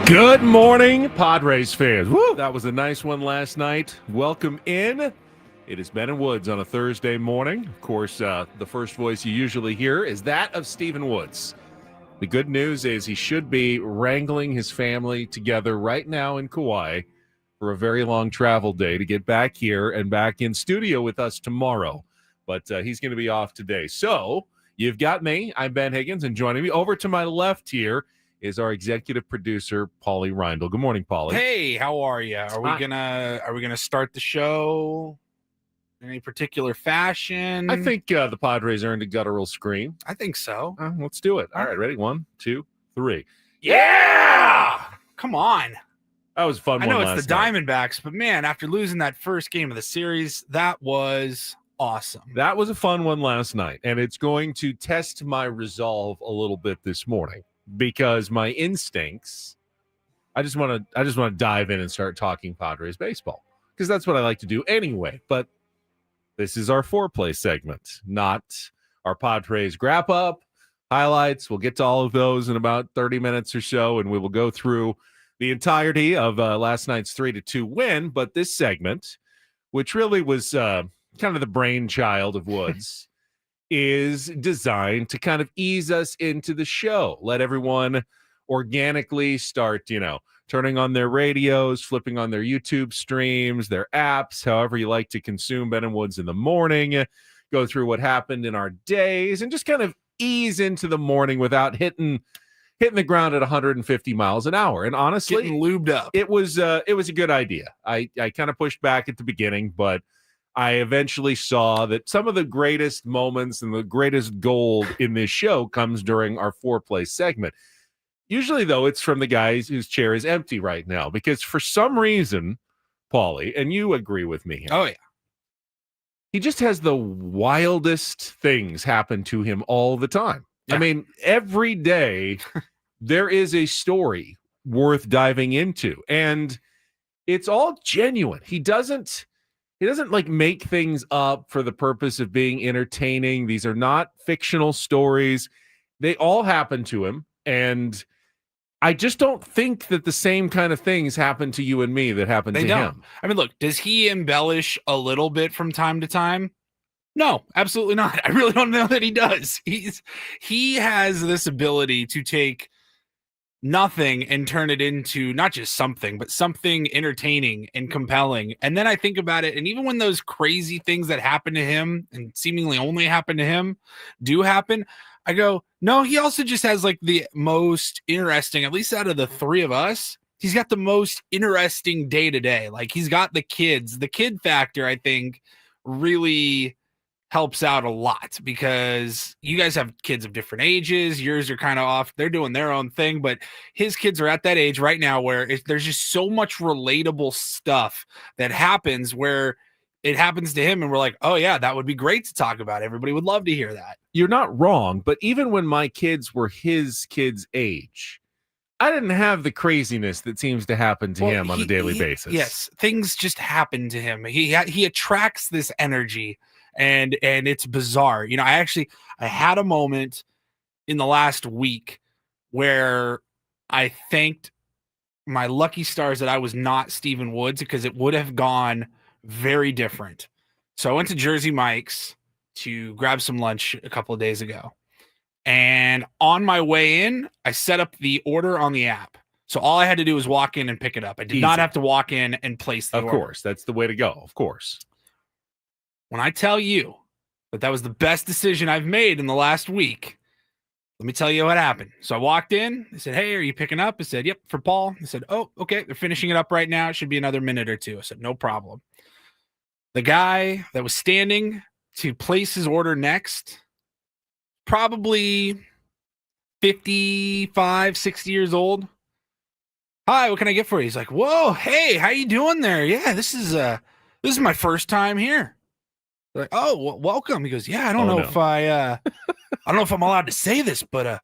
Good morning, Padres fans. Woo, that was a nice one last night. Welcome in. It is Ben and Woods on a Thursday morning. Of course, the first voice you usually hear is that of Stephen Woods. The good news is he should be wrangling his family together right now in Kauai for a very long travel day to get back here and back in studio with us tomorrow. But he's going to be off today. So you've got me. I'm Ben Higgins, and joining me over to my left here is our executive producer, Paulie Reindl. Good morning, Paulie. Hey, how are you? Are we gonna start the show in any particular fashion? I think the Padres earned a guttural scream. I think so. Let's do it. All right, ready? 1, 2, 3. Yeah! Come on. That was a fun I one know last it's the night. Diamondbacks, but man, after losing that first game of the series, that was awesome. That was a fun one last night, and it's going to test my resolve a little bit this morning because my instincts. I just want to dive in and start talking Padres baseball because that's what I like to do anyway. But this is our Foreplay segment, not our Padres Wrap-Up highlights. We'll get to all of those in about 30 minutes or so, and we will go through the entirety of last night's 3-2 win. But this segment, which really was kind of the brainchild of Woods, is designed to kind of ease us into the show, let everyone organically start, turning on their radios, flipping on their YouTube streams, their apps, however you like to consume Ben and Woods in the morning, go through what happened in our days, and just kind of ease into the morning without hitting the ground at 150 miles an hour. And honestly, getting lubed up. It was a good idea. I kind of pushed back at the beginning, but I eventually saw that some of the greatest moments and the greatest gold in this show comes during our Foreplay segment. Usually, though, it's from the guys whose chair is empty right now because for some reason, Paulie, and you agree with me here. Oh, yeah. He just has the wildest things happen to him all the time. Yeah. I mean, every day there is a story worth diving into, and it's all genuine. He doesn't like make things up for the purpose of being entertaining. These are not fictional stories. They all happen to him, and I just don't think that the same kind of things happen to you and me that happen to him. I mean, look, does he embellish a little bit from time to time? No, absolutely not. I really don't know that he does. He has this ability to take nothing and turn it into not just something, but something entertaining and compelling. And then I think about it, and even when those crazy things that happen to him and seemingly only happen to him do happen, I go, no, he also just has like the most interesting, at least out of the three of us, he's got the most interesting day to day. Like he's got the kid factor, I think, really helps out a lot because you guys have kids of different ages. Yours are kind of off. They're doing their own thing, but his kids are at that age right now where there's just so much relatable stuff that happens where it happens to him. And we're like, oh yeah, that would be great to talk about. Everybody would love to hear that. You're not wrong, but even when my kids were his kids' age, I didn't have the craziness that seems to happen to him on a daily basis. Yes, things just happen to him. He attracts this energy. And it's bizarre. I had a moment in the last week where I thanked my lucky stars that I was not Stephen Woods because it would have gone very different. So I went to Jersey Mike's to grab some lunch a couple of days ago. And on my way in, I set up the order on the app. So all I had to do was walk in and pick it up. I did not have to walk in and place the order. Of course, that's the way to go. Of course. When I tell you that was the best decision I've made in the last week, let me tell you what happened. So I walked in. They said, hey, are you picking up? I said, yep, for Paul. I said, oh, okay. They're finishing it up right now. It should be another minute or two. I said, no problem. The guy that was standing to place his order next, probably 55, 60 years old. Hi, what can I get for you? He's like, whoa, hey, how you doing there? Yeah, this is my first time here. Like, oh, well, welcome. He goes, yeah, I don't know if I don't know if I'm allowed to say this, but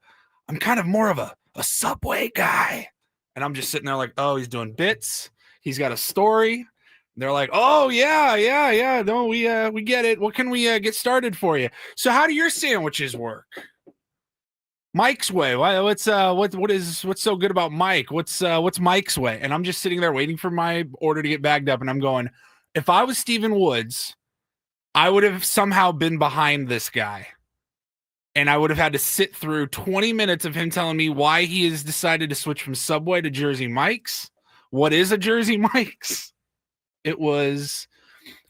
I'm kind of more of a Subway guy. And I'm just sitting there like, oh, he's doing bits. He's got a story. They're like, oh yeah. No, we get it. What can we get started for you? So how do your sandwiches work? Mike's way. What's so good about Mike? What's Mike's way? And I'm just sitting there waiting for my order to get bagged up, and I'm going, if I was Steven Woods, I would have somehow been behind this guy. And I would have had to sit through 20 minutes of him telling me why he has decided to switch from Subway to Jersey Mike's. What is a Jersey Mike's?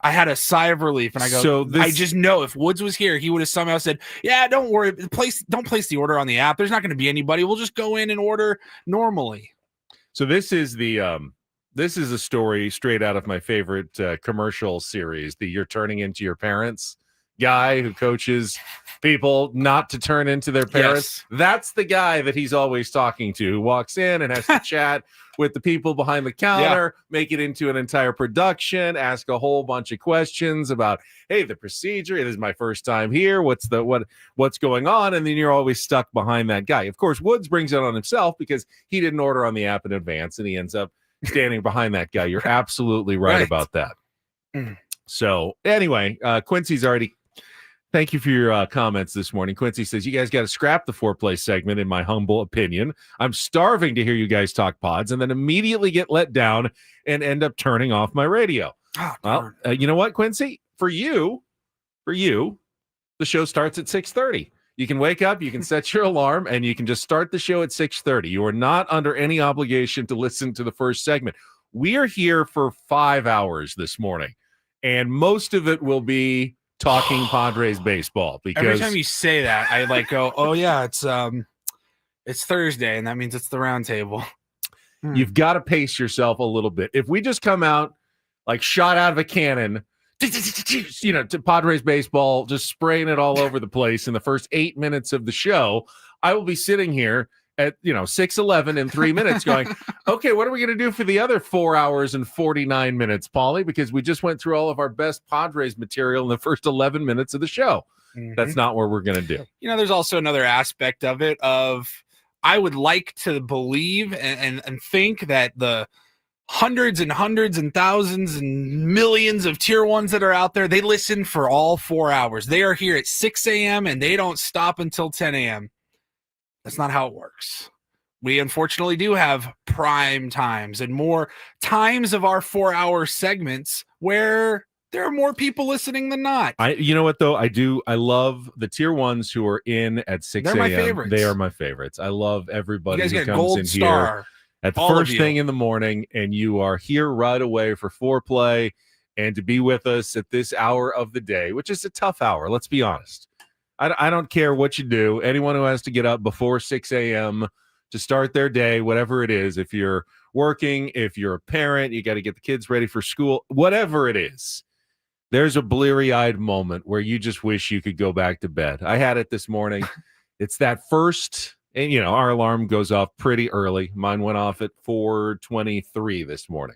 I had a sigh of relief, and I go, I just know if Woods was here, he would have somehow said, yeah, don't worry, don't place the order on the app. There's not going to be anybody. We'll just go in and order normally. So this is a story straight out of my favorite commercial series, the You're Turning Into Your Parents guy who coaches people not to turn into their parents. Yes. That's the guy that he's always talking to, who walks in and has to chat with the people behind the counter, make it into an entire production, ask a whole bunch of questions about, hey, the procedure, it is my first time here, what's going on, and then you're always stuck behind that guy. Of course, Woods brings it on himself because he didn't order on the app in advance, and he ends up standing behind that guy. You're absolutely right about that. So anyway, Quincy's already thank you for your comments this morning. Quincy says, you guys got to scrap the Foreplay segment, in my humble opinion. I'm starving to hear you guys talk pods and then immediately get let down and end up turning off my radio. Oh, well, you know what, Quincy? For you, the show starts at 6:30. You can wake up, you can set your alarm, and you can just start the show at 6:30. You are not under any obligation to listen to the first segment. We are here for 5 hours this morning, and most of it will be talking Padres baseball, because every time you say that, I go, oh yeah, it's Thursday, and that means it's the round table. You've got to pace yourself a little bit. If we just come out like shot out of a cannon, to Padres baseball, just spraying it all over the place in the first 8 minutes of the show, I will be sitting here at 6:11 in 3 minutes going, okay, what are we going to do for the other 4 hours and 49 minutes, Paulie? Because we just went through all of our best Padres material in the first 11 minutes of the show. That's not what we're going to do. There's also another aspect of it I would like to believe and think that the hundreds and hundreds and thousands and millions of tier ones that are out there, they listen for all 4 hours. They are here at 6 a.m. and they don't stop until 10 a.m. That's not how it works. We unfortunately do have prime times and more times of our 4-hour segments where there are more people listening than not. You know what, though? I love the tier ones who are in at 6 a.m. They're my favorites. They are my favorites. I love everybody who comes gold in star, here at the first thing in the morning, and you are here right away for Foreplay and to be with us at this hour of the day, which is a tough hour. Let's be honest. I don't care what you do. Anyone who has to get up before 6 a.m. to start their day, whatever it is, if you're working, if you're a parent, you got to get the kids ready for school, whatever it is, there's a bleary-eyed moment where you just wish you could go back to bed. I had it this morning. It's that first, and our alarm goes off pretty early. Mine went off at 4:23 this morning.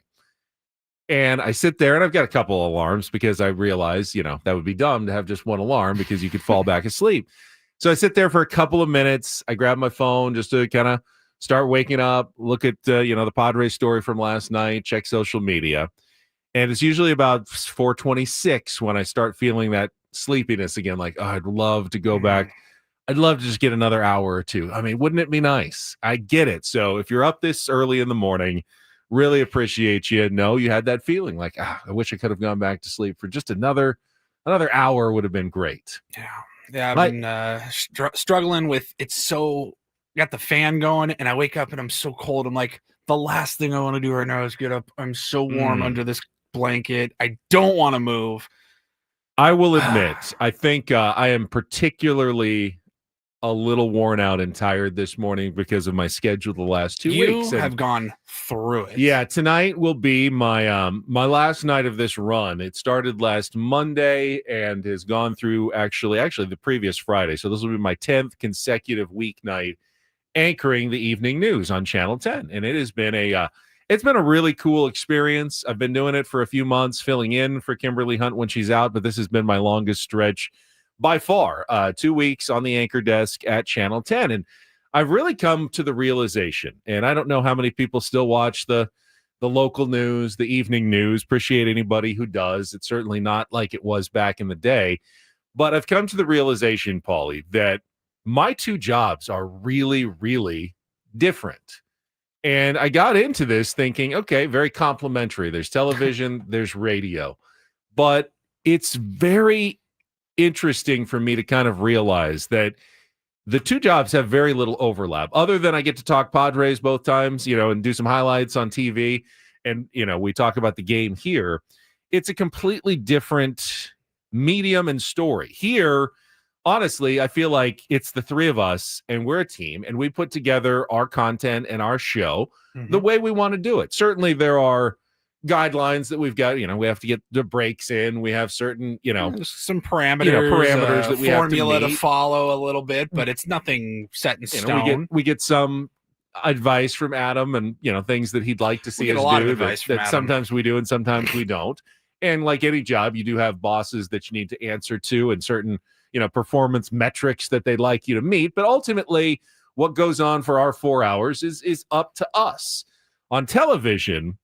And I sit there, and I've got a couple alarms because I realize, that would be dumb to have just one alarm because you could fall back asleep. So I sit there for a couple of minutes. I grab my phone just to kind of start waking up, look at, the Padres story from last night, check social media. And it's usually about 4:26 when I start feeling that sleepiness again, like, oh, I'd love to go back. I'd love to just get another hour or two. I mean, wouldn't it be nice? I get it. So if you're up this early in the morning, really appreciate you. No, you had that feeling like, I wish I could have gone back to sleep for just another hour would have been great. Yeah. I've been struggling with got the fan going, and I wake up and I'm so cold. I'm like, the last thing I want to do right now is get up. I'm so warm under this blanket. I don't want to move. I will admit, I think I am particularly a little worn out and tired this morning because of my schedule the last 2 weeks. You have gone through it. Yeah, tonight will be my my last night of this run. It started last Monday and has gone through actually the previous Friday. So this will be my 10th consecutive weeknight anchoring the evening news on Channel 10. And it has been it's been a really cool experience. I've been doing it for a few months, filling in for Kimberly Hunt when she's out, but this has been my longest stretch by far, 2 weeks on the anchor desk at Channel 10. And I've really come to the realization, and I don't know how many people still watch the local news, the evening news. Appreciate anybody who does. It's certainly not like it was back in the day. But I've come to the realization, Paulie, that my two jobs are really, really different. And I got into this thinking, okay, very complimentary. There's television, there's radio. But it's very interesting for me to kind of realize that the two jobs have very little overlap, other than I get to talk Padres both times, and do some highlights on TV. And, we talk about the game here. It's a completely different medium and story. Here, honestly, I feel like it's the three of us and we're a team and we put together our content and our show the way we want to do it. Certainly there are guidelines that we've got, we have to get the breaks in. We have certain, some parameters that we formula have to follow a little bit, but it's nothing set in stone. We get some advice from Adam and, things that he'd like to see us do that sometimes we do and sometimes we don't. And like any job, you do have bosses that you need to answer to and certain, performance metrics that they'd like you to meet. But ultimately, what goes on for our 4 hours is up to us. On television,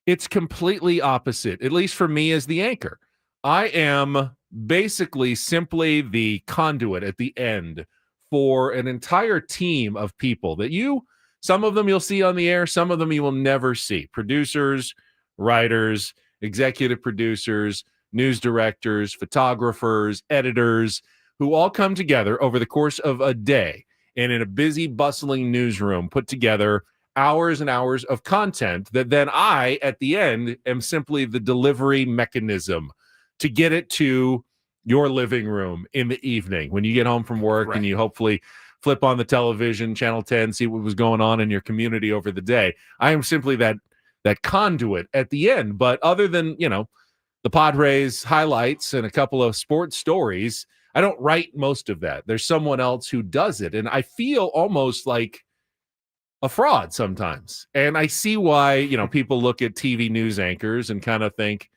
it's completely opposite, at least for me as the anchor. I am basically simply the conduit at the end for an entire team of people that some of them you'll see on the air, some of them you will never see. Producers, writers, executive producers, news directors, photographers, editors, who all come together over the course of a day and in a busy, bustling newsroom put together hours and hours of content that then I, at the end, am simply the delivery mechanism to get it to your living room in the evening when you get home from work and you hopefully flip on the television, Channel 10, see what was going on in your community over the day. I am simply that conduit at the end. But other than, the Padres highlights and a couple of sports stories, I don't write most of that. There's someone else who does it. And I feel almost like a fraud sometimes. And I see why, people look at TV news anchors and kind of think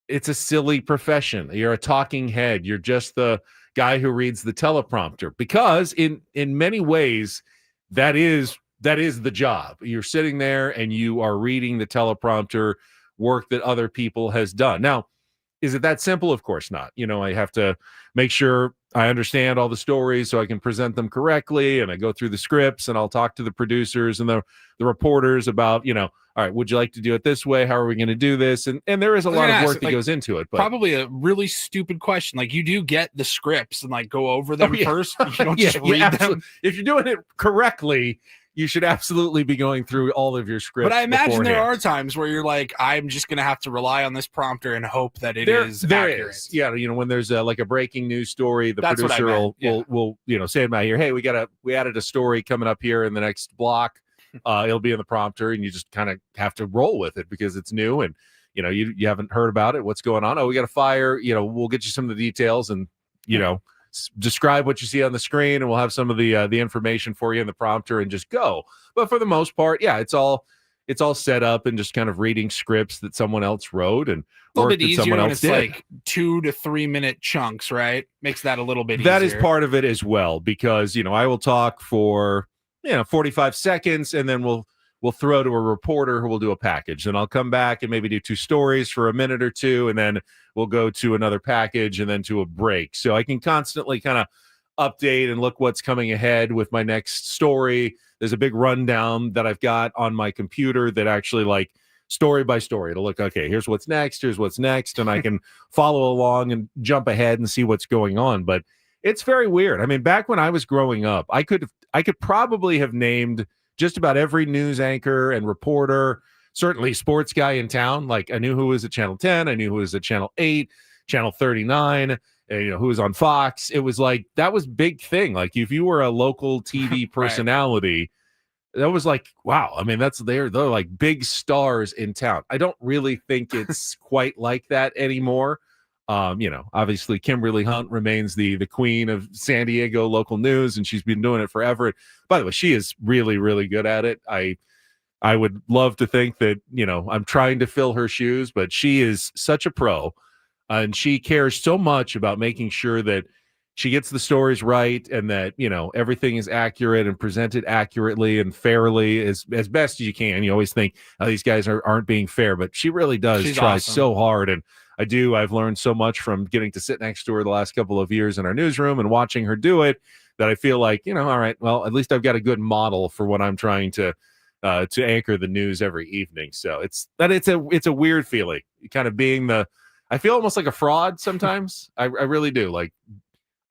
it's a silly profession. You're a talking head. You're just the guy who reads the teleprompter, because in many ways that is the job. You're sitting there and you are reading the teleprompter, work that other people has done. Now, is it that simple? Of course not. I have to make sure I understand all the stories so I can present them correctly. And I go through the scripts and I'll talk to the producers and the reporters about, all right, would you like to do it this way? How are we going to do this? And there is a lot of work that goes into it. But probably a really stupid question. Like, you do get the scripts and go over them first. You don't just read them. If you're doing it correctly, you should absolutely be going through all of your scripts. But I imagine beforehand. there are times where you're like, I'm just going to have to rely on this prompter and hope that it is accurate. Yeah, when there's a breaking news story, the producer will say about here, hey, we added a story coming up here in the next block. It'll be in the prompter, and you just kind of have to roll with it because it's new and you haven't heard about it. What's going on? Oh, we got a fire. We'll get you some of the details and describe what you see on the screen, and we'll have some of the information for you in the prompter and just go. But for the most part, it's all set up and just kind of reading scripts that someone else wrote and a little bit easier when it's did. like 2 to 3 minute chunks, right? Makes that a little bit easier. That is part of it as well, because I will talk for 45 seconds and then we'll throw to a reporter who will do a package. Then I'll come back and maybe do 2 stories for a minute or two, and then we'll go to another package and then to a break. So I can constantly kind of update and look what's coming ahead with my next story. There's a big rundown that I've got on my computer that actually story by story. It'll look, okay, here's what's next, and I can follow along and jump ahead and see what's going on. But it's very weird. I mean, back when I was growing up, I could probably have named just about every news anchor and reporter, certainly sports guy in town. Like, I knew who was at Channel 10. I knew who was at Channel 8, Channel 39, and, who was on Fox. It was like, that was big thing. Like, if you were a local TV personality, that was like, wow. I mean, they're like big stars in town. I don't really think it's quite like that anymore. Obviously Kimberly Hunt remains the queen of San Diego local news, and she's been doing it forever. By the way, she is really, really good at it. I would love to think that, I'm trying to fill her shoes, but she is such a pro, and she cares so much about making sure that she gets the stories right and that, everything is accurate and presented accurately and fairly as best as you can. You always think, oh, these guys aren't being fair, but she really does try so hard. And I've learned so much from getting to sit next to her the last couple of years in our newsroom and watching her do it, that I feel like, all right, well, at least I've got a good model for what I'm trying to anchor the news every evening. So it's a weird feeling, kind of being I feel almost like a fraud sometimes. I really do. Like,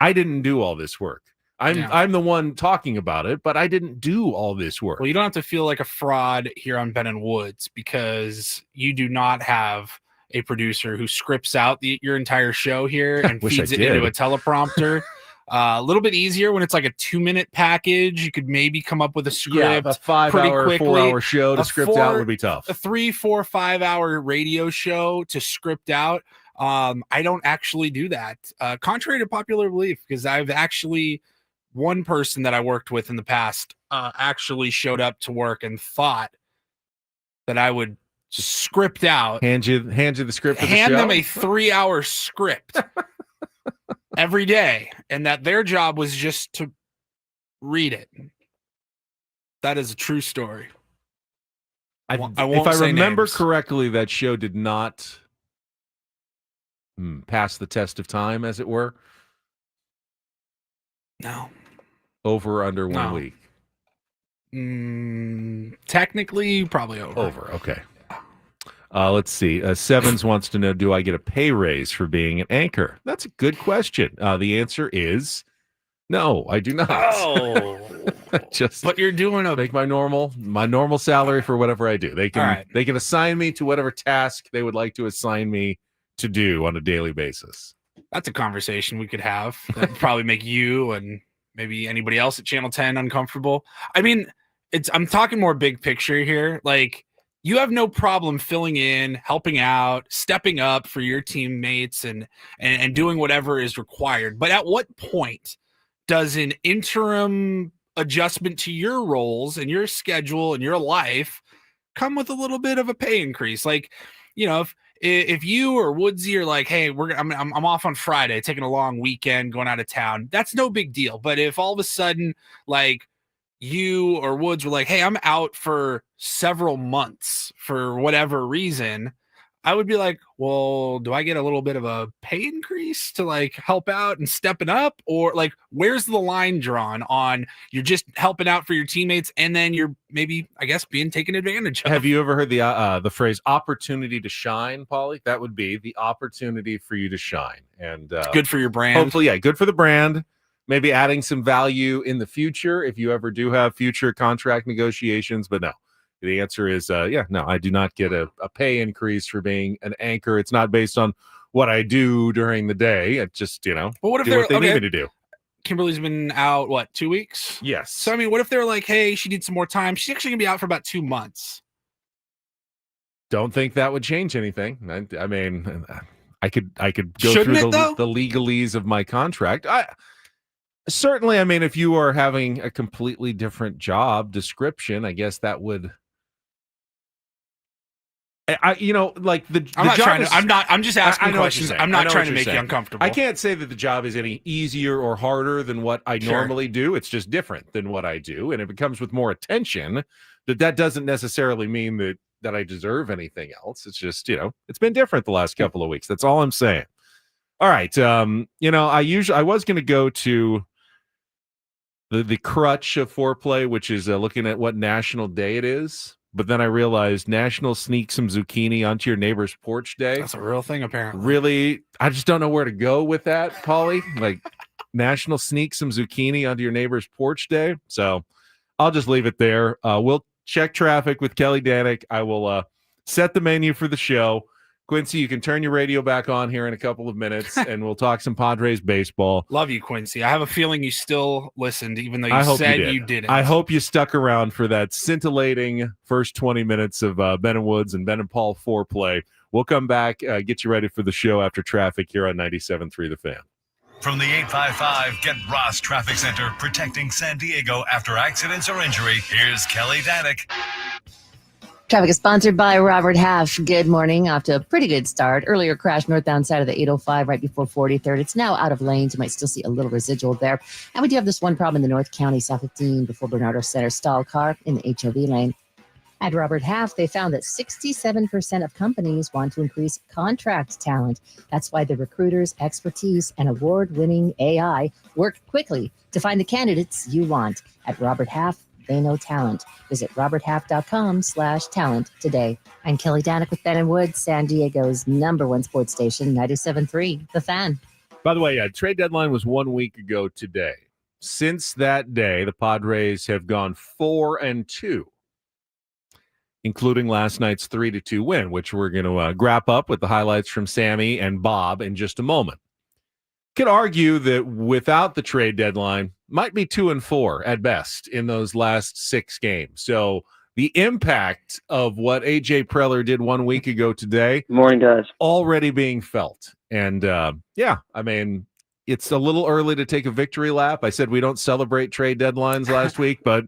I didn't do all this work. I'm the one talking about it, but I didn't do all this work. Well, you don't have to feel like a fraud here on Ben and Woods, because you do not have a producer who scripts out your entire show here and feeds it into a teleprompter. A little bit easier when it's like a 2-minute package. You could maybe come up with a script. Yeah, a 5-hour, 4-hour show to script out would be tough. A 3, 4, 5-hour radio show to script out. I don't actually do that, contrary to popular belief, because I've actually, one person that I worked with in the past actually showed up to work and thought that I would script out, hand you the script, hand them a 3-hour script every day, and that their job was just to read it. That is a true story. If I remember correctly, that show did not pass the test of time, as it were. No. Over or under 1 week? Technically, probably over. Over, okay. Let's see. Sevens wants to know, do I get a pay raise for being an anchor? That's a good question. The answer is no, I do not. Oh. But you're doing make my normal salary for whatever I do. They can assign me to whatever task they would like to assign me to do on a daily basis. That's a conversation we could have. That'd probably make you and maybe anybody else at Channel 10 uncomfortable. I mean, I'm talking more big picture here. Like, you have no problem filling in, helping out, stepping up for your teammates and doing whatever is required. But at what point does an interim adjustment to your roles and your schedule and your life come with a little bit of a pay increase? Like, if you or Woodsy are like, hey, I'm off on Friday, taking a long weekend, going out of town, that's no big deal. But if all of a sudden, like, you or Woods were like, hey, I'm out for several months for whatever reason, I would be like, well, do I get a little bit of a pay increase to like help out and stepping up? Or like, where's the line drawn on you're just helping out for your teammates and then you're maybe, I guess, being taken advantage of? Have you ever heard the phrase opportunity to shine, Paulie? That would be the opportunity for you to shine. And it's good for your brand. Hopefully, yeah, good for the brand. Maybe adding some value in the future if you ever do have future contract negotiations. But no, the answer is, no, I do not get a pay increase for being an anchor. It's not based on what I do during the day. It's just, but what if do what they need me to do. Kimberly's been out, 2 weeks? Yes. So, I mean, what if they're like, hey, she needs some more time? She's actually going to be out for about 2 months. Don't think that would change anything. I mean, I could go Shouldn't through it, the legalese of my contract. Certainly, I mean, if you are having a completely different job description, I guess that would. I'm just asking questions. I'm not trying to make you uncomfortable. I can't say that the job is any easier or harder than what I normally do. It's just different than what I do. And if it comes with more attention, that doesn't necessarily mean that I deserve anything else. It's just, it's been different the last couple of weeks. That's all I'm saying. All right. I was going to go to the crutch of Foreplay, which is looking at what national day it is. But then I realized National Sneak Some Zucchini Onto Your Neighbor's Porch Day. That's a real thing, apparently. Really? I just don't know where to go with that, Paulie. Like, National Sneak Some Zucchini Onto Your Neighbor's Porch Day. So I'll just leave it there. We'll check traffic with Kelly Danick. I will set the menu for the show. Quincy, you can turn your radio back on here in a couple of minutes, and we'll talk some Padres baseball. Love you, Quincy. I have a feeling you still listened, even though you said you didn't. I hope you stuck around for that scintillating first 20 minutes of Ben and Woods and Ben and Paul Foreplay. We'll come back, get you ready for the show after traffic here on 97.3 The Fan. From the 855 Get Ross Traffic Center, protecting San Diego after accidents or injury, here's Kelly Danick. Traffic is sponsored by Robert Half. Good morning. Off to a pretty good start. Earlier crash northbound side of the 805 right before 43rd. It's now out of lanes. You might still see a little residual there. And we do have this one problem in the North County, South 15 before Bernardo Center. Stalled car in the HOV lane. At Robert Half, they found that 67% of companies want to increase contract talent. That's why the recruiters' expertise and award-winning AI work quickly to find the candidates you want. At Robert Half, they know talent. Visit roberthalf.com/talent today. I'm Kelly Danek with Ben and Wood, San Diego's #1 sports station, 97.3, The Fan. By the way, trade deadline was 1 week ago today. Since that day, the Padres have gone 4-2, including last night's 3-2 win, which we're going to wrap up with the highlights from Sammy and Bob in just a moment. Could argue that without the trade deadline, might be 2-4 at best in those last 6 games. So the impact of what AJ Preller did 1 week ago today, morning, guys, already being felt. And I mean, it's a little early to take a victory lap. I said we don't celebrate trade deadlines last week, but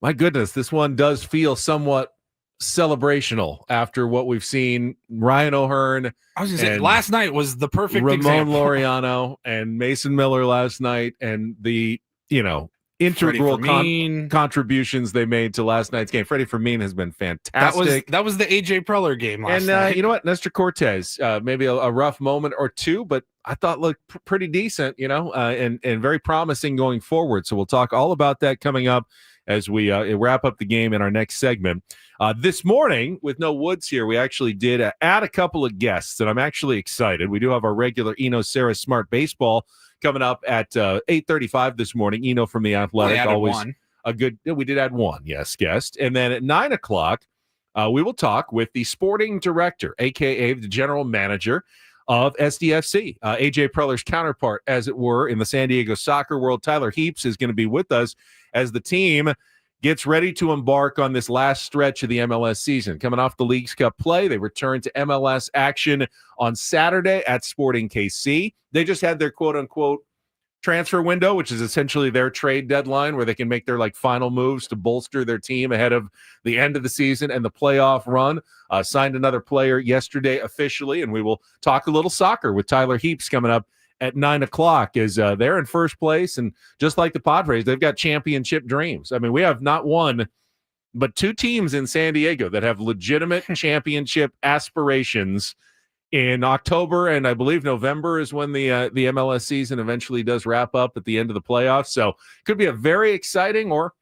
my goodness, this one does feel somewhat celebrational after what we've seen. Ryan O'Hearn, I was going to say, last night was the perfect Ramon example. Laureano and Mason Miller last night, and the integral contributions they made to last night's game. Freddie Fermin has been fantastic. That was the AJ Preller game last night. And you know what, Nestor Cortez, maybe a rough moment or two, but I thought looked pretty decent, and very promising going forward. So we'll talk all about that coming up as we wrap up the game in our next segment. This morning, with no Woods here, we actually did add a couple of guests, and I'm actually excited. We do have our regular Eno Sarris Smart Baseball coming up at 8:35 this morning. Eno from The Athletic, always one. We did add one, yes, guest. And then at 9 o'clock, we will talk with the sporting director, a.k.a. the general manager of SDFC, AJ Preller's counterpart, as it were, in the San Diego soccer world. Tyler Heaps is going to be with us as the team gets ready to embark on this last stretch of the MLS season. Coming off the Leagues Cup play, they return to MLS action on Saturday at Sporting KC. They just had their quote-unquote transfer window, which is essentially their trade deadline, where they can make their final moves to bolster their team ahead of the end of the season and the playoff run. Signed another player yesterday officially, and we will talk a little soccer with Tyler Heaps coming up at 9 o'clock as they're in first place. And just like the Padres, they've got championship dreams. I mean, we have not one, but 2 teams in San Diego that have legitimate championship aspirations in October, and I believe November is when the MLS season eventually does wrap up at the end of the playoffs. So could be a very exciting or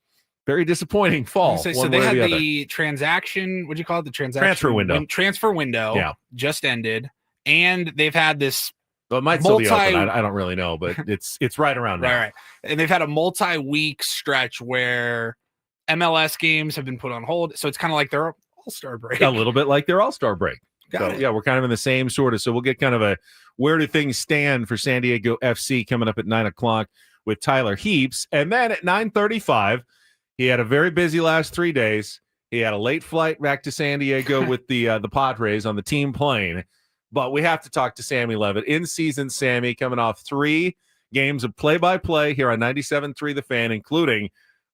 very disappointing fall. So they had the transaction, what do you call it? The transfer window. Transfer window just ended, and they've had this. Well, it might still be open. I don't really know, but it's right around now. Right. And they've had a multi-week stretch where MLS games have been put on hold. So it's kind of like their All-Star break. A little bit like their All-Star break. Got it. Yeah, we're kind of in the same sort of. So we'll get kind of a where do things stand for San Diego FC coming up at 9 o'clock with Tyler Heaps. And then at 9:35, he had a very busy last 3 days. He had a late flight back to San Diego with the Padres on the team plane. But we have to talk to Sammy Levitt. In-season Sammy coming off 3 games of play-by-play here on 97.3 The Fan, including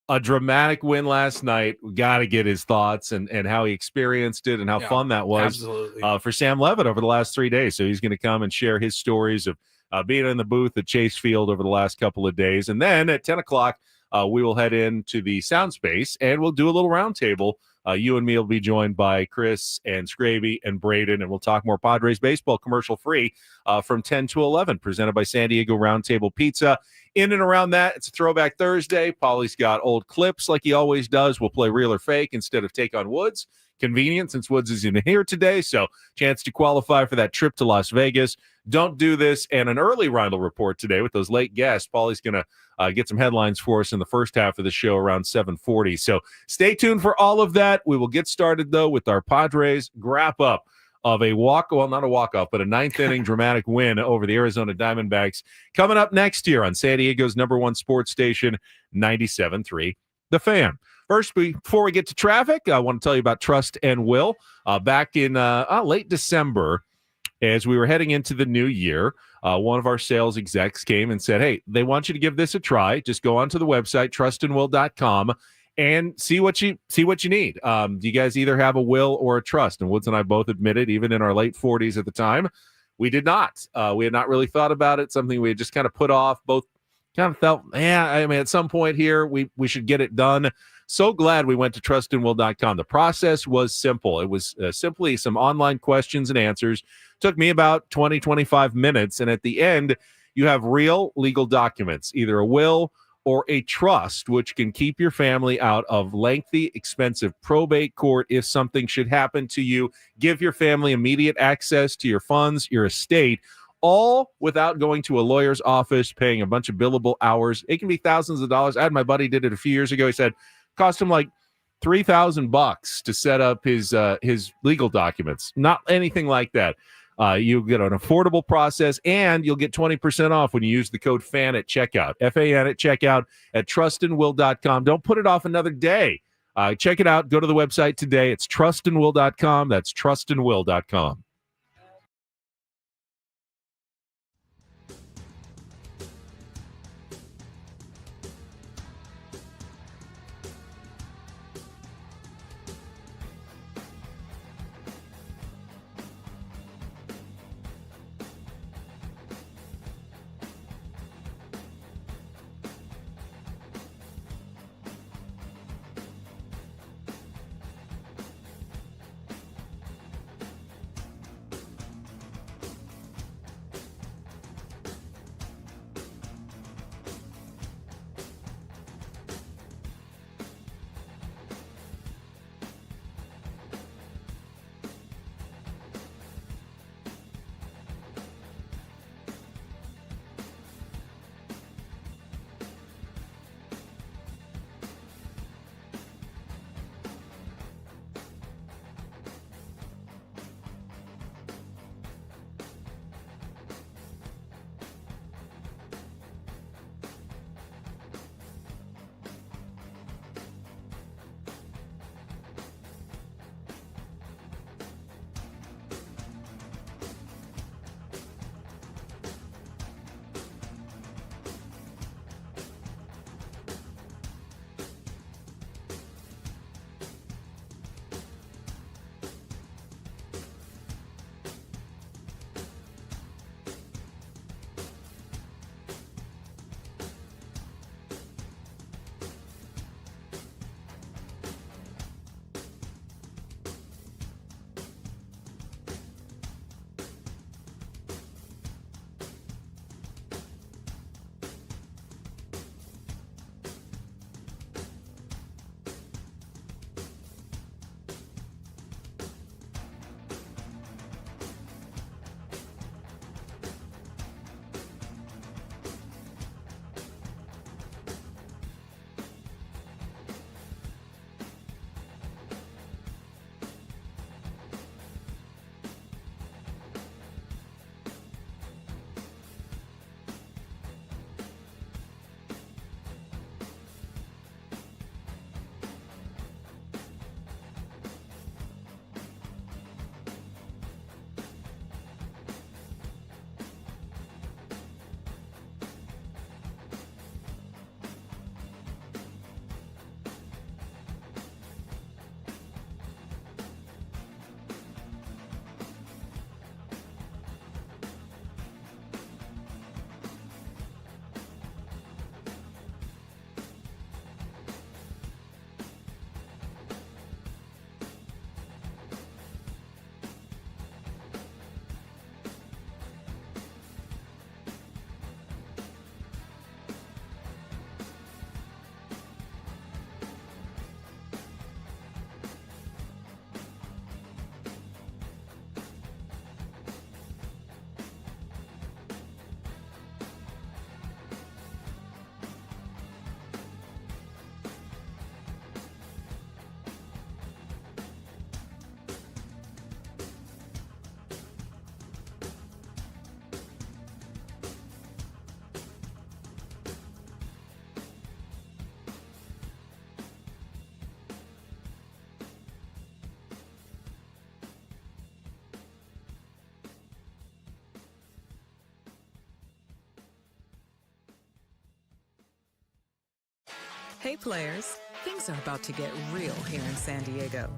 a dramatic win last night. We got to get his thoughts and how he experienced it and how fun that was for Sam Levitt over the last 3 days. So he's going to come and share his stories of being in the booth at Chase Field over the last couple of days. And then at 10 o'clock, we will head into the sound space and we'll do a little roundtable. You and me will be joined by Chris and Scraby and Braden, and we'll talk more Padres baseball commercial-free from 10 to 11, presented by San Diego Roundtable Pizza. In and around that, it's a Throwback Thursday. Paulie's got old clips like he always does. We'll play Real or Fake instead of Take on Woods. Convenient since Woods is in here today, so chance to qualify for that trip to Las Vegas. Don't do this, and an early Reindl Report today with those late guests. Paulie's going to get some headlines for us in the first half of the show around 7:40. So stay tuned for all of that. We will get started, though, with our Padres wrap-up of a not a walk-off, but a ninth-inning dramatic win over the Arizona Diamondbacks. Coming up next year on San Diego's #1 sports station, 97.3 The Fan. First, before we get to traffic, I want to tell you about Trust and Will. Back in late December, as we were heading into the new year, one of our sales execs came and said, hey, they want you to give this a try. Just go onto the website, trustandwill.com, and see what you need. Do you guys either have a will or a trust? And Woods and I both admitted, even in our late 40s at the time, we did not. We had not really thought about it, something we had just kind of put off. Both kind of felt, at some point here, we should get it done. So glad we went to trustandwill.com. The process was simple. It was simply some online questions and answers. Took me about 20, 25 minutes. And at the end, you have real legal documents, either a will or a trust, which can keep your family out of lengthy, expensive probate court if something should happen to you. Give your family immediate access to your funds, your estate, all without going to a lawyer's office, paying a bunch of billable hours. It can be thousands of dollars. I had my buddy did it a few years ago. He said cost him like $3,000 to set up his legal documents. Not anything like that. You'll get an affordable process, and you'll get 20% off when you use the code FAN at checkout. FAN at checkout at trustandwill.com. Don't put it off another day. Check it out. Go to the website today. It's trustandwill.com. That's trustandwill.com. Hey players, things are about to get real here in San Diego.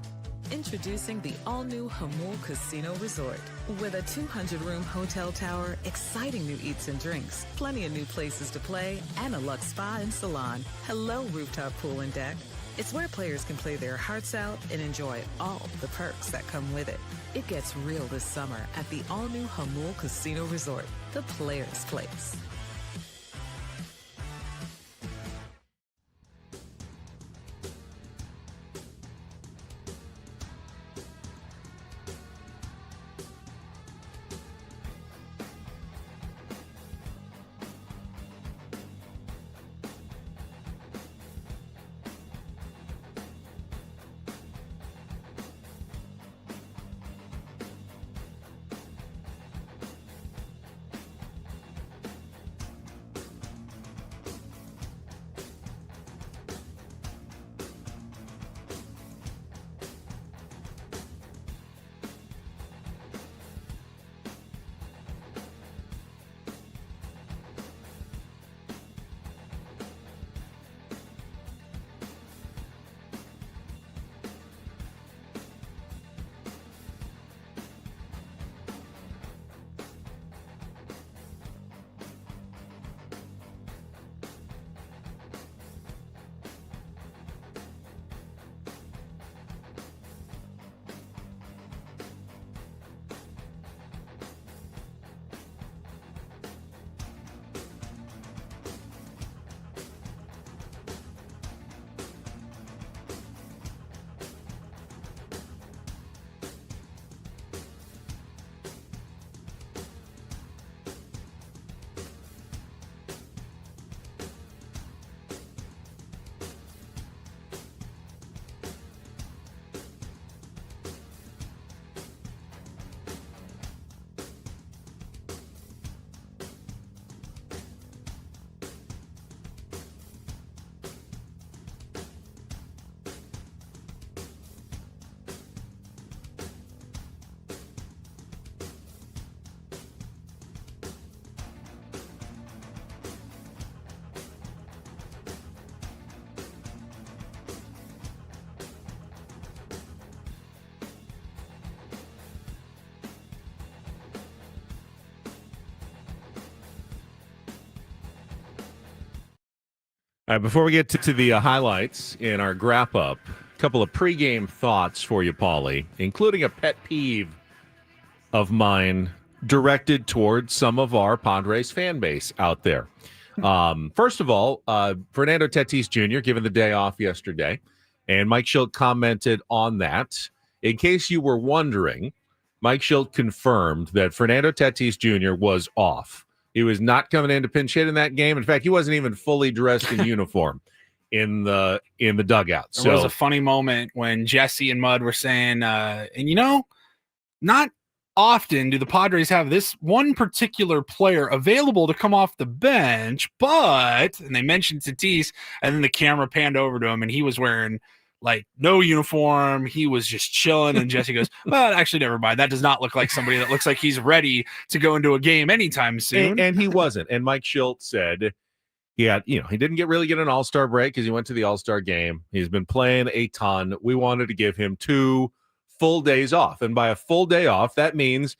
Introducing the all-new Hamul Casino Resort. With a 200-room hotel tower, exciting new eats and drinks, plenty of new places to play, and a luxe spa and salon. Hello, rooftop pool and deck. It's where players can play their hearts out and enjoy all the perks that come with it. It gets real this summer at the all-new Jamul Casino Resort, the Players' Place. All right, before we get to the highlights in our wrap-up, a couple of pregame thoughts for you, Paulie, including a pet peeve of mine directed towards some of our Padres fan base out there. First of all, Fernando Tatis Jr. given the day off yesterday, and Mike Schilt commented on that. In case you were wondering, Mike Schilt confirmed that Fernando Tatis Jr. was off. He was not coming in to pinch hit in that game. In fact, he wasn't even fully dressed in uniform in the dugout. There was a funny moment when Jesse and Mud were saying, not often do the Padres have this one particular player available to come off the bench, but, and they mentioned Tatis, and then the camera panned over to him, and he was wearing no uniform. He was just chilling. And Jesse goes, well, actually, never mind. That does not look like somebody that looks like he's ready to go into a game anytime soon. And he wasn't. And Mike Schilt said he didn't really get an all-star break because he went to the all-star game. He's been playing a ton. We wanted to give him 2 full days off. And by a full day off, that means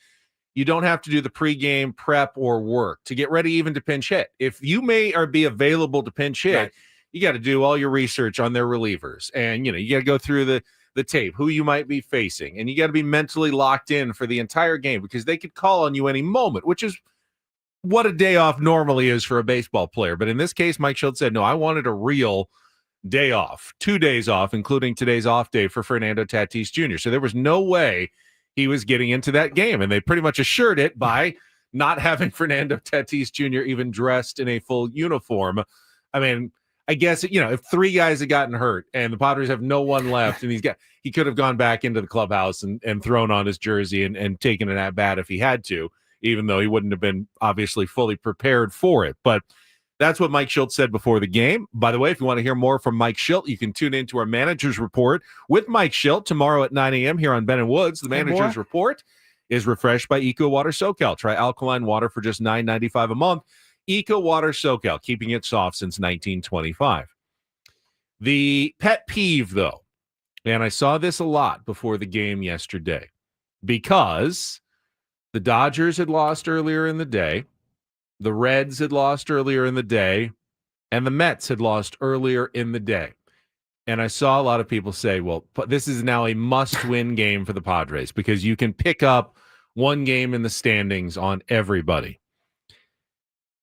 you don't have to do the pregame prep or work to get ready even to pinch hit. If you may or be available to pinch hit, right, you got to do all your research on their relievers. And, you got to go through the tape, who you might be facing. And you got to be mentally locked in for the entire game because they could call on you any moment, which is what a day off normally is for a baseball player. But in this case, Mike Schilt said, no, I wanted a real day off, 2 days off, including today's off day for Fernando Tatis Jr. So there was no way he was getting into that game. And they pretty much assured it by not having Fernando Tatis Jr. even dressed in a full uniform. I mean, I guess, if 3 guys had gotten hurt and the Padres have no one left and he could have gone back into the clubhouse and thrown on his jersey and taken an at-bat if he had to, even though he wouldn't have been obviously fully prepared for it. But that's what Mike Schilt said before the game. By the way, if you want to hear more from Mike Schilt, you can tune into our Manager's Report with Mike Schilt tomorrow at 9 a.m. here on Ben and Woods. The Manager's Report is refreshed by Eco Water SoCal. Try alkaline water for just $9.95 a month. Eco Water SoCal, keeping it soft since 1925. The pet peeve, though, and I saw this a lot before the game yesterday, because the Dodgers had lost earlier in the day, the Reds had lost earlier in the day, and the Mets had lost earlier in the day. and I saw a lot of people say, well, this is now a must-win game for the Padres because you can pick up one game in the standings on everybody.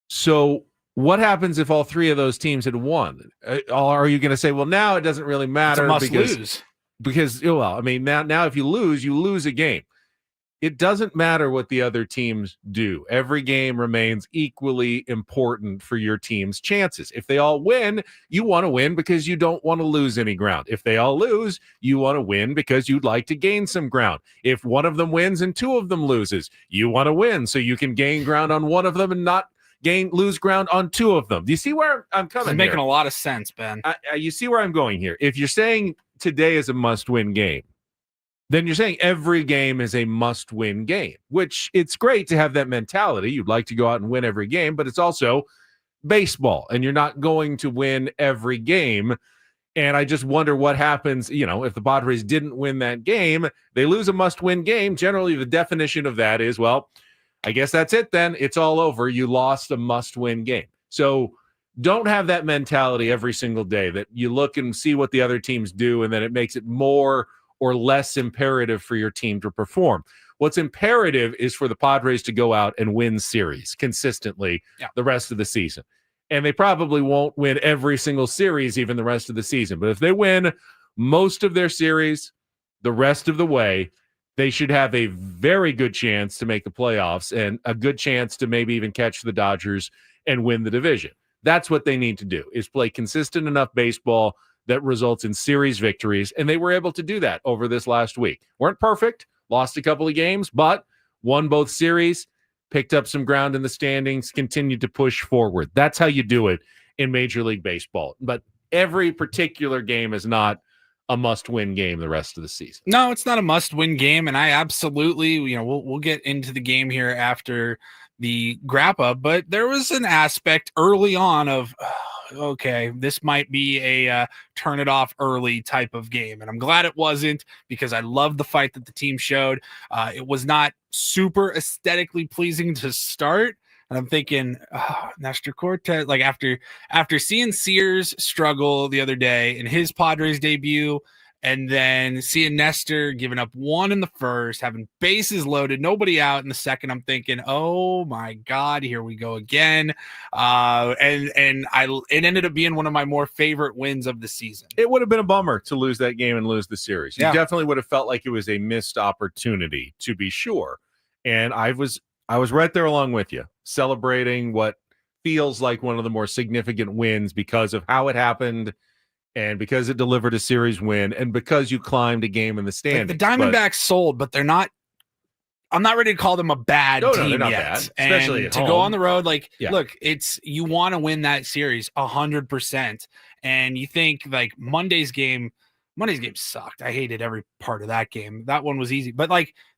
So what happens if all three of those teams had won? Are you going to say, well, now it doesn't really matter because well, I mean, now if you lose a game. It doesn't matter what the other teams do. Every game remains equally important for your team's chances. If they all win, you want to win because you don't want to lose any ground. If they all lose, you want to win because you'd like to gain some ground. If one of them wins and two of them loses, you want to win so you can gain ground on one of them and not lose ground on two of them. Do you see where I'm coming? It's making a lot of sense, Ben. You see where I'm going here. If you're saying today is a must-win game, then you're saying every game is a must-win game, which it's great to have that mentality. You'd like to go out and win every game, but it's also baseball, and you're not going to win every game. And I just wonder what happens, if the Padres didn't win that game, they lose a must-win game. Generally, the definition of that is, well, I guess that's it then. It's all over. You lost a must-win game. So don't have that mentality every single day that you look and see what the other teams do, and then it makes it more or less imperative for your team to perform. What's imperative is for the Padres to go out and win series consistently the rest of the season. And they probably won't win every single series even the rest of the season. But if they win most of their series the rest of the way, they should have a very good chance to make the playoffs and a good chance to maybe even catch the Dodgers and win the division. That's what they need to do, is play consistent enough baseball that results in series victories, and they were able to do that over this last week. Weren't perfect, lost a couple of games, but won both series, picked up some ground in the standings, continued to push forward. That's how you do it in Major League Baseball. But every particular game is not a must-win game the rest of the season. No, it's not a must-win game, and I absolutely, we'll get into the game here after the wrap-up, but there was an aspect early on of, okay, this might be a turn it off early type of game. And I'm glad it wasn't, because I loved the fight that the team showed. It was not super aesthetically pleasing to start. And I'm thinking, Nestor Cortez, like after seeing Sears struggle the other day in his Padres debut, and then seeing Nestor giving up one in the first, having bases loaded, nobody out in the second, I'm thinking, oh my God, here we go again. It ended up being one of my more favorite wins of the season. It would have been a bummer to lose that game and lose the series. You definitely would have felt like it was a missed opportunity, to be sure. And I was right there along with you, celebrating what feels like one of the more significant wins because of how it happened, and because it delivered a series win, and because you climbed a game in the standings. Like the Diamondbacks sold, but they're not. I'm not ready to call them a bad team they're not yet. bad, especially and at to home. Go on the road, look, it's you want to win that series 100%. And you think like Monday's game sucked. I hated every part of that game. That one was easy, but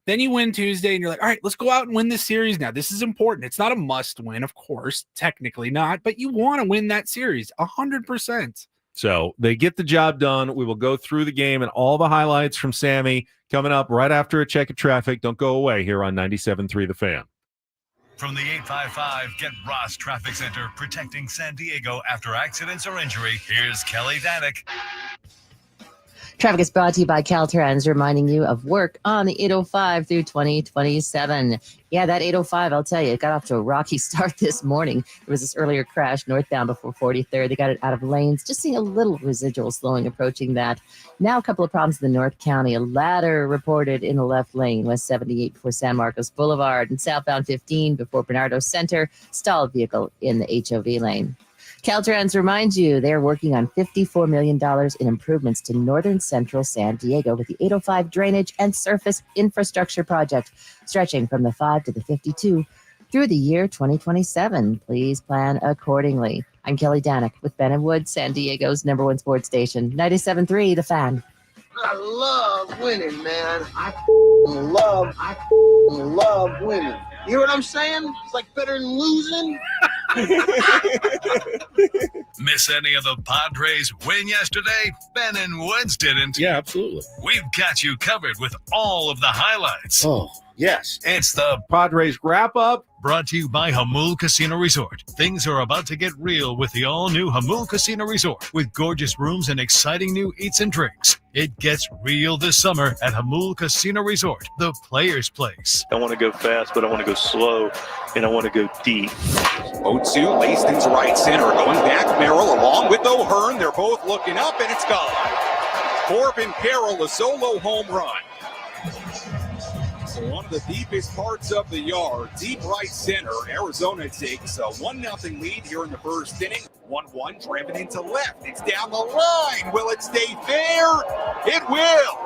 then you win Tuesday, and you're like, all right, let's go out and win this series now. This is important. It's not a must win, of course, technically not, but you want to win that series 100%. So they get the job done. We will go through the game and all the highlights from Sammy coming up right after a check of traffic. Don't go away here on 97.3 The Fan. From the 855 Get Ross Traffic Center, protecting San Diego after accidents or injury, here's Kelly Danick. Traffic is brought to you by Caltrans, reminding you of work on the 805 through 2027. Yeah, that 805, I'll tell you, it got off to a rocky start this morning. There was this earlier crash northbound before 43rd. They got it out of lanes. Just seeing a little residual slowing approaching that. Now a couple of problems in the North County. A ladder reported in the left lane, West 78 before San Marcos Boulevard, and southbound 15 before Bernardo Center. Stalled vehicle in the HOV lane. Caltrans reminds you they're working on $54 million in improvements to northern central San Diego with the 805 drainage and surface infrastructure project stretching from the 5 to the 52 through the year 2027. Please plan accordingly. I'm Kelly Danick with Ben & Wood, San Diego's #1 sports station, 97.3 The Fan. I love winning, man. I love winning. You hear what I'm saying? It's like better than losing. Miss any of the Padres win yesterday? Ben and Woods didn't. Yeah, absolutely. We've got you covered with all of the highlights. Oh, yes. It's the Padres Wrap-Up. Brought to you by Hamul Casino Resort. Things are about to get real with the all-new Hamul Casino Resort with gorgeous rooms and exciting new eats and drinks. It gets real this summer at Hamul Casino Resort, the player's place. I want to go fast, but I want to go slow, and I want to go deep. 0-2, laced into right center. Going back, Merrill along with O'Hearn. They're both looking up, and it's gone. Corbin Carroll, a solo home run. So one of the deepest parts of the yard, deep right center. Arizona takes a 1-0 lead here in the first inning. 1-1 driven into left. It's down the line. Will it stay fair? It will.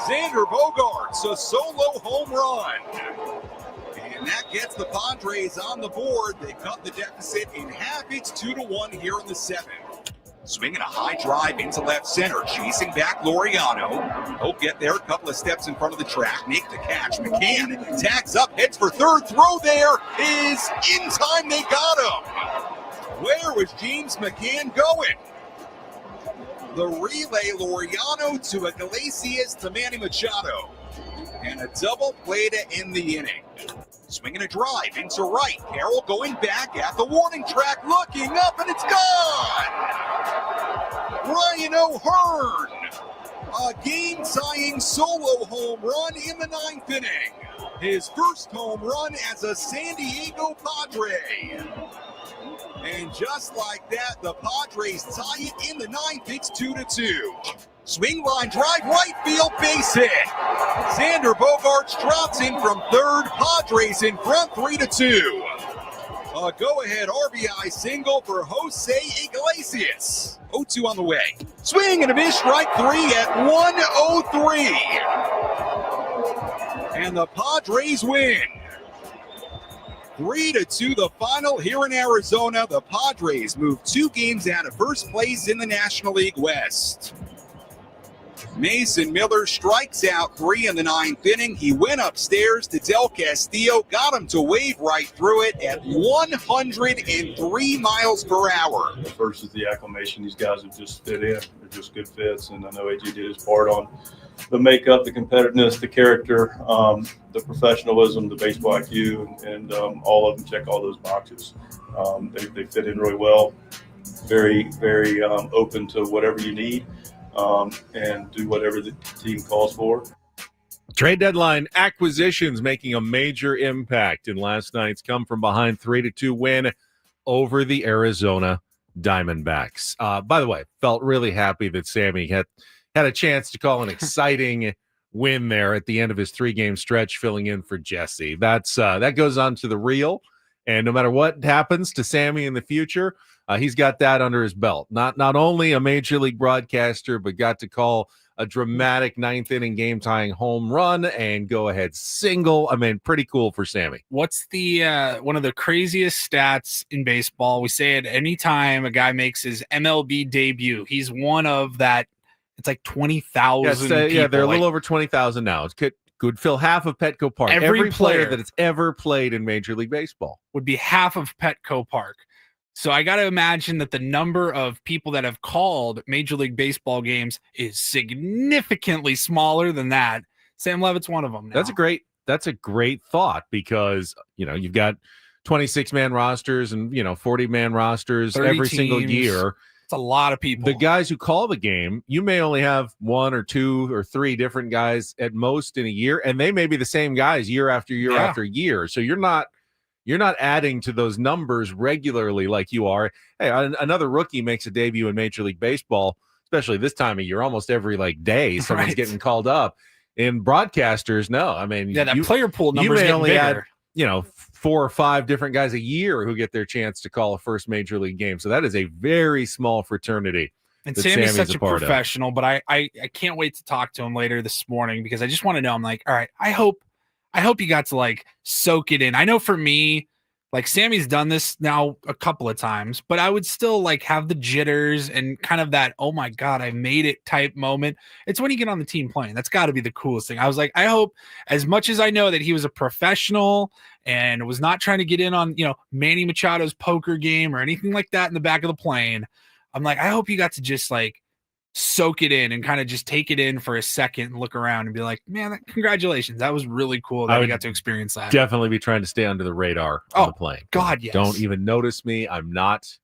Xander Bogaerts, a solo home run. And that gets the Padres on the board. They cut the deficit in half. It's 2-1 here in the seventh. Swinging a high drive into left center, chasing back Laureano. He'll get there, a couple of steps in front of the track, make the catch. McCann tags up, heads for third. Throw there is in time. They got him. Where was James McCann going? The relay, Laureano to Iglesias to Manny Machado. And a double play to end the inning. Swinging a drive into right. Carroll going back at the warning track, looking up, and it's gone! Ryan O'Hearn, a game-tying solo home run in the ninth inning. His first home run as a San Diego Padre. And just like that, the Padres tie it in the ninth. It's 2-2. Swing line drive, right field, base hit. Xander Bogaerts drops in from third. Padres in front, 3-2. A go-ahead RBI single for Jose Iglesias. 0-2 on the way. Swing and a miss, strike three at 103. And the Padres win. 3-2 the final here in Arizona. The Padres move 2 games out of first place in the National League West. Mason Miller strikes out 3 in the ninth inning. He went upstairs to Del Castillo, got him to wave right through it at 103 miles per hour. First is the acclimation. These guys have just fit in. They're just good fits, and I know AJ did his part on the makeup, the competitiveness, the character, the professionalism, the baseball IQ, and all of them check all those boxes. They fit in really well. Very, very open to whatever you need. And do whatever the team calls for. Trade deadline acquisitions making a major impact in last night's come-from-behind 3-2 win over the Arizona Diamondbacks. By the way, felt really happy that Sammy had a chance to call an exciting win there at the end of his 3-game stretch, filling in for Jesse. That goes on to the reel, and no matter what happens to Sammy in the future, he's got that under his belt. Not only a major league broadcaster, but got to call a dramatic ninth-inning game-tying home run and go-ahead single. I mean, pretty cool for Sammy. What's the one of the craziest stats in baseball? We say it anytime a guy makes his MLB debut. He's one of that. It's like 20,000 people. Yeah, they're a little over 20,000 now. It could fill half of Petco Park. Every player that has ever played in Major League Baseball would be half of Petco Park. So I got to imagine that the number of people that have called Major League Baseball games is significantly smaller than that. Sam Levitt's one of them now. That's a great thought because, you've got 26-man rosters and, 40-man rosters every single year. It's a lot of people. The guys who call the game, you may only have 1 or 2 or 3 different guys at most in a year, and they may be the same guys year after year after year. So you're not adding to those numbers regularly like you are. Hey, another rookie makes a debut in Major League Baseball, especially this time of year, almost every day someone's getting called up. In broadcasters, no. I mean, that player pool numbers you may only bigger. Add, 4 or 5 different guys a year who get their chance to call a first major league game. So that is a very small fraternity. And Sammy's such a professional, but I can't wait to talk to him later this morning because I just want to know. I'm like, all right, I hope you got to soak it in. I know for me, Sammy's done this now a couple of times, but I would still have the jitters and kind of that, oh my God, I made it type moment. It's when you get on the team playing. That's got to be the coolest thing. I was like, I hope, as much as I know that he was a professional and was not trying to get in on, Manny Machado's poker game or anything like that in the back of the plane, I'm like, I hope you got to just soak it in and kind of just take it in for a second and look around and be like, man, congratulations. That was really cool that we got to experience that. Definitely be trying to stay under the radar on the plane. God, yes. Don't even notice me. I'm not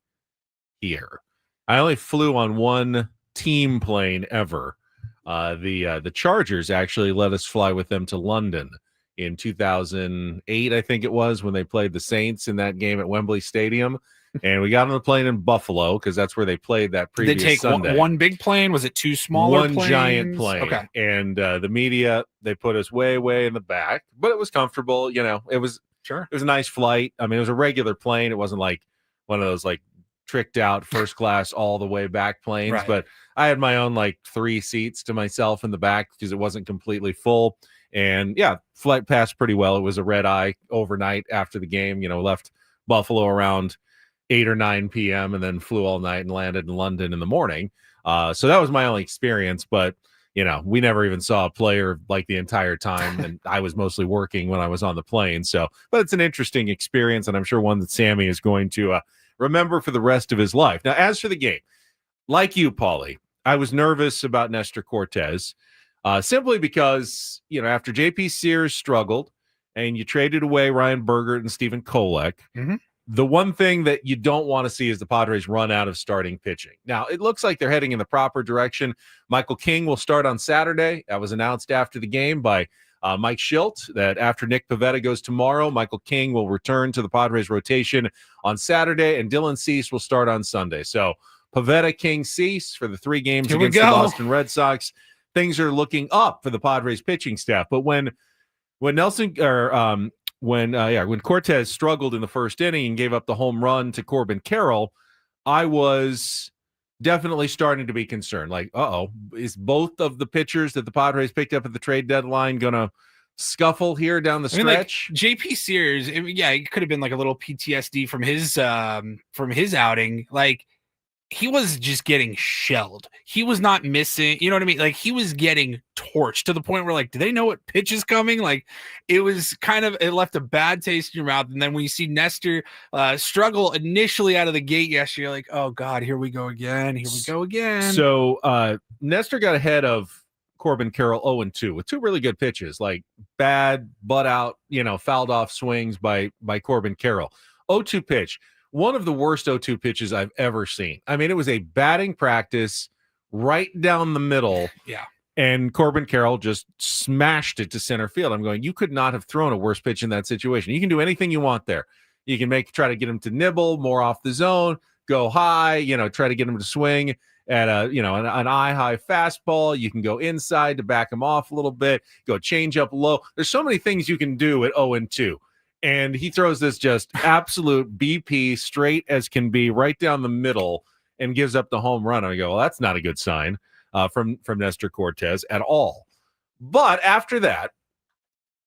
here. I only flew on one team plane ever. The Chargers actually let us fly with them to London in 2008, I think it was, when they played the Saints in that game at Wembley Stadium. And we got on the plane in Buffalo because that's where they played that previous Did they take Sunday. one big plane? Was it two smaller planes? One giant plane. Okay. And the media, they put us way, way in the back, but it was comfortable. It was sure. It was a nice flight. I mean, it was a regular plane. It wasn't like one of those like tricked out first class all the way back planes. Right. But I had my own like 3 seats to myself in the back because it wasn't completely full. And yeah, flight passed pretty well. It was a red eye overnight after the game. Left Buffalo around 8 or 9 p.m. and then flew all night and landed in London in the morning. So that was my only experience, but we never even saw a player like the entire time. And I was mostly working when I was on the plane. So, but it's an interesting experience. And I'm sure one that Sammy is going to remember for the rest of his life. Now, as for the game, like you, Paulie, I was nervous about Nestor Cortes simply because, after JP Sears struggled and you traded away Ryan Bergert and Stephen Kolek, the one thing that you don't want to see is the Padres run out of starting pitching. Now, it looks like they're heading in the proper direction. Michael King will start on Saturday. That was announced after the game by Mike Schilt, that after Nick Pivetta goes tomorrow, Michael King will return to the Padres rotation on Saturday, and Dylan Cease will start on Sunday. So Pivetta, King, Cease for the 3 games against the Boston Red Sox. Things are looking up for the Padres pitching staff. But when Cortes struggled in the first inning and gave up the home run to Corbin Carroll, I was definitely starting to be concerned. Like, is both of the pitchers that the Padres picked up at the trade deadline going to scuffle here down the stretch? JP Sears, it could have been like a little PTSD from his outing. Like, he was just getting shelled. He was not missing. You know what I mean? Like, he was getting torched to the point where, like, do they know what pitch is coming? Like, it was it left a bad taste in your mouth. And then when you see Nestor struggle initially out of the gate yesterday, you're like, oh God, here we go again. Here we go again. So Nestor got ahead of Corbin Carroll 0-2 with 2 really good pitches, like bad butt out, fouled off swings by Corbin Carroll. 0-2 pitch. One of the worst 0-2 pitches I've ever seen. I mean, it was a batting practice right down the middle. Yeah. And Corbin Carroll just smashed it to center field. I'm going, you could not have thrown a worse pitch in that situation. You can do anything you want there. You can try to get him to nibble more off the zone, go high, try to get him to swing at an eye-high fastball. You can go inside to back him off a little bit, go change up low. There's so many things you can do at 0-2. And he throws this just absolute BP straight as can be right down the middle and gives up the home run. I go, well, that's not a good sign from Nestor Cortes at all. But after that,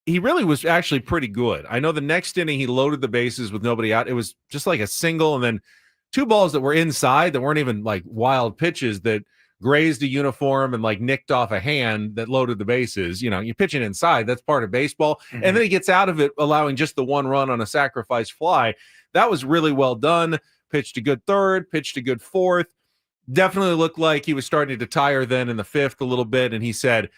he really was actually pretty good. I know the next inning he loaded the bases with nobody out. It was just like a single and then 2 balls that were inside that weren't even like wild pitches that grazed a uniform and like nicked off a hand that loaded the bases. You're pitching inside. That's part of baseball. And then he gets out of it, allowing just the 1 run on a sacrifice fly. That was really well done. Pitched a good 3rd, pitched a good 4th. Definitely looked like he was starting to tire then in the 5th a little bit. And he said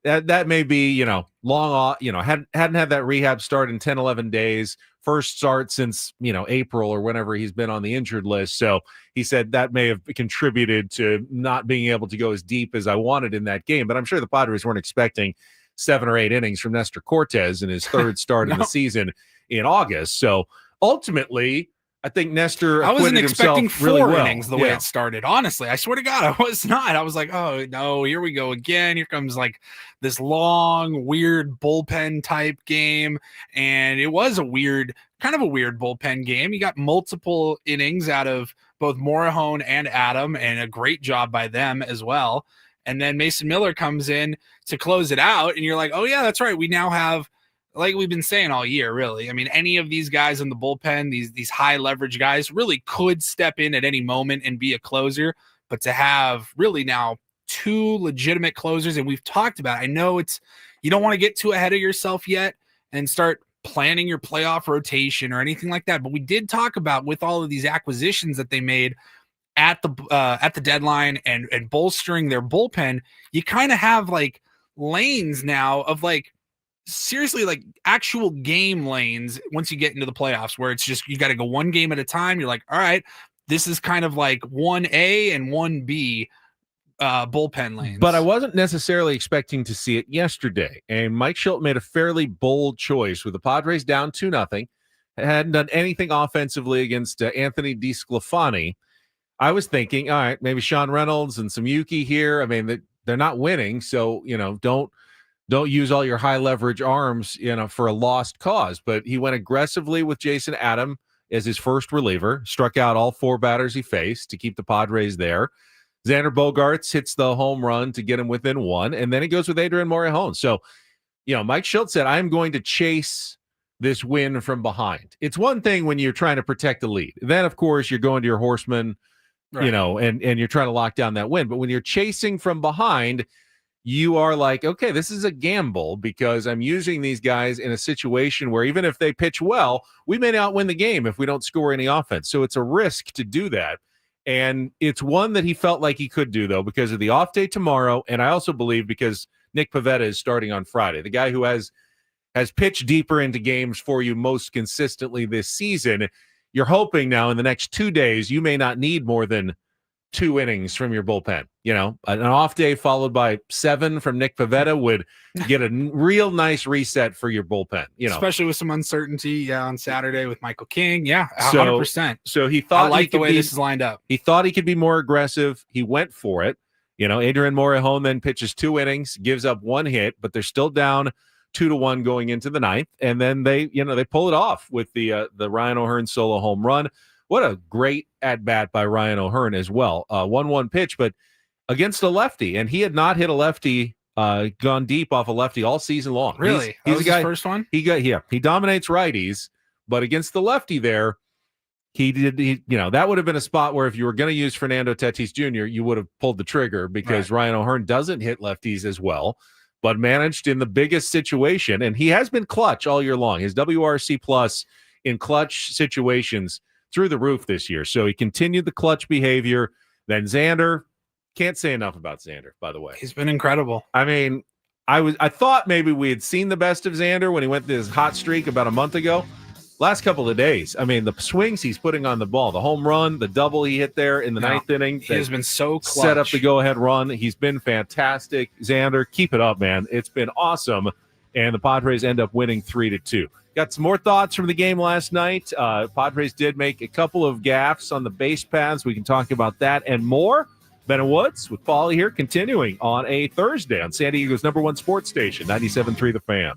that may be, long off, hadn't had that rehab start in 10, 11 days. First start since, April or whenever he's been on the injured list. So he said that may have contributed to not being able to go as deep as I wanted in that game. But I'm sure the Padres weren't expecting 7 or 8 innings from Nestor Cortes in his 3rd start of the season in August. So ultimately, I think Nestor I wasn't expecting 4 really well. innings the way it started. Honestly, I swear to God, I was not. I was like, oh no, here we go again. Here comes like this long, weird bullpen type game. And it was kind of a weird bullpen game. You got multiple innings out of both Morihone and Adam, and a great job by them as well. And then Mason Miller comes in to close it out. And you're like, oh yeah, that's right. We now have, like we've been saying all year, really. I mean, any of these guys in the bullpen, these high leverage guys really could step in at any moment and be a closer. But to have really now 2 legitimate closers, and we've talked about, I know you don't want to get too ahead of yourself yet and start planning your playoff rotation or anything like that. But we did talk about with all of these acquisitions that they made, at the deadline and bolstering their bullpen, you kind of have like lanes now of like seriously like actual game lanes once you get into the playoffs, where it's just you got to go one game at a time. You're like, all right, this is kind of like 1A and 1B bullpen lanes. But I wasn't necessarily expecting to see it yesterday. And Mike Shildt made a fairly bold choice with the Padres down 2-0. Hadn't done anything offensively against Anthony DeSclafani. I was thinking, all right, maybe Sean Reynolds and some Yuki here. I mean, they're not winning, so don't use all your high leverage arms, for a lost cause. But he went aggressively with Jason Adam as his first reliever, struck out all 4 batters he faced to keep the Padres there. Xander Bogaerts hits the home run to get him within 1, and then he goes with Adrian Morejon. So, Mike Shildt said, I'm going to chase this win from behind. It's one thing when you're trying to protect the lead. Then, of course, you're going to your horseman, right, and you're trying to lock down that win. But when you're chasing from behind, you are like, okay, this is a gamble because I'm using these guys in a situation where even if they pitch well, we may not win the game if we don't score any offense. So it's a risk to do that. And it's one that he felt like he could do, though, because of the off day tomorrow. And I also believe because Nick Pivetta is starting on Friday, the guy who has pitched deeper into games for you most consistently this season. You're hoping now in the next 2 days, you may not need more than 2 innings from your bullpen. An off day followed by 7 from Nick Pivetta would get a real nice reset for your bullpen, especially with some uncertainty on Saturday with Michael King. Yeah, 100%. So he thought, I like the way this is lined up. He thought he could be more aggressive. He went for it. Adrian Morejon then pitches 2 innings, gives up 1 hit, but they're still down 2-1 going into the 9th. And then they pull it off with the Ryan O'Hearn solo home run. What a great at-bat by Ryan O'Hearn as well. 1-1 pitch, but against a lefty. And he had not hit a lefty, gone deep off a lefty all season long. Really? He's a guy, his first one? He dominates righties, but against the lefty there, that would have been a spot where if you were going to use Fernando Tatis Jr., you would have pulled the trigger because Ryan O'Hearn doesn't hit lefties as well, but managed in the biggest situation. And he has been clutch all year long. His WRC plus in clutch situations through the roof this year. So he continued the clutch behavior. Then Xander, can't say enough about Xander, by the way. He's been incredible. I mean, I thought maybe we had seen the best of Xander when he went this hot streak about a month ago. Last couple of days, I mean, the swings he's putting on the ball, the home run, the double he hit there in the 9th inning. He has been so clutch. Set up the go-ahead run. He's been fantastic. Xander, keep it up, man. It's been awesome. And the Padres end up winning 3-2. Got some more thoughts from the game last night. Padres did make a couple of gaffes on the base paths. We can talk about that and more. Ben and Woods with Paulie here, continuing on a Thursday on San Diego's #1 sports station, 97.3 The Fan.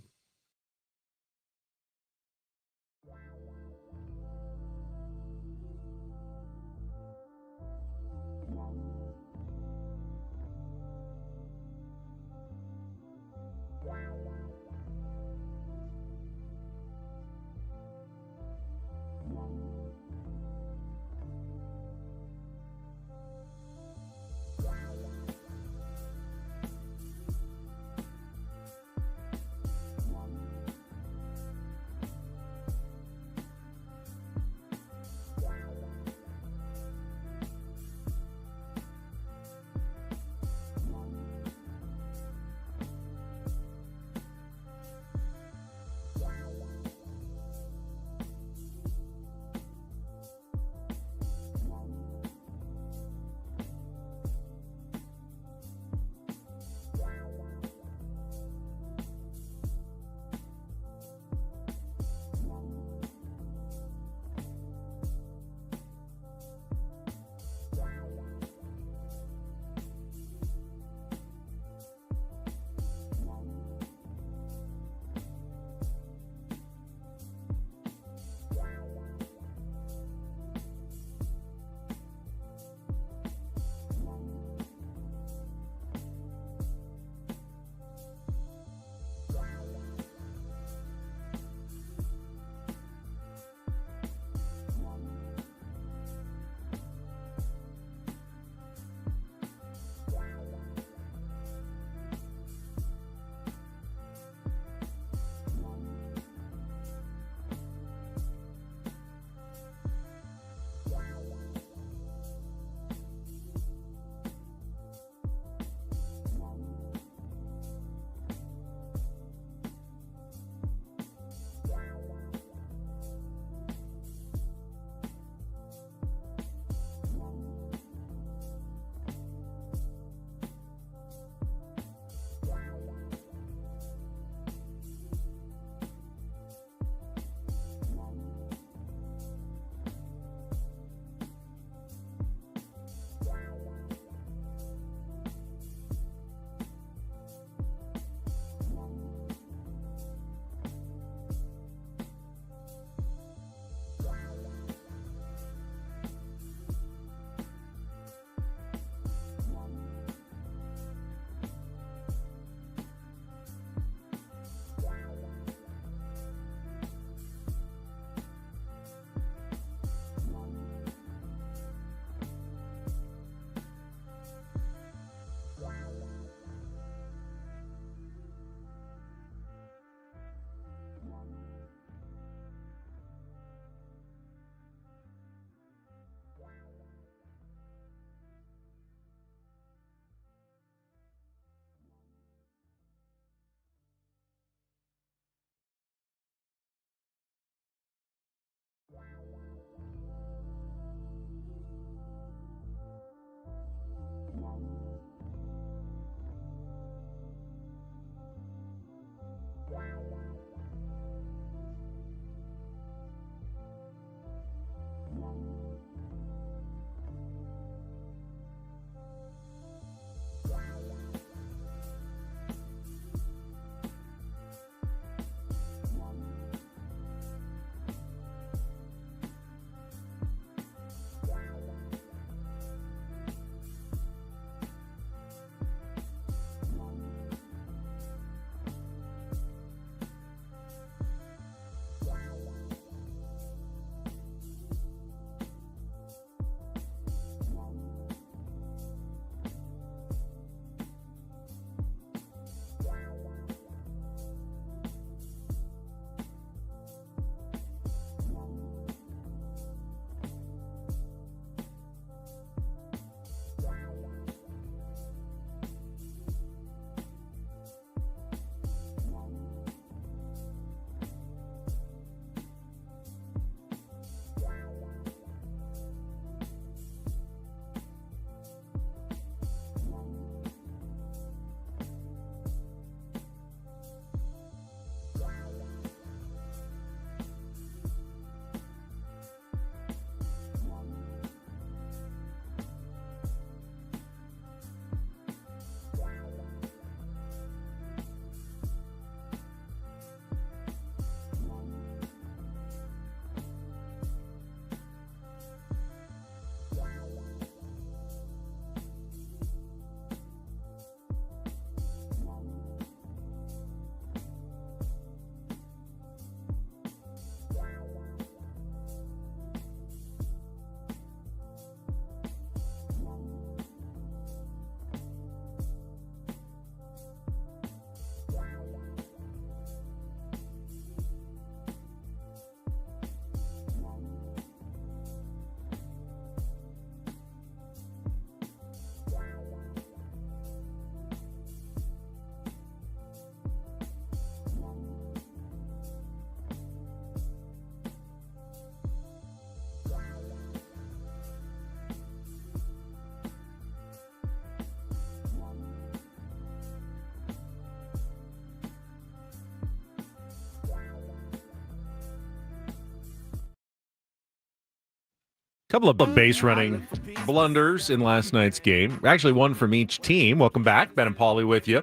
Couple of base running blunders in last night's game. Actually, one from each team. Welcome back. Ben and Paulie with you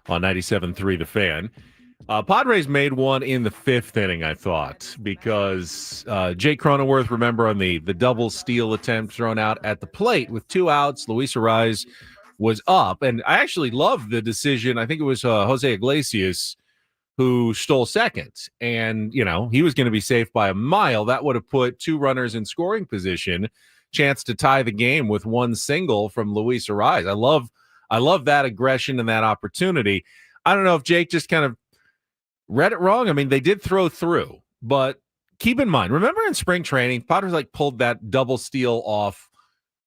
on 97.3 The Fan. Padres made one in the fifth inning, I thought, because Jake Cronenworth, remember, on the double steal attempt thrown out at the plate with 2 outs. Luis Arraez was up. And I actually loved the decision. I think it was Jose Iglesias who stole second. And, he was going to be safe by a mile. That would have put 2 runners in scoring position, chance to tie the game with 1 single from Luis Arraez. I love that aggression and that opportunity. I don't know if Jake just kind of read it wrong. I mean, they did throw through, but keep in mind, remember in spring training, Padres pulled that double steal off,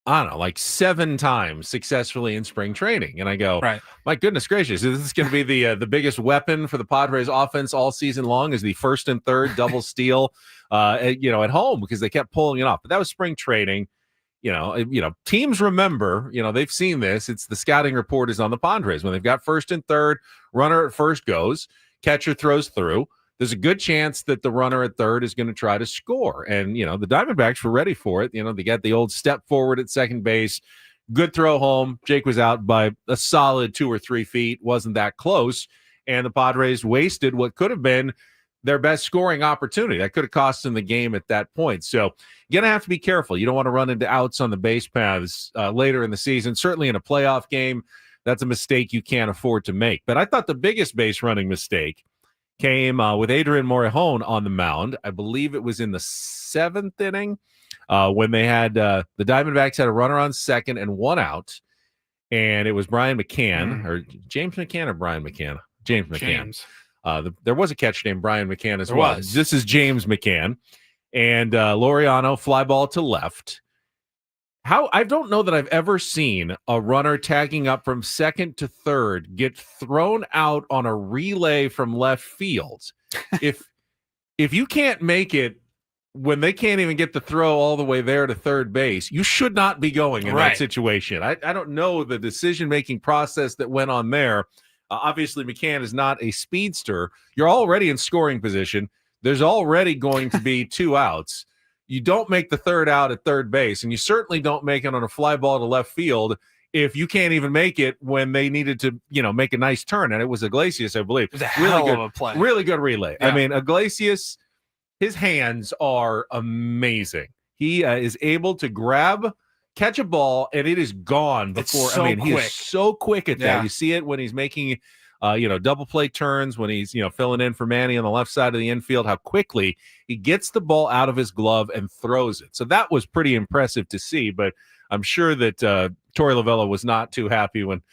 I don't know, 7 times successfully in spring training. And I go, right, my goodness gracious, is this going to be the biggest weapon for the Padres offense all season long, is the first and third double steal, at home, because they kept pulling it off. But that was spring training. Teams remember, they've seen this. It's the scouting report is on the Padres. When they've got first and third, runner at first goes, catcher throws through. There's a good chance that the runner at third is going to try to score. And, the Diamondbacks were ready for it. They got the old step forward at second base. Good throw home. Jake was out by a solid 2 or 3 feet. Wasn't that close. And the Padres wasted what could have been their best scoring opportunity. That could have cost them the game at that point. So you're going to have to be careful. You don't want to run into outs on the base paths later in the season. Certainly in a playoff game, that's a mistake you can't afford to make. But I thought the biggest base running mistake came with Adrian Morejon on the mound. I believe it was in the 7th inning when they had the Diamondbacks had a runner on second and 1 out, and it was Brian McCann or James McCann or Brian McCann. James McCann. There was a catcher named Brian McCann as well. This is James McCann, and Laureano fly ball to left. I don't know that I've ever seen a runner tagging up from second to third get thrown out on a relay from left field. If you can't make it when they can't even get the throw all the way there to third base, you should not be going in that situation. I don't know the decision-making process that went on there. Obviously, McCann is not a speedster. You're already in scoring position. There's already going to be 2 outs. You don't make the third out at third base, and you certainly don't make it on a fly ball to left field if you can't even make it when they needed to, make a nice turn. And it was Iglesias, I believe. It was a hell of a play. Really good relay. Yeah. I mean, Iglesias, his hands are amazing. He is able to catch a ball, and it is gone before. It's so quick. He is so quick at that. You see it when he's making double play turns, when he's, filling in for Manny on the left side of the infield, how quickly he gets the ball out of his glove and throws it. So that was pretty impressive to see, but I'm sure that Torey Lovullo was not too happy when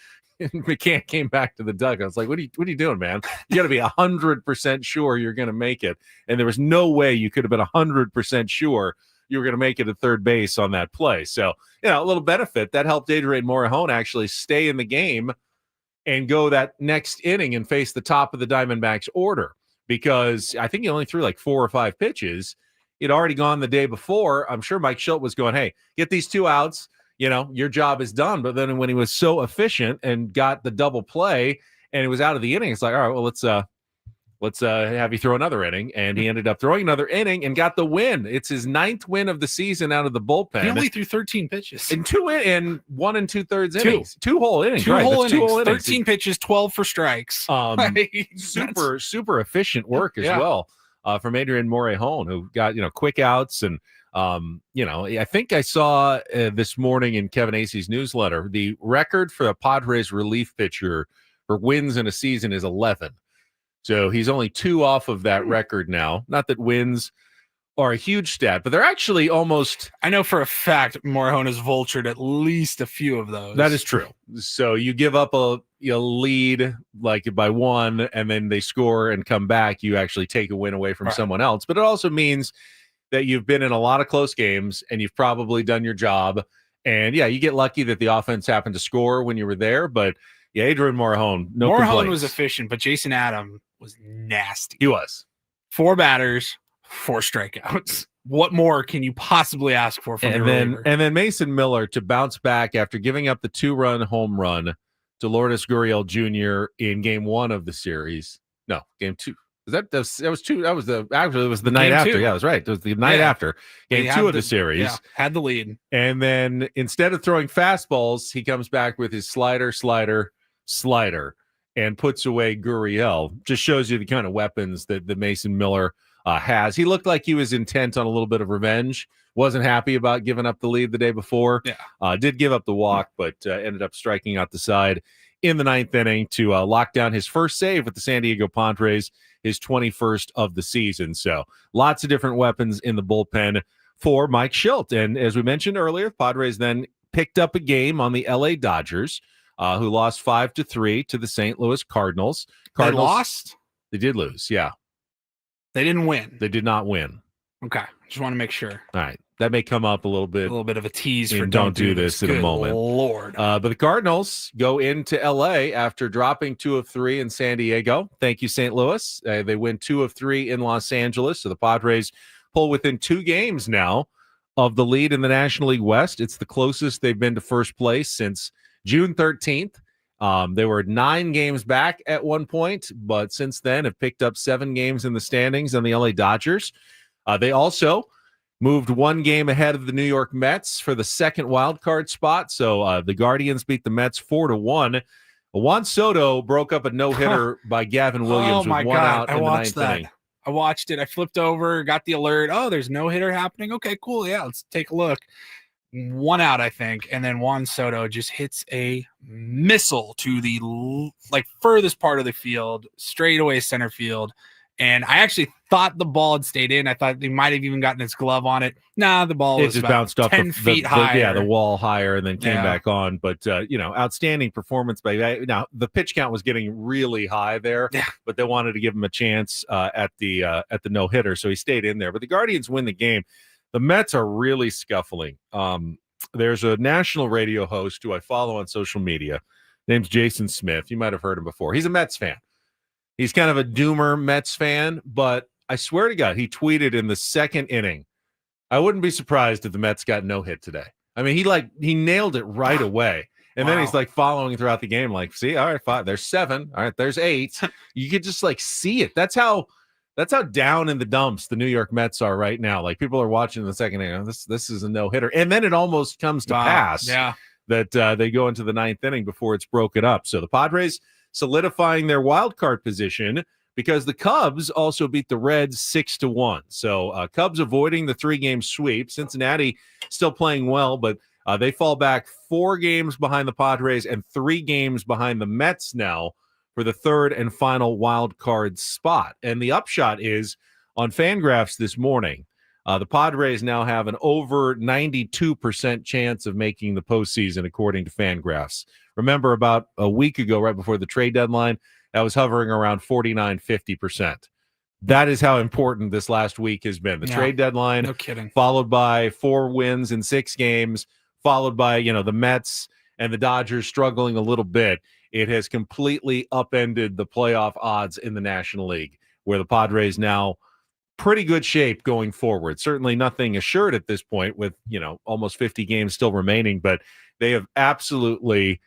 McCann came back to the dugout. I was like, what are you doing, man? You got to be 100% sure you're going to make it. And there was no way you could have been 100% sure you were going to make it at third base on that play. So, a little benefit. That helped Adrian Morejon actually stay in the game and go that next inning and face the top of the Diamondbacks order, because I think he only threw 4 or 5 pitches. He'd already gone the day before. I'm sure Mike Schilt was going, hey, get these 2 outs. Your job is done. But then when he was so efficient and got the double play and it was out of the inning, it's like, all right, well, let's have you throw another inning. And he ended up throwing another inning and got the win. It's his 9th win of the season out of the bullpen. He only threw 13 pitches. In 1 2/3 innings. 2 whole innings. 2 whole innings. 13 innings. pitches, 12 for strikes. Super efficient work as well from Adrian Morejon, who got, quick outs. And, I think I saw this morning in Kevin Acey's newsletter, the record for a Padres relief pitcher for wins in a season is 11. So he's only 2 off of that record now. Not that wins are a huge stat, but they're actually almost. I know for a fact Morejon has vultured at least a few of those. That is true. So you give up a lead by 1, and then they score and come back. You actually take a win away from someone else. But it also means that you've been in a lot of close games and you've probably done your job. And you get lucky that the offense happened to score when you were there. But Adrian Morejon, no complaints. Morejon was efficient, but Jason Adam was nasty. He was. 4 batters, 4 strikeouts. What more can you possibly ask for from your reliever? And then Mason Miller to bounce back after giving up the 2-run home run to Lourdes Gurriel Jr. in game 1 of the series. No, game 2. That was the night Game after. two. Yeah, that's right. It was the night after They game had 2 of the series. Yeah, had the lead. And then instead of throwing fastballs, he comes back with his slider, and puts away Gurriel. Just shows you the kind of weapons that Mason Miller has. He looked like he was intent on a little bit of revenge. Wasn't happy about giving up the lead the day before. Yeah. Did give up the walk, but ended up striking out the side in the 9th inning to lock down his first save with the San Diego Padres, his 21st of the season. So lots of different weapons in the bullpen for Mike Shildt. And as we mentioned earlier, Padres then picked up a game on the LA Dodgers, who lost 5-3 to the St. Louis Cardinals. They lost? They did lose, yeah. They didn't win. They did not win. Okay. Just want to make sure. All right. That may come up a little bit. A little bit of a tease for Don't do this in a moment. Lord. But the Cardinals go into LA after dropping 2 of 3 in San Diego. Thank you, St. Louis. They win 2 of 3 in Los Angeles. So the Padres pull within 2 games now of the lead in the National League West. It's the closest they've been to first place since June 13th. They were 9 games back at one point, but since then have picked up 7 games in the standings on the LA Dodgers. They also moved 1 game ahead of the New York Mets for the second wild card spot. So the Guardians beat the Mets 4-1. Juan Soto broke up a no-hitter by Gavin Williams with 1 out in the 9th inning. I watched it. I flipped over, got the alert. Oh, there's no hitter happening. Okay, cool. Yeah, let's take a look. 1 out, I think. And then Juan Soto just hits a missile to the furthest part of the field, straight away center field. And I actually thought the ball had stayed in. I thought he might have even gotten his glove on it. Nah, the ball was just about bounced off 10 feet higher. The wall higher and then came back on. But, outstanding performance by that. Now, the pitch count was getting really high there, but they wanted to give him a chance at the no-hitter, so he stayed in there. But the Guardians win the game. The Mets are really scuffling. There's a national radio host who I follow on social media. Name's Jason Smith. You might have heard him before. He's a Mets fan. He's kind of a doomer Mets fan, but I swear to God, he tweeted in the 2nd inning, I wouldn't be surprised if the Mets got no hit today. I mean, he nailed it right away. And then he's following throughout the game, see, all right, 5, there's 7, all right, there's 8. You could just see it. That's how down in the dumps the New York Mets are right now. People are watching the 2nd inning. This is a no-hitter. And then it almost comes to pass that they go into the 9th inning before it's broken up. So the Padres solidifying their wild card position because the Cubs also beat the Reds 6-1. So Cubs avoiding the 3-game sweep. Cincinnati still playing well, but they fall back 4 games behind the Padres and 3 games behind the Mets now for the 3rd and final wild card spot. And the upshot is on Fangraphs this morning, the Padres now have an over 92% chance of making the postseason, according to Fangraphs. Remember, about a week ago, right before the trade deadline, that was hovering around 49-50%. That is how important this last week has been. The trade deadline, no kidding, followed by 4 wins in 6 games, followed by the Mets and the Dodgers struggling a little bit. It has completely upended the playoff odds in the National League, where the Padres now pretty good shape going forward. Certainly nothing assured at this point with, almost 50 games still remaining, but they have absolutely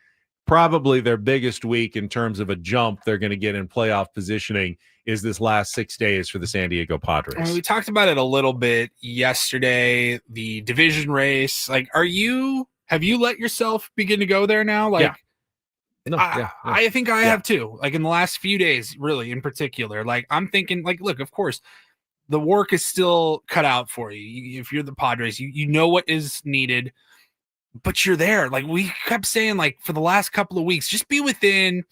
probably their biggest week in terms of a jump they're going to get in playoff positioning is this last 6 days for the San Diego Padres. I mean, we talked about it a little bit yesterday, the division race. Have you let yourself begin to go there now? I think I have too. In the last few days, really in particular, I'm thinking look, of course, the work is still cut out for you. If you're the Padres, you know what is needed, but you're there. We kept saying, for the last couple of weeks, just be within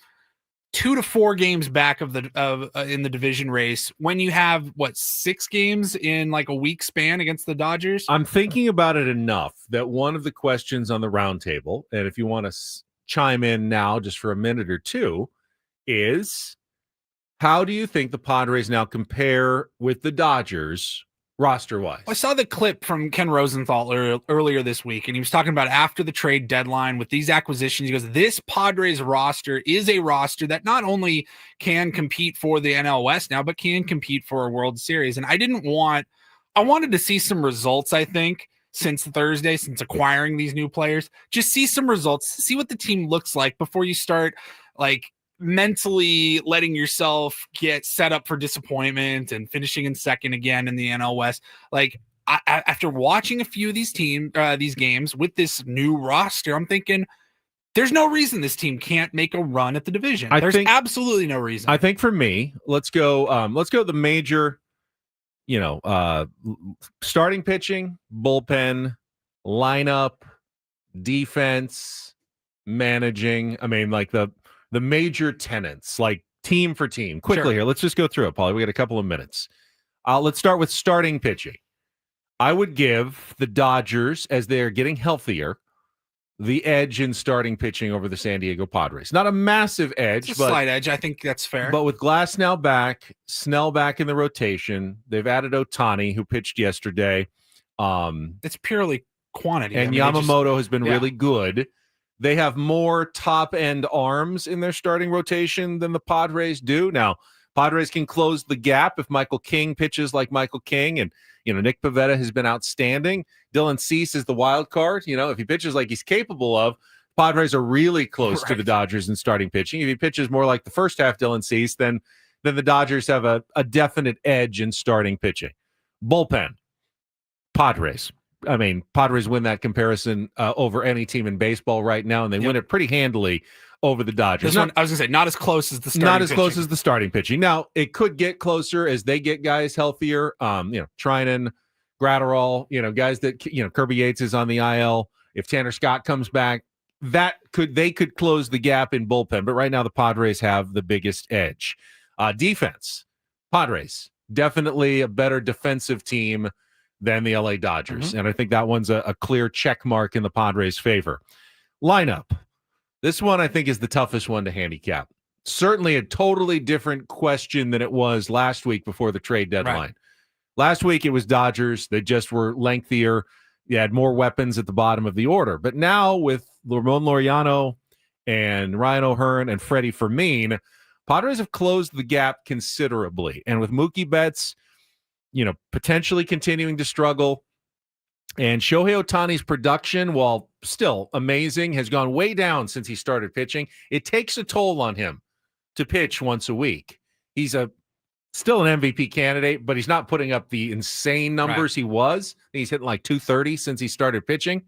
2 to 4 games back in the division race when you have 6 games in a week span against the Dodgers. I'm thinking about it enough that one of the questions on the roundtable, and if you want to chime in now just for a minute or two, is how do you think the Padres now compare with the Dodgers roster-wise? I saw the clip from Ken Rosenthal earlier this week, and he was talking about after the trade deadline with these acquisitions. He goes, this Padres roster is a roster that not only can compete for the NL West now, but can compete for a World Series. And I wanted to see some results, I think, since Thursday, since acquiring these new players. Just see some results, see what the team looks like before you start mentally letting yourself get set up for disappointment and finishing in second again in the NL West. Like after watching a few of these games with this new roster, I'm thinking there's no reason this team can't make a run at the division. There's absolutely no reason. I think for me, let's go the major, starting pitching, bullpen, lineup, defense, managing. I mean, like the major tenets, like team for team. Quickly here, let's just go through it, Paulie. We got a couple of minutes. Let's start with starting pitching. I would give the Dodgers, as they are getting healthier, the edge in starting pitching over the San Diego Padres. Not a massive edge, but slight edge. I think that's fair. But with Glass now back, Snell back in the rotation, they've added Ohtani, who pitched yesterday. It's purely quantity. And Yamamoto has been really good. They have more top-end arms in their starting rotation than the Padres do. Now, Padres can close the gap if Michael King pitches like Michael King, and Nick Pivetta has been outstanding. Dylan Cease is the wild card. If he pitches like he's capable of, Padres are really close to the Dodgers in starting pitching. If he pitches more like the first half Dylan Cease, then the Dodgers have a definite edge in starting pitching. Bullpen, Padres. I mean, Padres win that comparison over any team in baseball right now, and they win it pretty handily over the Dodgers. I was going to say, not as close as the starting pitching. Close as the starting pitching. Now, it could get closer as they get guys healthier. Trinan, Gratterall, guys that, Kirby Yates is on the IL. If Tanner Scott comes back, they could close the gap in bullpen. But right now, the Padres have the biggest edge. Defense, Padres, definitely a better defensive team than the LA Dodgers. And I think that one's a clear check mark in the Padres' favor. Lineup. This one I think is the toughest one to handicap. Certainly a totally different question than it was last week before the trade deadline. Right. Last week it was Dodgers. They just were lengthier. You had more weapons at the bottom of the order. But now with Ramon Laureano and Ryan O'Hearn and Freddie Fermin, Padres have closed the gap considerably. And with Mookie Betts, potentially continuing to struggle. And Shohei Ohtani's production, while still amazing, has gone way down since he started pitching. It takes a toll on him to pitch once a week. He's still an MVP candidate, but he's not putting up the insane numbers he was. He's hitting like 230 since he started pitching.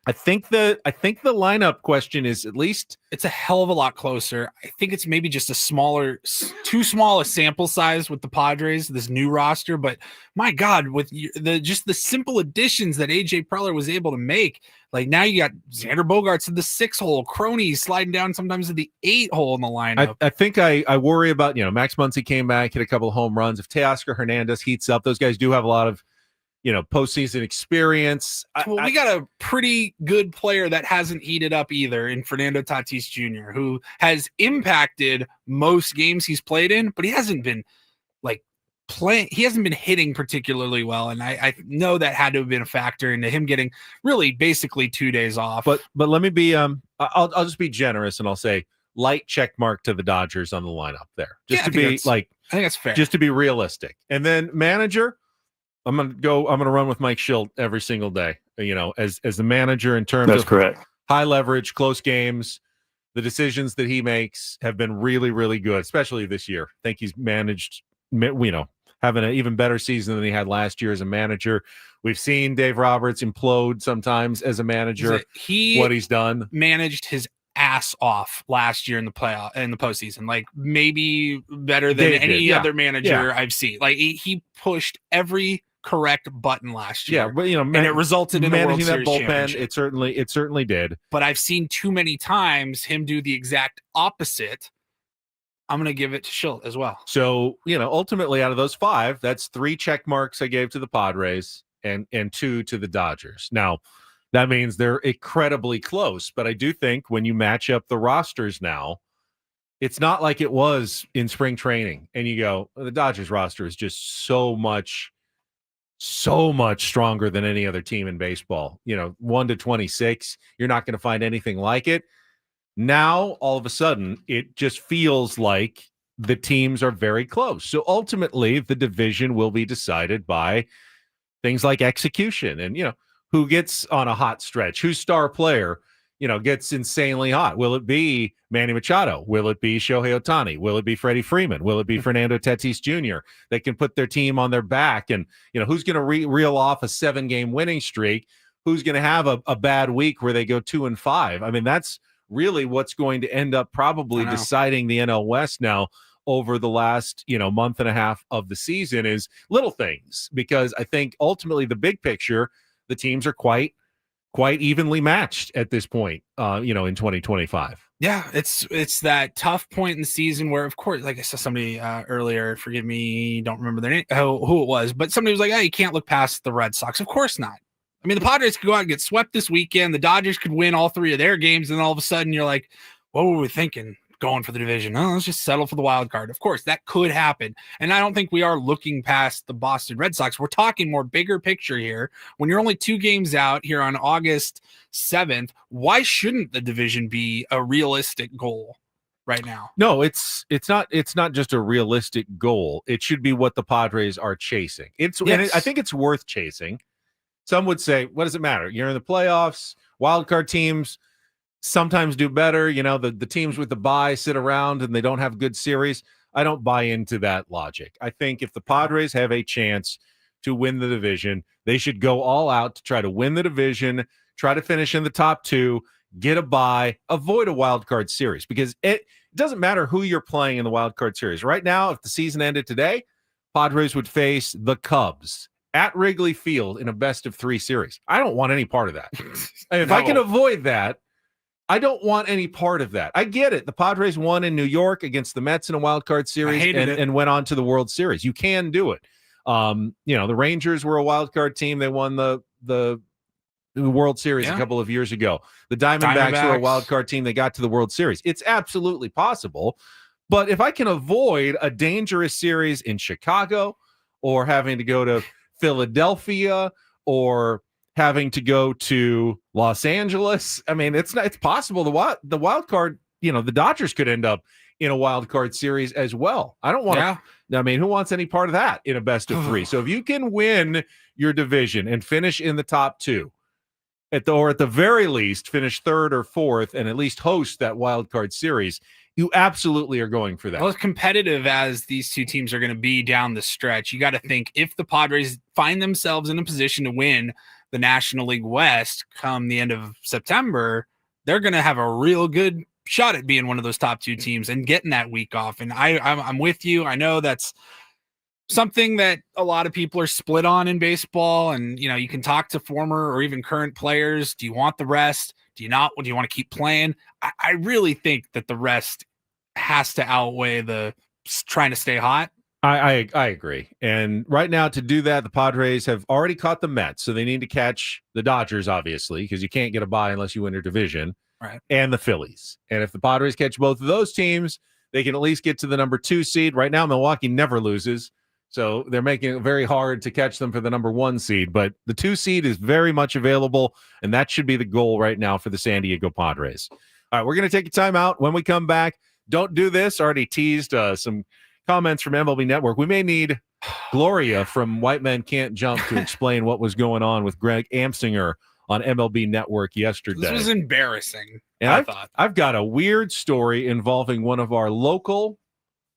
I think the lineup question is at least it's a hell of a lot closer. I think it's maybe just too small a sample size with the Padres, this new roster. But my God, with the simple additions that AJ Preller was able to make, like now you got Xander Bogaerts in the 6 hole, Crony sliding down sometimes to the 8 hole in the lineup. I think I worry about Max Muncy came back, hit a couple of home runs. If Teoscar Hernandez heats up, those guys do have a lot of postseason experience. We got a pretty good player that hasn't heated up either in Fernando Tatis Jr., who has impacted most games he's played in, but he hasn't been he hasn't been hitting particularly well. And I know that had to have been a factor into him getting really basically 2 days off. But let me be, I'll just be generous and I'll say light check mark to the Dodgers on the lineup there. I think that's fair. Just to be realistic. And then manager, I'm going to run with Mike Schilt every single day, as the manager in terms of correct. High leverage, close games. The decisions that he makes have been really, really good, especially this year. I think he's managed, having an even better season than he had last year as a manager. We've seen Dave Roberts implode sometimes as a manager. What he's done. Managed his ass off last year in the postseason, like maybe better than any other manager I've seen. Like he pushed every correct button last year. Yeah, but and it resulted in a World Series bullpen. championship. It certainly did. But I've seen too many times him do the exact opposite. I'm going to give it to Schilt as well. So, ultimately out of those 5, that's 3 check marks I gave to the Padres and 2 to the Dodgers. Now, that means they're incredibly close, but I do think when you match up the rosters now, it's not like it was in spring training and you go, the Dodgers roster is just so much stronger than any other team in baseball. 1 to 26, you're not going to find anything like it. Now, all of a sudden, it just feels like the teams are very close. So ultimately, the division will be decided by things like execution and, who gets on a hot stretch, who's star player. gets insanely hot? Will it be Manny Machado? Will it be Shohei Ohtani? Will it be Freddie Freeman? Will it be Fernando Tatis Jr.? They can put their team on their back, and who's going to reel off a 7-game winning streak? Who's going to have a bad week where they go 2-5? I mean, that's really what's going to end up probably deciding the NL West now over the last month and a half of the season is little things, because I think ultimately the big picture, the teams are quite evenly matched at this point, in 2025. Yeah, it's that tough point in the season where, of course, like I saw somebody earlier, forgive me, don't remember their name, who it was, but somebody was like, "Hey, you can't look past the Red Sox." Of course not. I mean, the Padres could go out and get swept this weekend. The Dodgers could win all 3 of their games, and then all of a sudden you're like, what were we thinking going for the division? Oh, let's just settle for the wild card. Of course, that could happen. And I don't think we are looking past the Boston Red Sox. We're talking more bigger picture here. When you're only 2 games out here on August 7th, why shouldn't the division be a realistic goal right now? No, it's not just a realistic goal. It should be what the Padres are chasing. And I think it's worth chasing. Some would say, what does it matter? You're in the playoffs. Wild card teams sometimes do better. The teams with the bye sit around and they don't have good series. I don't buy into that logic. I think if the Padres have a chance to win the division, they should go all out to try to win the division, try to finish in the top 2, get a bye, avoid a wild card series, because it doesn't matter who you're playing in the wild card series. Right now, if the season ended today, Padres would face the Cubs at Wrigley Field in a best-of-3 series. I don't want any part of that. If I can avoid that, I don't want any part of that. I get it. The Padres won in New York against the Mets in a wild card series and went on to the World Series. You can do it. The Rangers were a wild card team. They won the World Series a couple of years ago. The Diamondbacks were a wild card team. They got to the World Series. It's absolutely possible. But if I can avoid a dangerous series in Chicago, or having to go to Philadelphia, or having to go to Los Angeles, I mean, it's possible the wild card, the Dodgers could end up in a wild card series as well. I don't want to. I mean, who wants any part of that in a best of 3? So if you can win your division and finish in the top 2, at the very least finish 3rd or 4th, and at least host that wild card series, you absolutely are going for that. Well, as competitive as these 2 teams are going to be down the stretch, you got to think if the Padres find themselves in a position to win the National League West come the end of September, they're going to have a real good shot at being one of those top 2 teams and getting that week off. And I'm with you. I know that's something that a lot of people are split on in baseball. And, you can talk to former or even current players. Do you want the rest? Do you not? Do you want to keep playing? I really think that the rest has to outweigh the trying to stay hot. I agree. And right now, to do that, the Padres have already caught the Mets, so they need to catch the Dodgers, obviously, because you can't get a bye unless you win your division, right? And the Phillies. And if the Padres catch both of those teams, they can at least get to the number 2 seed. Right now, Milwaukee never loses, so they're making it very hard to catch them for the number 1 seed. But the 2 seed is very much available, and that should be the goal right now for the San Diego Padres. All right, we're going to take a timeout. When we come back, don't do this. Already teased some comments from MLB Network. We may need Gloria from White Men Can't Jump to explain what was going on with Greg Amsinger on MLB Network yesterday. This was embarrassing. And I thought I've got a weird story involving one of our local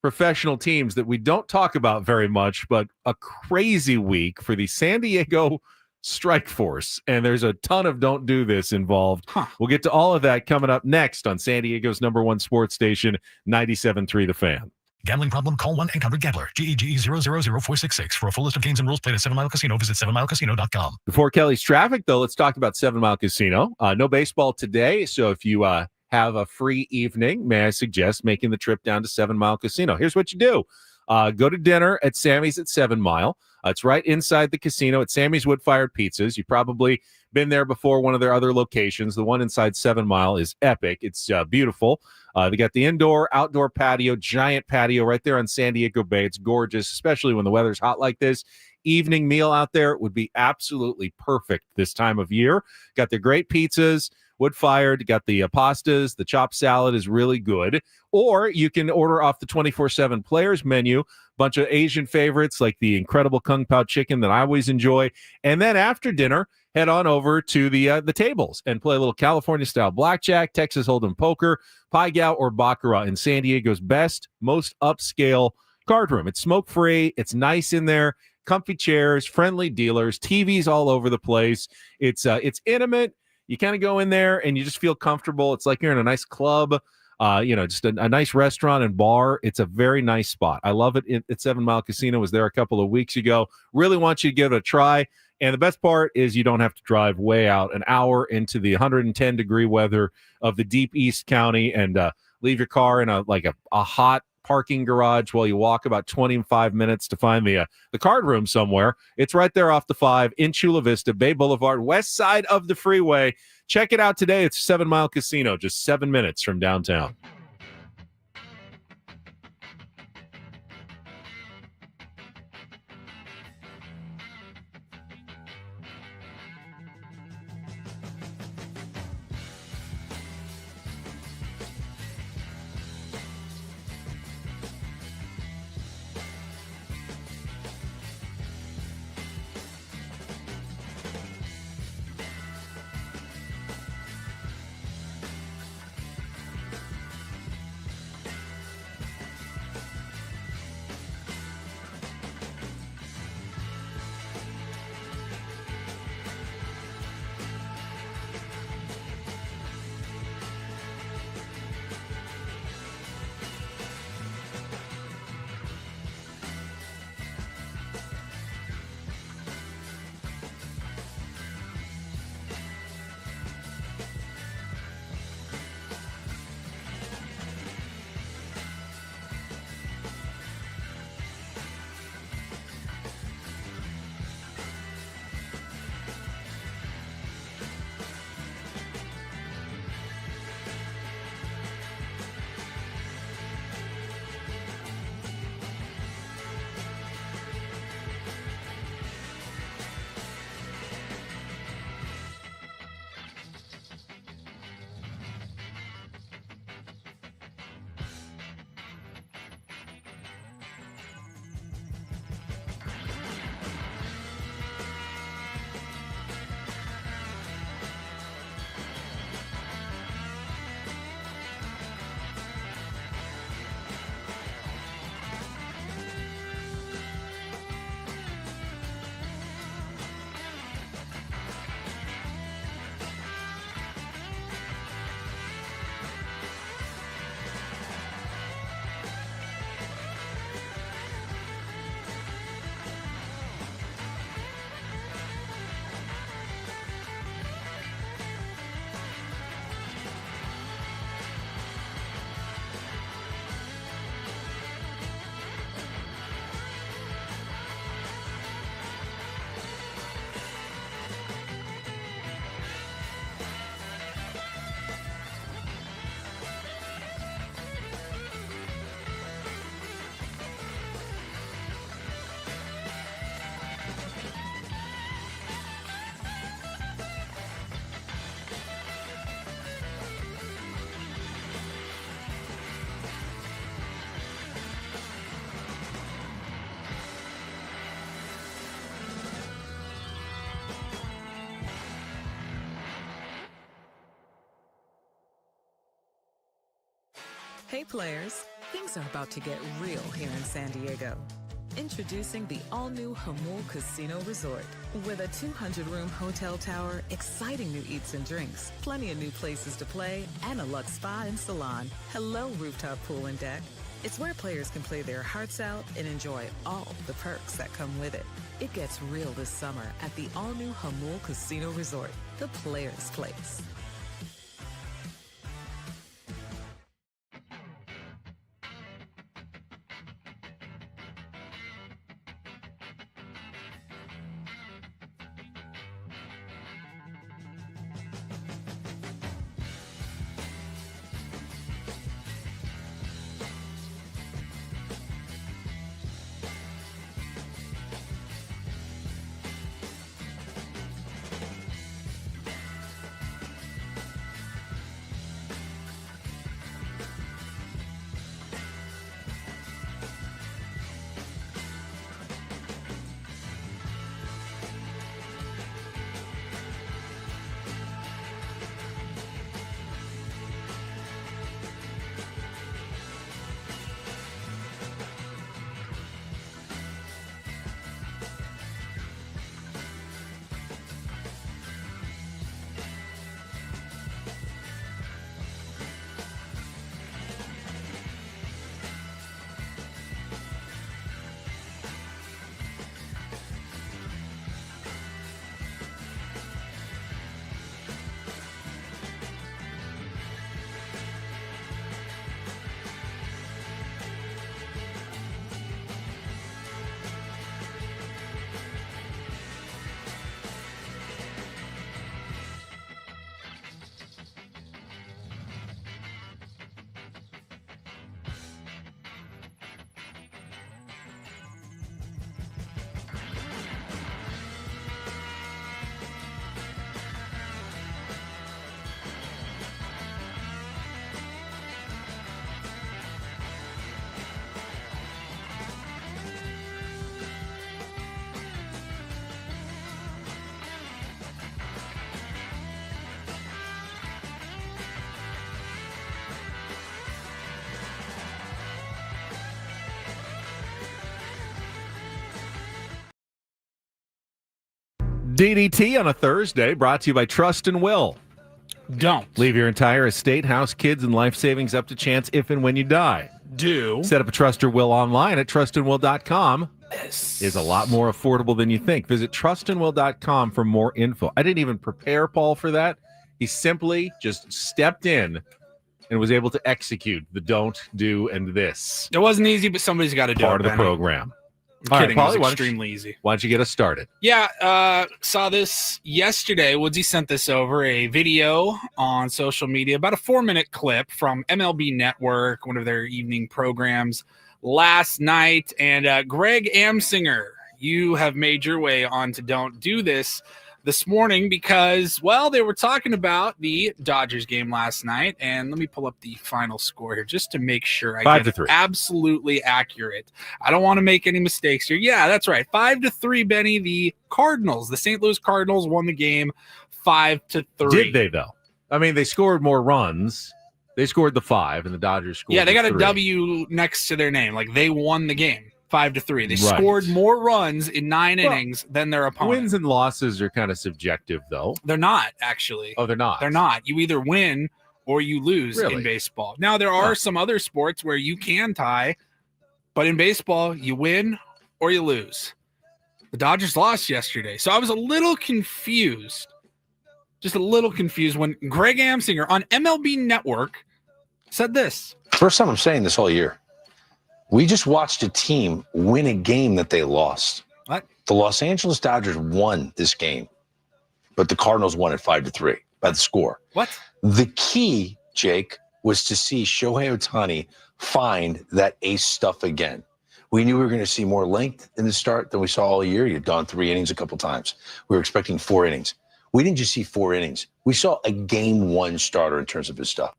professional teams that we don't talk about very much, but a crazy week for the San Diego Strike Force. And there's a ton of don't do this involved. We'll get to all of that coming up next on San Diego's number 1 sports station, 97.3 The Fan. Gambling problem? Call 1-800-GAMBLER. GEGE 000-466. For a full list of games and rules, played at 7 Mile Casino. Visit 7milecasino.com. Before Kelly's traffic, though, let's talk about 7 Mile Casino. No baseball today, so if you have a free evening, may I suggest making the trip down to 7 Mile Casino. Here's what you do. Go to dinner at Sammy's at 7 Mile. It's right inside the casino at Sammy's Wood-Fired Pizzas. You've probably been there before, one of their other locations. The one inside 7 Mile is epic. It's beautiful. They got the indoor-outdoor patio, giant patio right there on San Diego Bay. It's gorgeous, especially when the weather's hot like this. Evening meal out there would be absolutely perfect this time of year. Got their great pizzas, wood-fired. Got the pastas. The chopped salad is really good. Or you can order off the 24/7 Players menu. Bunch of Asian favorites like the incredible Kung Pao chicken that I always enjoy. And then after dinner, head on over to the tables and play a little California-style blackjack, Texas Hold'em poker, Pai Gow, or Baccarat in San Diego's best, most upscale card room. It's smoke-free. It's nice in there. Comfy chairs, friendly dealers, TVs all over the place. It's intimate. You kind of go in there and you just feel comfortable. It's like you're in a nice club, just a nice restaurant and bar. It's a very nice spot. I love it at 7 Mile Casino. Was there a couple of weeks ago. Really want you to give it a try. And the best part is you don't have to drive way out an hour into the 110-degree weather of the deep East County and leave your car in a hot parking garage while you walk about 25 minutes to find the card room somewhere. It's right there off the 5 in Chula Vista, Bay Boulevard, west side of the freeway. Check it out today. It's 7 Mile Casino, just 7 minutes from downtown. Hey players, things are about to get real here in San Diego. Introducing the all-new Jamul Casino Resort. With a 200-room hotel tower, exciting new eats and drinks, plenty of new places to play, and a luxe spa and salon. Hello, rooftop pool and deck. It's where players can play their hearts out and enjoy all the perks that come with it. It gets real this summer at the all-new Jamul Casino Resort, the players' place. DDT on a Thursday, brought to you by Trust and Will. Don't. Leave your entire estate, house, kids, and life savings up to chance if and when you die. Do. Set up a Trust or Will online at trustandwill.com. This is a lot more affordable than you think. Visit trustandwill.com for more info. I didn't even prepare Paul for that. He simply just stepped in and was able to execute the don't, do, and this. It wasn't easy, but somebody's got to do it. Part of the Benny. program. I'm All kidding. right, Paulie, it was extremely easy. Why don't you get us started? Yeah, saw this yesterday. Woodsy sent this over, a video on social media, about a 4-minute clip from MLB Network, one of their evening programs last night. And Greg Amsinger, you have made your way on to Don't Do This morning because, well, they were talking about the Dodgers game last night. And let me pull up the final score here just to make sure I get it absolutely accurate. I don't want to make any mistakes here. Yeah, that's right. 5-3, Benny. The Cardinals, the St. Louis Cardinals won the game 5-3. Did they, though? I mean, they scored more runs. They scored the 5, and the Dodgers scored Yeah, they got 3. a W next to their name. Like, they won the game 5-3. They scored more runs in 9 innings than their opponent. Wins and losses are kind of subjective, though. They're not, actually. Oh, they're not? They're not. You either win or you lose in baseball. Now, there are some other sports where you can tie, but in baseball, you win or you lose. The Dodgers lost yesterday, so I was a little confused. Just a little confused when Greg Amsinger on MLB Network said this. First time I'm saying this all year. We just watched a team win a game that they lost. What? The Los Angeles Dodgers won this game, but the Cardinals won it 5-3 by the score. What? The key, Jake, was to see Shohei Ohtani find that ace stuff again. We knew we were going to see more length in the start than we saw all year. He had gone 3 innings a couple times. We were expecting 4 innings. We didn't just see 4 innings. We saw a game 1 starter in terms of his stuff.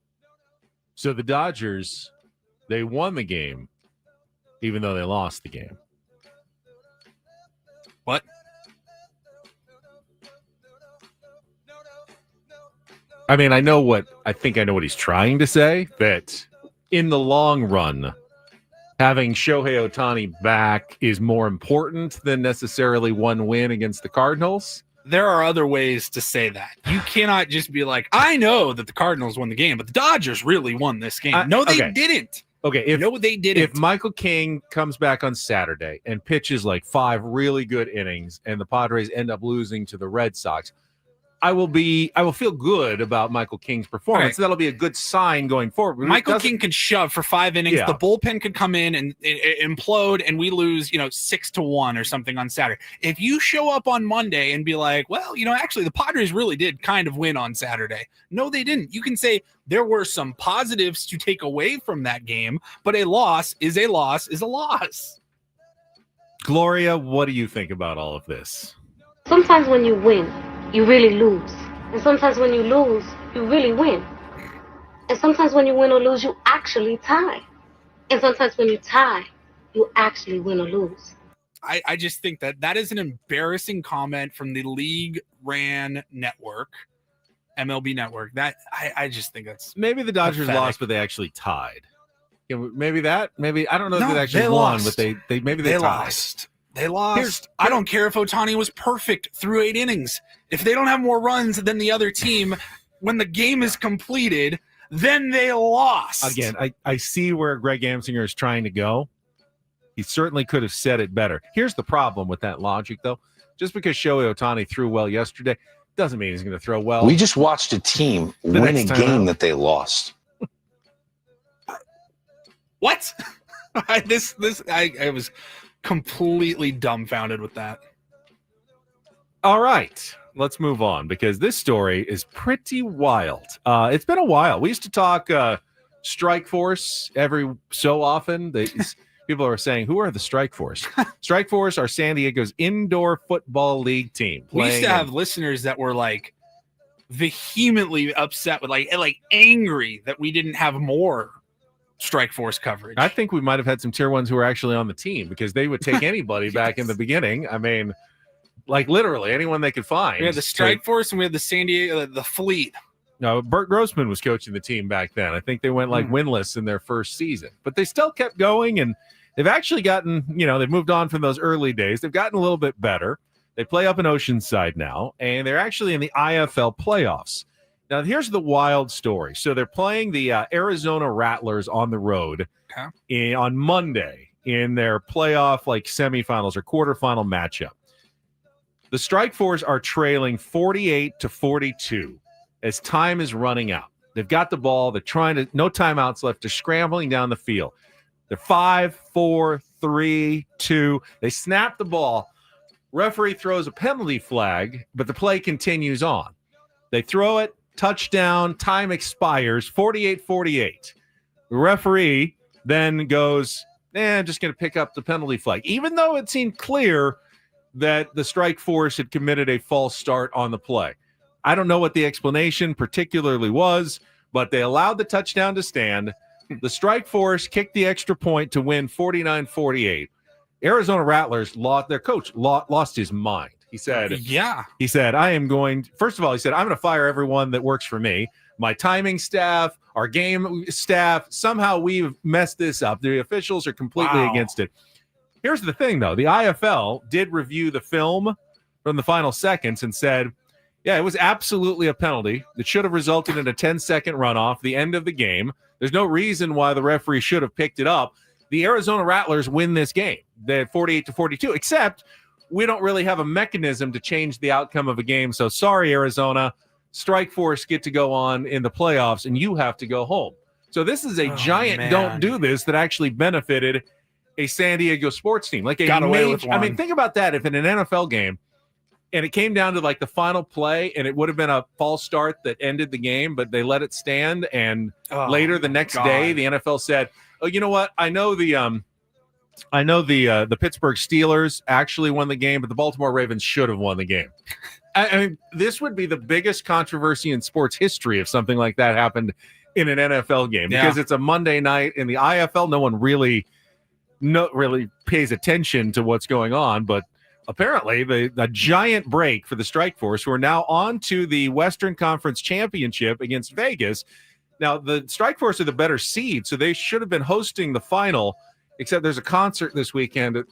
So the Dodgers, they won the game, even though they lost the game. What? I mean, I think I know what he's trying to say, that in the long run, having Shohei Ohtani back is more important than necessarily one win against the Cardinals. There are other ways to say that. You cannot just be like, I know that the Cardinals won the game, but the Dodgers really won this game. No, they didn't. Okay, no, they didn't. If Michael King comes back on Saturday and pitches like 5 really good innings and the Padres end up losing to the Red Sox, I will feel good about Michael King's performance. Okay. That'll be a good sign going forward. Michael King could shove for 5 innings. Yeah. The bullpen could come in and implode, and we lose, 6-1 or something on Saturday. If you show up on Monday and be like, well, actually the Padres really did kind of win on Saturday. No, they didn't. You can say there were some positives to take away from that game, but a loss is a loss is a loss. Gloria, what do you think about all of this? Sometimes when you win, you really lose. And sometimes when you lose, you really win. And sometimes when you win or lose, you actually tie. And sometimes when you tie, you actually win or lose. I just think that is an embarrassing comment from the league-ran network, MLB Network. That I just think that's maybe the Dodgers pathetic. lost, but they actually tied. Maybe I don't know if they actually they won, lost. but they tied. Lost. They lost. I don't care if Ohtani was perfect through 8 innings. If they don't have more runs than the other team when the game is completed, then they lost. Again, I see where Greg Amsinger is trying to go. He certainly could have said it better. Here's the problem with that logic, though. Just because Shohei Ohtani threw well yesterday doesn't mean he's going to throw well. We just watched a team win a game that they lost. What? I was completely dumbfounded with that. All right, let's move on because this story is pretty wild. It's been a while. We used to talk Strike Force every so often. People are saying, who are the Strike Force? Strike Force are San Diego's indoor football league team. We used to have listeners that were like vehemently upset with like angry that we didn't have more Strike Force coverage. I think we might have had some tier ones who were actually on the team because they would take anybody back in the beginning. I mean, like literally anyone they could find. We had the Strike Force and we had the San Diego, the Fleet. No, Bert Grossman was coaching the team back then. I think they went winless in their first season, but they still kept going and they've actually gotten, they've moved on from those early days. They've gotten a little bit better. They play up in Oceanside now, and they're actually in the IFL playoffs. Now, here's the wild story. So they're playing the Arizona Rattlers on the road on Monday in their playoff semifinals or quarterfinal matchup. The Strike Force are trailing 48-42 as time is running out. They've got the ball. They're no timeouts left. They're scrambling down the field. They're 5, 4, 3, 2. They snap the ball. Referee throws a penalty flag, but the play continues on. They throw it. Touchdown, time expires, 48-48. The referee then goes, I'm just going to pick up the penalty flag, even though it seemed clear that the Strike Force had committed a false start on the play. I don't know what the explanation particularly was, but they allowed the touchdown to stand. The Strike Force kicked the extra point to win 49-48. Arizona Rattlers their coach lost his mind. He said, I'm going to fire everyone that works for me. My timing staff, our game staff, somehow we've messed this up. The officials are completely against it. Here's the thing, though. The IFL did review the film from the final seconds and said, it was absolutely a penalty that should have resulted in a 10-second runoff, the end of the game. There's no reason why the referee should have picked it up. The Arizona Rattlers win this game. They're 48-42, except we don't really have a mechanism to change the outcome of a game. So sorry, Arizona. Strike Force get to go on in the playoffs, and you have to go home. So this is a giant don't do this that actually benefited a San Diego sports team. Got away with one. I mean, think about that. If in an NFL game, and it came down to the final play, and it would have been a false start that ended the game, but they let it stand, and later the next day, the NFL said, oh, you know what? I know the Pittsburgh Steelers actually won the game, but the Baltimore Ravens should have won the game. I mean, this would be the biggest controversy in sports history if something like that happened in an NFL game because it's a Monday night in the IFL. No one really pays attention to what's going on, but apparently the giant break for the Strike Force, who are now on to the Western Conference Championship against Vegas. Now, the Strike Force are the better seed, so they should have been hosting the final, except there's a concert this weekend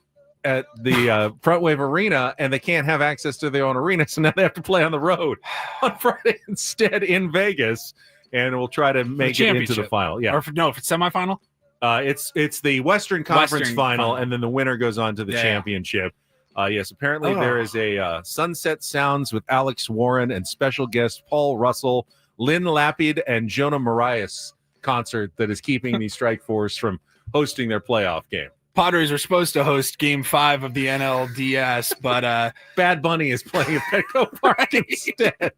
at the Front Wave Arena, and they can't have access to their own arena, so now they have to play on the road on Friday instead in Vegas, and we'll try to make it into the final. Yeah, if it's semifinal. It's the Western Conference final, and then the winner goes on to the championship. Yes, apparently there is a Sunset Sounds with Alex Warren and special guest Paul Russell, Lynn Lapid, and Jonah Marias concert that is keeping the Strike Force from hosting their playoff game. Padres were supposed to host Game 5 of the NLDS, but Bad Bunny is playing at Petco Park instead.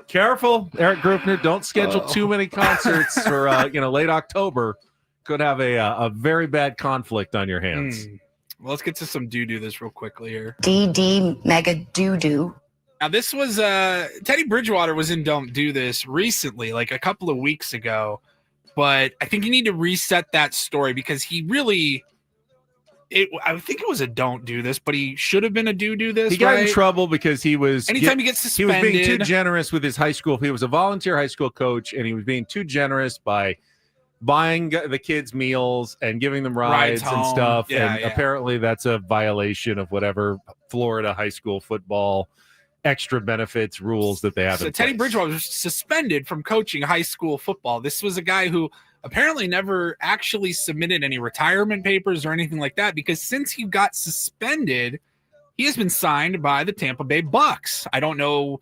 Careful, Eric Grupner. Don't schedule too many concerts for late October. Could have a very bad conflict on your hands. Well, let's get to some doo-doo this real quickly here. DD mega doo-doo. Now, this was Teddy Bridgewater was in Don't Do This recently, like a couple of weeks ago. But I think you need to reset that story because he really I think it was a don't do this, but he should have been a do this. He got in trouble because he was anytime he gets suspended. He was being too generous with his high school. He was a volunteer high school coach, and he was being too generous by buying the kids meals and giving them rides and stuff. Apparently that's a violation of whatever Florida high school football extra benefits rules that they have. So Teddy Bridgewater was suspended from coaching high school football. This was a guy who apparently never actually submitted any retirement papers or anything like that, because since he got suspended, he has been signed by the Tampa Bay Bucks. I don't know.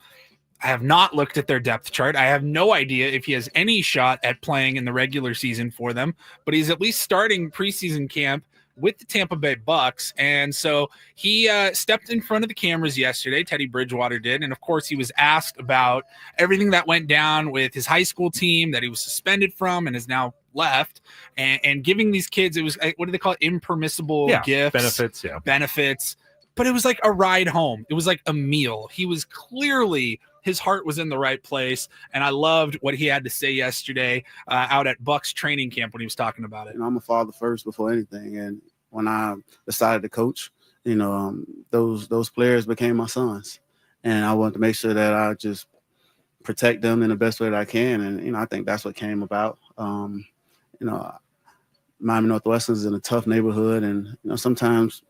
I have not looked at their depth chart. I have no idea if he has any shot at playing in the regular season for them, but he's at least starting preseason camp with the Tampa Bay Bucks. And so he stepped in front of the cameras yesterday, Teddy Bridgewater did. And of course he was asked about everything that went down with his high school team that he was suspended from and is now left, and giving these kids, it was, what do they call it? Impermissible gifts. Benefits. But it was like a ride home. It was like a meal. He was clearly, his heart was in the right place. And I loved what he had to say yesterday out at Bucks training camp when he was talking about it. You know, I'm a father first before anything. And when I decided to coach, those players became my sons. And I wanted to make sure that I just protect them in the best way that I can. And, I think that's what came about. Miami Northwestern is in a tough neighborhood. And, sometimes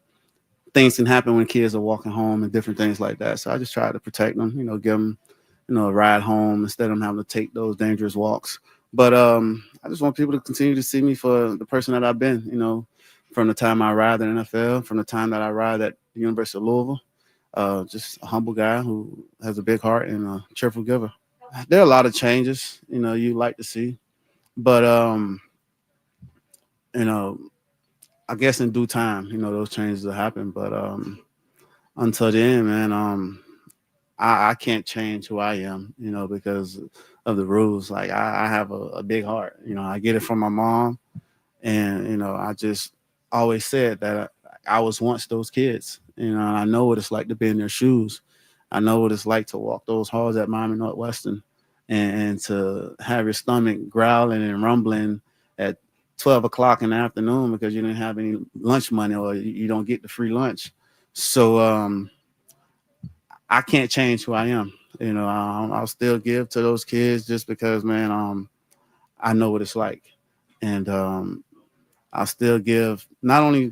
things can happen when kids are walking home and different things like that. So I just try to protect them, give them, a ride home instead of them having to take those dangerous walks. But I just want people to continue to see me for the person that I've been, from the time I arrived in the NFL, from the time that I arrived at the University of Louisville. Just a humble guy who has a big heart and a cheerful giver. There are a lot of changes, you like to see. But, I guess in due time, those changes will happen. But until then, man, I can't change who I am, because of the rules. Like I have a big heart, I get it from my mom. And, I just always said that I was once those kids. I know what it's like to be in their shoes. I know what it's like to walk those halls at Miami Northwestern and to have your stomach growling and rumbling at 12 o'clock in the afternoon because you didn't have any lunch money or you don't get the free lunch. So I can't change who I am. I'll still give to those kids just because, man, I know what it's like. And I'll still give. Not only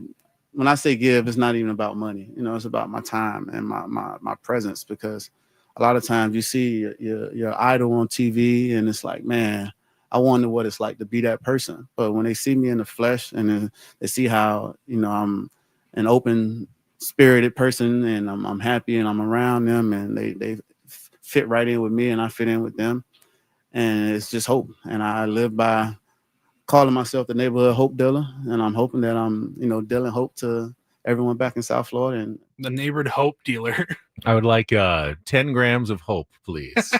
when I say give, it's not even about money. It's about my time and my presence, because a lot of times you see your idol on TV and it's like, man, I wonder what it's like to be that person. But when they see me in the flesh and they see how, I'm an open spirited person and I'm happy and I'm around them and they fit right in with me and I fit in with them. And it's just hope. And I live by calling myself the neighborhood hope dealer. And I'm hoping that I'm, dealing hope to everyone back in South Florida. And the neighborhood hope dealer. I would like 10 grams of hope, please.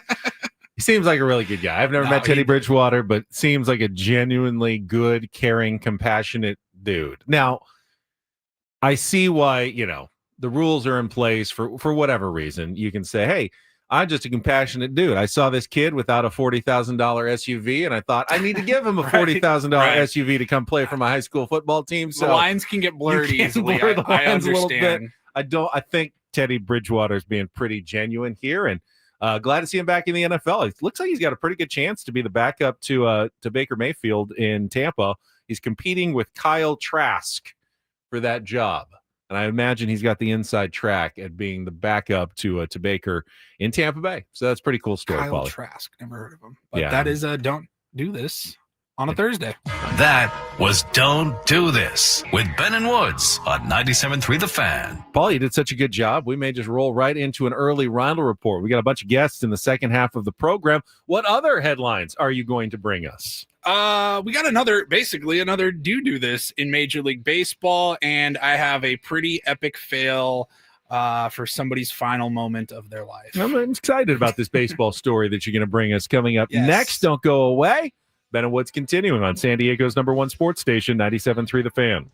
He seems like a really good guy. I've never met Teddy Bridgewater, but seems like a genuinely good, caring, compassionate dude. Now, I see why, the rules are in place for whatever reason. You can say, hey, I'm just a compassionate dude. I saw this kid without a $40,000 SUV, and I thought I need to give him a $40,000 SUV to come play for my high school football team. So the lines can get blurred easily. I understand. I think Teddy Bridgewater is being pretty genuine here, and glad to see him back in the NFL. It looks like he's got a pretty good chance to be the backup to Baker Mayfield in Tampa. He's competing with Kyle Trask for that job. And I imagine he's got the inside track at being the backup to Baker in Tampa Bay. So that's a pretty cool story, Kyle Paulie. Trask, never heard of him. But that is Don't Do This on a Thursday. That was Don't Do This with Ben and Woods on 97.3 The Fan. Paul, you did such a good job. We may just roll right into an early Reindl Report. We got a bunch of guests in the second half of the program. What other headlines are you going to bring us? We got another do this in Major League Baseball, and I have a pretty epic fail for somebody's final moment of their life. I'm excited about this baseball story that you're going to bring us coming up next. Don't go away. Ben and Woods continuing on San Diego's #1 sports station, 97.3 The Fan.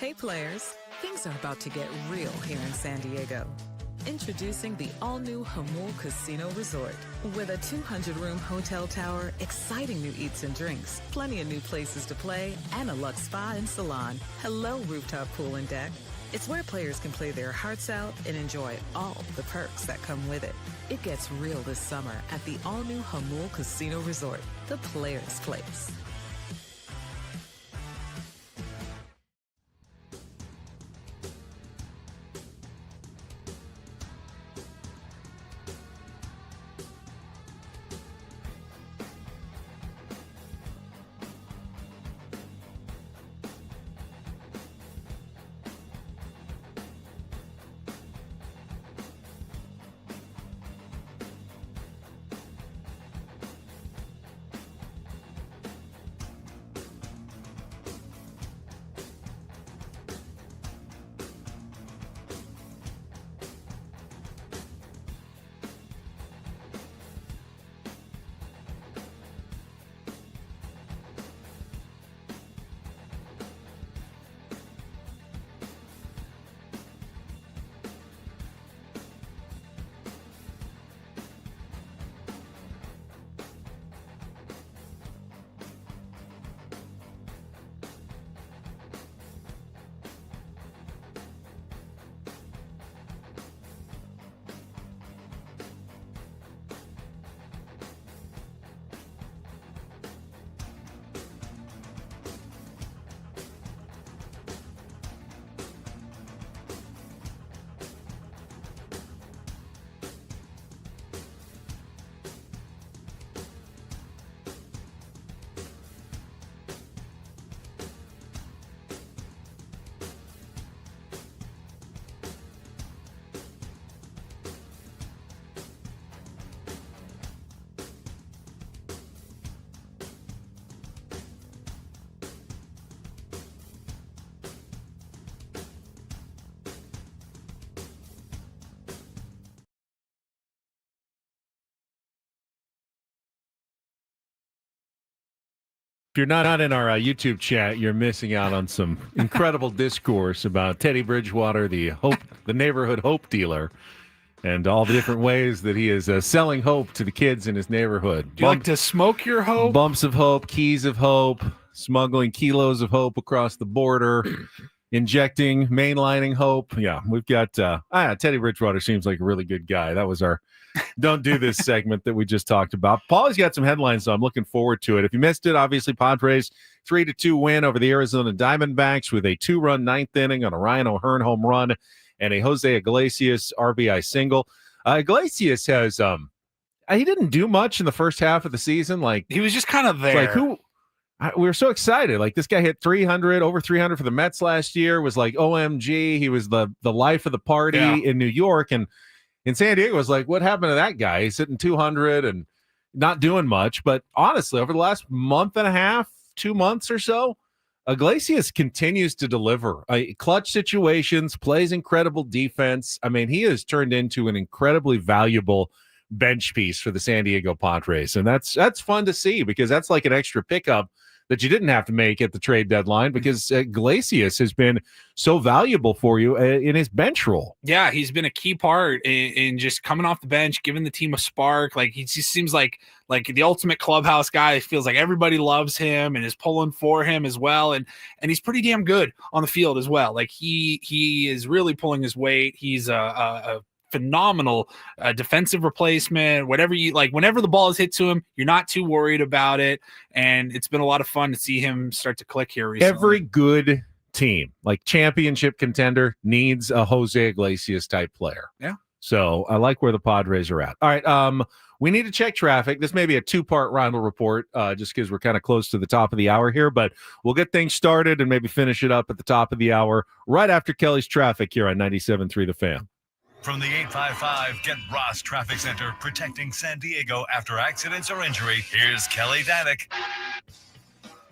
Hey players, things are about to get real here in San Diego. Introducing the all-new Jamul Casino Resort. With a 200-room hotel tower, exciting new eats and drinks, plenty of new places to play, and a luxe spa and salon. Hello, rooftop pool and deck. It's where players can play their hearts out and enjoy all the perks that come with it. It gets real this summer at the all-new Jamul Casino Resort, the players' place. If you're not in our YouTube chat, you're missing out on some incredible discourse about Teddy Bridgewater, the neighborhood hope dealer, and all the different ways that he is selling hope to the kids in his neighborhood. Do you like to smoke your hope? Bumps of hope, keys of hope, smuggling kilos of hope across the border, injecting, mainlining hope. Yeah, we've got Teddy Bridgewater seems like a really good guy. That was our Don't Do This segment that we just talked about. Paulie's got some headlines, so I'm looking forward to it. If you missed it, obviously Padres 3-2 win over the Arizona Diamondbacks with a 2-run ninth inning on a Ryan O'Hearn home run and a Jose Iglesias RBI single. Iglesias has he didn't do much in the first half of the season. Like, he was just kind of there. We were so excited. Like, this guy hit 300, over 300 for the Mets last year. Was like, OMG, he was the life of the party in New York. And in San Diego, it was like, what happened to that guy? He's hitting 200 and not doing much. But honestly, over the last month and a half, 2 months or so, Iglesias continues to deliver. Clutch situations, plays incredible defense. I mean, he has turned into an incredibly valuable bench piece for the San Diego Padres. And that's fun to see, because that's like an extra pickup that you didn't have to make at the trade deadline, because Iglesias has been so valuable for you in his bench role. Yeah, he's been a key part in just coming off the bench, giving the team a spark. Like, he just seems like the ultimate clubhouse guy. It feels like everybody loves him and is pulling for him as well. And he's pretty damn good on the field as well. Like, he is really pulling his weight. He's a phenomenal defensive replacement. Whatever you like, whenever the ball is hit to him, you're not too worried about it. And it's been a lot of fun to see him start to click here recently. Every good team, like championship contender, needs a Jose Iglesias type player. Yeah. So I like where the Padres are at. All right. We need to check traffic. This may be a two-part Reindl Report, just because we're kind of close to the top of the hour here, but we'll get things started and maybe finish it up at the top of the hour right after Kelly's traffic here on 97.3 The Fan. From the 855 Get Ross Traffic Center, protecting San Diego after accidents or injury, here's Kelly Danick.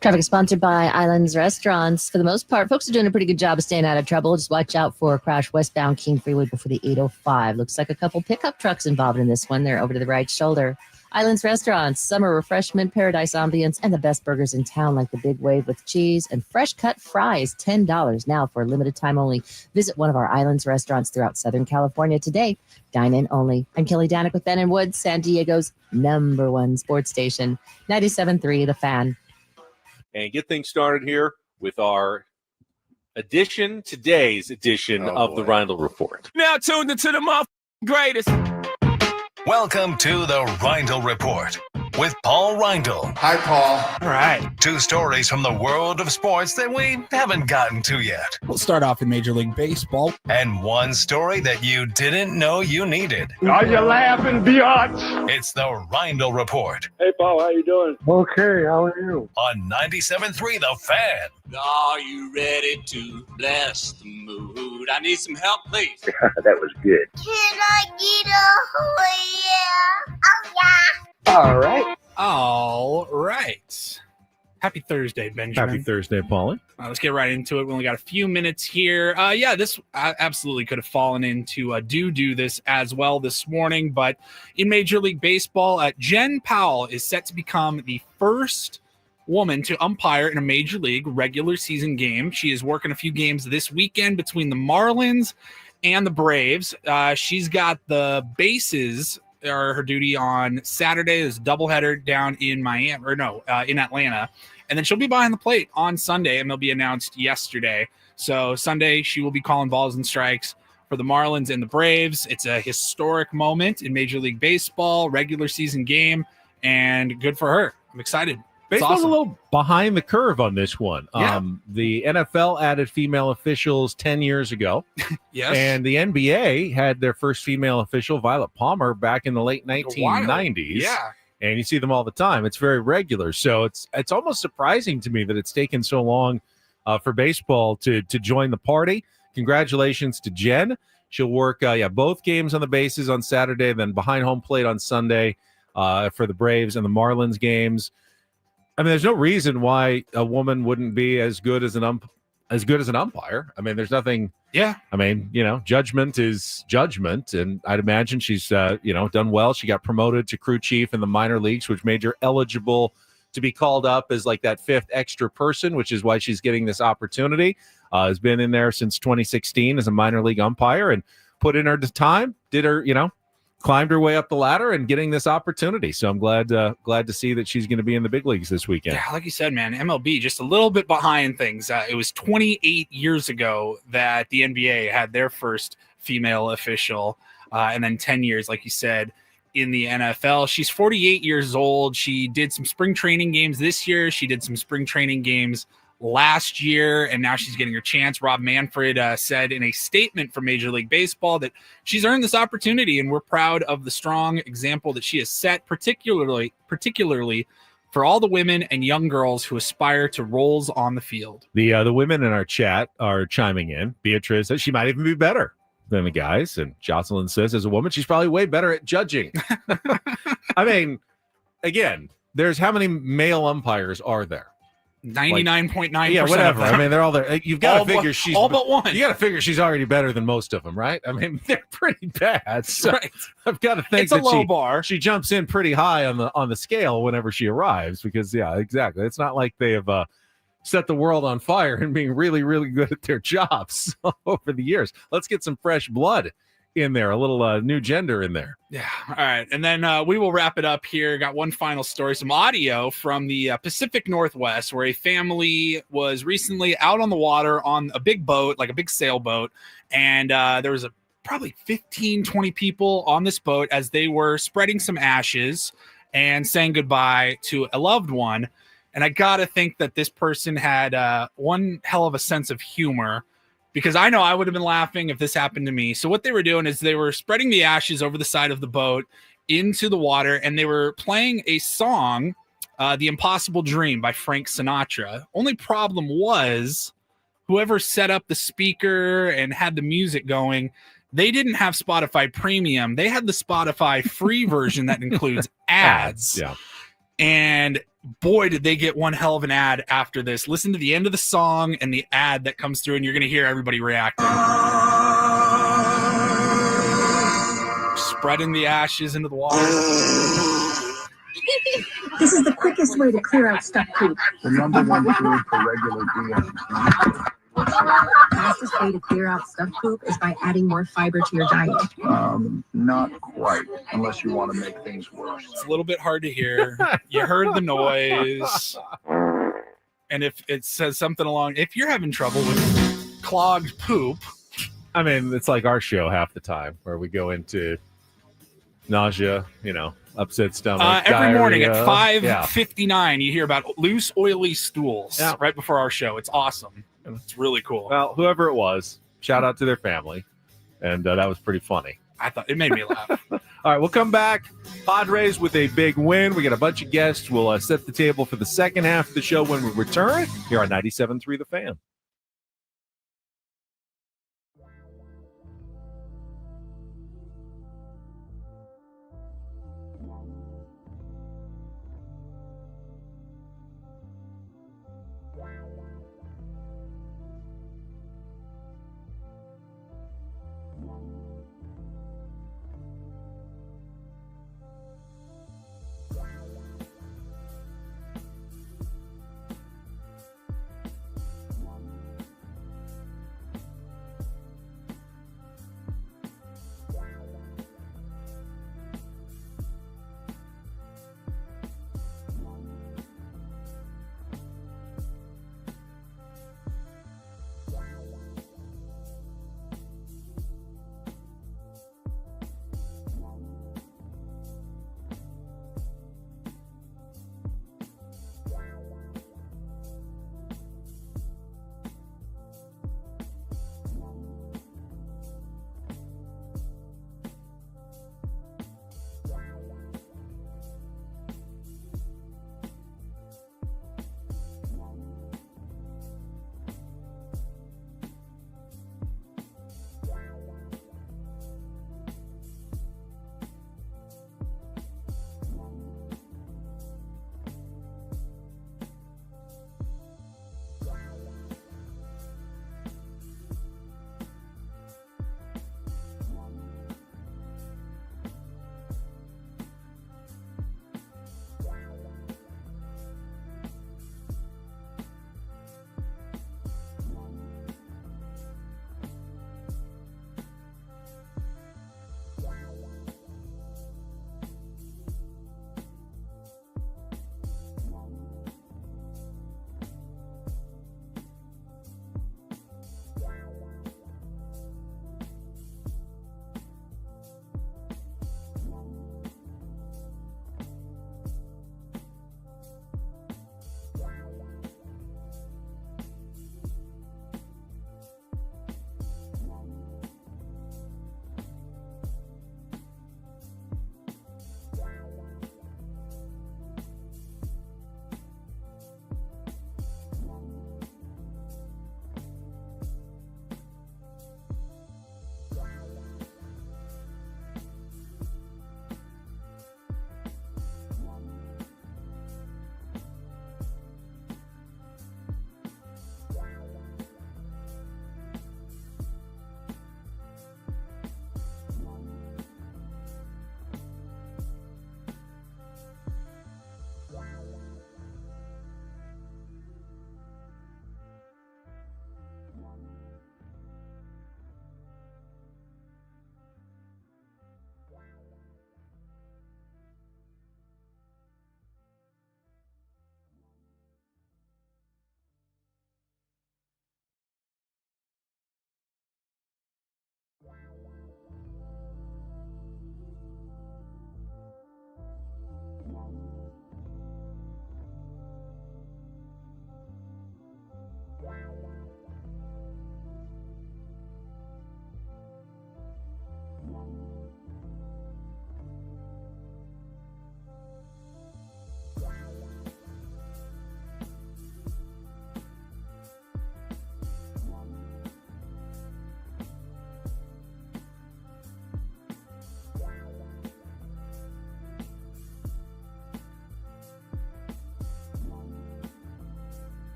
Traffic is sponsored by Islands Restaurants. For the most part, folks are doing a pretty good job of staying out of trouble. Just watch out for a crash westbound King Freeway before the 805. Looks like a couple pickup trucks involved in this one. They're over to the right shoulder. Islands Restaurants, summer refreshment, paradise ambience, and the best burgers in town like the Big Wave with cheese and fresh cut fries, $10 now for a limited time only. Visit one of our Islands restaurants throughout Southern California today. Dine in only. I'm Kelly Danick with Ben and Woods, San Diego's #1 sports station, 97.3 The Fan. And get things started here with our today's edition of the Reindl Report. Now tuned into the greatest. Welcome to the Reindl Report with Paul Reindl. Hi, Paul. All right. 2 stories from the world of sports that we haven't gotten to yet. We'll start off in Major League Baseball. And 1 story that you didn't know you needed. Are you laughing, biatch? It's the Reindl Report. Hey, Paul, how you doing? Okay, how are you? On 97.3 The Fan. Are you ready to bless the mood? I need some help, please. That was good. Can I get a oh yeah? All right. All right. Happy Thursday, Benjamin. Happy Thursday, Paulie. Let's get right into it. We only got a few minutes here. This absolutely could have fallen into do this as well this morning. But in Major League Baseball, Jen Powell is set to become the first woman to umpire in a Major League regular season game. She is working a few games this weekend between the Marlins and the Braves. She's got the bases are her duty on Saturday. There's a doubleheader down in in Atlanta. And then she'll be behind the plate on Sunday, and they'll be announced yesterday. So Sunday, she will be calling balls and strikes for the Marlins and the Braves. It's a historic moment in Major League Baseball, regular season game, and good for her. I'm excited. Baseball's awesome. a little behind the curve on this one. Yeah. The NFL added female officials 10 years ago. Yes. And the NBA had their first female official, Violet Palmer, back in the late 1990s. Yeah. And you see them all the time. It's very regular. So it's almost surprising to me that it's taken so long for baseball to join the party. Congratulations to Jen. She'll work both games on the bases on Saturday, then behind home plate on Sunday for the Braves and the Marlins games. I mean, there's no reason why a woman wouldn't be as good as an umpire. I mean, there's nothing. Yeah. I mean, judgment is judgment, and I'd imagine she's done well. She got promoted to crew chief in the minor leagues, which made her eligible to be called up as like that 5th extra person, which is why she's getting this opportunity. Has been in there since 2016 as a minor league umpire and put in her time. Did her, climbed her way up the ladder and getting this opportunity. So I'm glad to see that she's going to be in the big leagues this weekend. Yeah, like you said, man, MLB just a little bit behind things. It was 28 years ago that the NBA had their first female official, and then 10 years, like you said, in the NFL. She's 48 years old. She did some spring training games this year. She did some spring training games last year, and now she's getting her chance. Rob Manfred said in a statement for Major League Baseball that she's earned this opportunity, and we're proud of the strong example that she has set, particularly for all the women and young girls who aspire to roles on the field. The women in our chat are chiming in. Beatrice says she might even be better than the guys, and Jocelyn says as a woman she's probably way better at judging. I mean, again, there's how many male umpires are there? 99.9%. Yeah, whatever. I mean, they're all there. You've got to figure she's all but one. You got to figure she's already better than most of them, right? I mean, they're pretty bad. So right. I've got to think it's a low bar. She jumps in pretty high on the scale whenever she arrives, because yeah, exactly. It's not like they have set the world on fire and being really, really good at their jobs over the years. Let's get some fresh blood in there, a little new gender in there. Yeah. All right. And then we will wrap it up here. Got one final story, some audio from the Pacific Northwest, where a family was recently out on the water on a big boat, like a big sailboat. And there was probably 15, 20 people on this boat as they were spreading some ashes and saying goodbye to a loved one. And I got to think that this person had one hell of a sense of humor, because I know I would have been laughing if this happened to me. So what they were doing is they were spreading the ashes over the side of the boat into the water, and they were playing a song, The Impossible Dream by Frank Sinatra. Only problem was whoever set up the speaker and had the music going, they didn't have Spotify Premium. They had the Spotify free version that includes ads. Yeah. And boy, did they get one hell of an ad after this. Listen to the end of the song and the ad that comes through, and you're going to hear everybody reacting. Spreading the ashes into the water. This is the quickest way to clear out stuck poop. The number one food for regular beings. The fastest way to clear out stuck poop is by adding more fiber to your diet. Not quite, unless you want to make things worse. It's a little bit hard to hear. You heard the noise. And if it says something along, if you're having trouble with clogged poop. I mean, it's like our show half the time where we go into nausea, upset stomach. Every morning at diarrhea. 5:59, you hear about loose, oily stools right before our show. It's awesome. It's really cool. Well, whoever it was, shout out to their family. And that was pretty funny. I thought it made me laugh. All right, we'll come back. Padres with a big win. We got a bunch of guests. We'll set the table for the second half of the show when we return here on 97.3 The Fan.